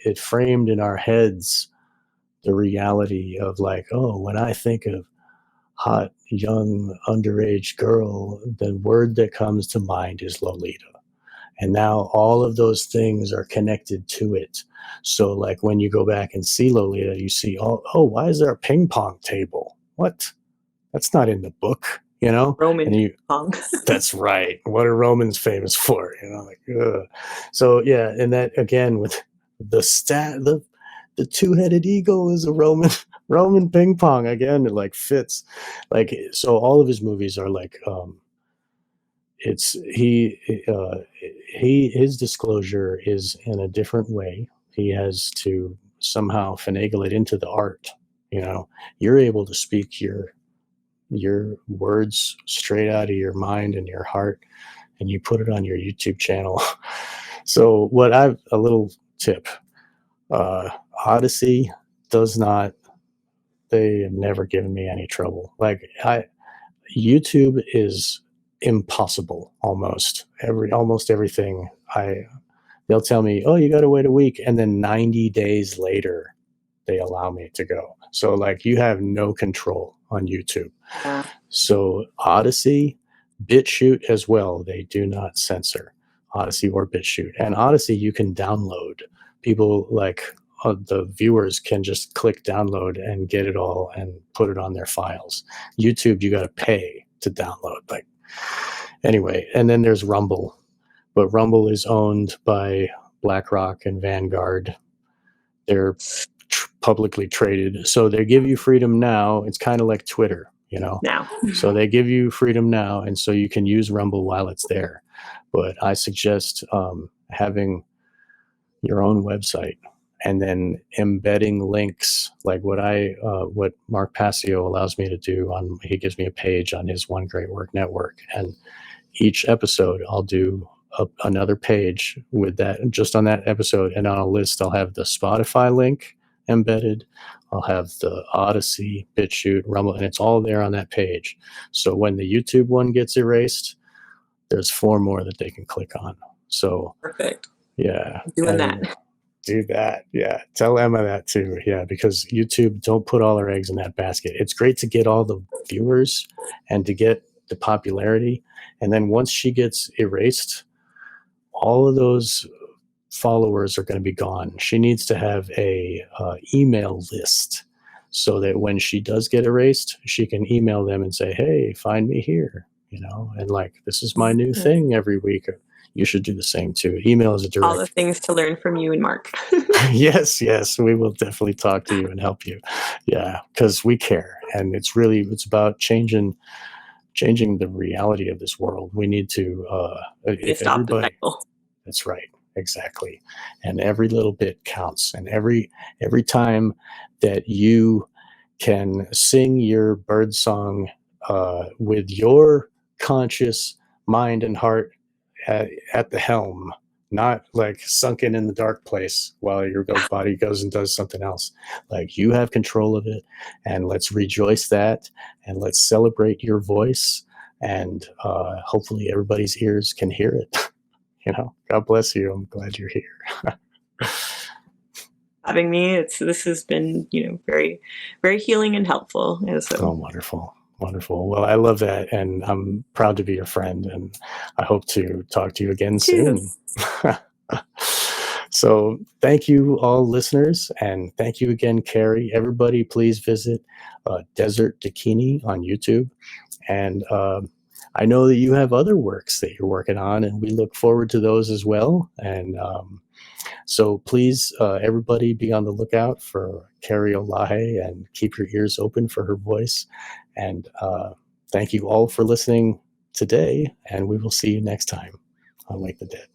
it framed in our heads the reality of like, oh, when I think of hot young underage girl, the word that comes to mind is Lolita. And now all of those things are connected to it. So like when you go back and see Lolita, you see, oh, why is there a ping pong table? What? That's not in the book, you know? Roman And you, pong. that's right. What are Romans famous for? You know, like, ugh. So yeah, and that again with the two-headed eagle is a Roman Roman ping pong again. It like fits, like so. All of his movies are like, it's his disclosure is in a different way. He has to somehow finagle it into the art. You know, you're able to speak your words straight out of your mind and your heart, and you put it on your YouTube channel. So a little tip, uh, Odyssey does not, they have never given me any trouble. Like YouTube is impossible. Almost everything they'll tell me, oh, you got to wait a week. And then 90 days later, they allow me to go. So like you have no control on YouTube. Yeah. So Odyssey, BitChute as well, they do not censor. Odyssey or BitChute. And Odyssey, you can download. People like the viewers can just click download and get it all and put it on their files. YouTube, you got to pay to download. Like, anyway, and then there's Rumble, but Rumble is owned by BlackRock and Vanguard. They're publicly traded, so they give you freedom now. It's kind of like Twitter, you know. Now, so they give you freedom now, and so you can use Rumble while it's there. But I suggest having your own website and then embedding links, like what Mark Passio allows me to do. He gives me a page on his One Great Work Network, and each episode I'll do another page with that, just on that episode, and on a list I'll have the Spotify link embedded, I'll have the Odyssey, BitChute, Rumble, and it's all there on that page. So when the YouTube one gets erased, there's 4 more that they can click on. So perfect. Yeah, doing that. Do that. Yeah, tell Emma that too. Yeah, because YouTube, don't put all our eggs in that basket. It's great to get all the viewers and to get the popularity, and then once she gets erased, all of those followers are going to be gone. She needs to have a email list so that when she does get erased, she can email them and say, "Hey, find me here," you know, and like, this is my new thing every week. You should do the same too. Email is a direct. All the things to learn from you and Mark. Yes, we will definitely talk to you and help you. Yeah, because we care, and it's about changing the reality of this world. We need to if stop everybody. The cycle. That's right, exactly, and every little bit counts, and every time that you can sing your bird song with your conscious mind and heart at the helm, not like sunken in the dark place while your body goes and does something else. Like, you have control of it, and let's rejoice that, and let's celebrate your voice, and hopefully everybody's ears can hear it. You know, God bless you. I'm glad you're here. Having me, this has been, very, very healing and helpful. So. Oh, wonderful. Well, I love that, and I'm proud to be your friend, and I hope to talk to you again soon. So thank you all listeners, and thank you again, Carrie. Everybody, please visit Desert Dakini on YouTube, and I know that you have other works that you're working on, and we look forward to those as well. And so please, everybody, be on the lookout for Carrie Olaje and keep your ears open for her voice. And thank you all for listening today, and we will see you next time on Wake the Dead.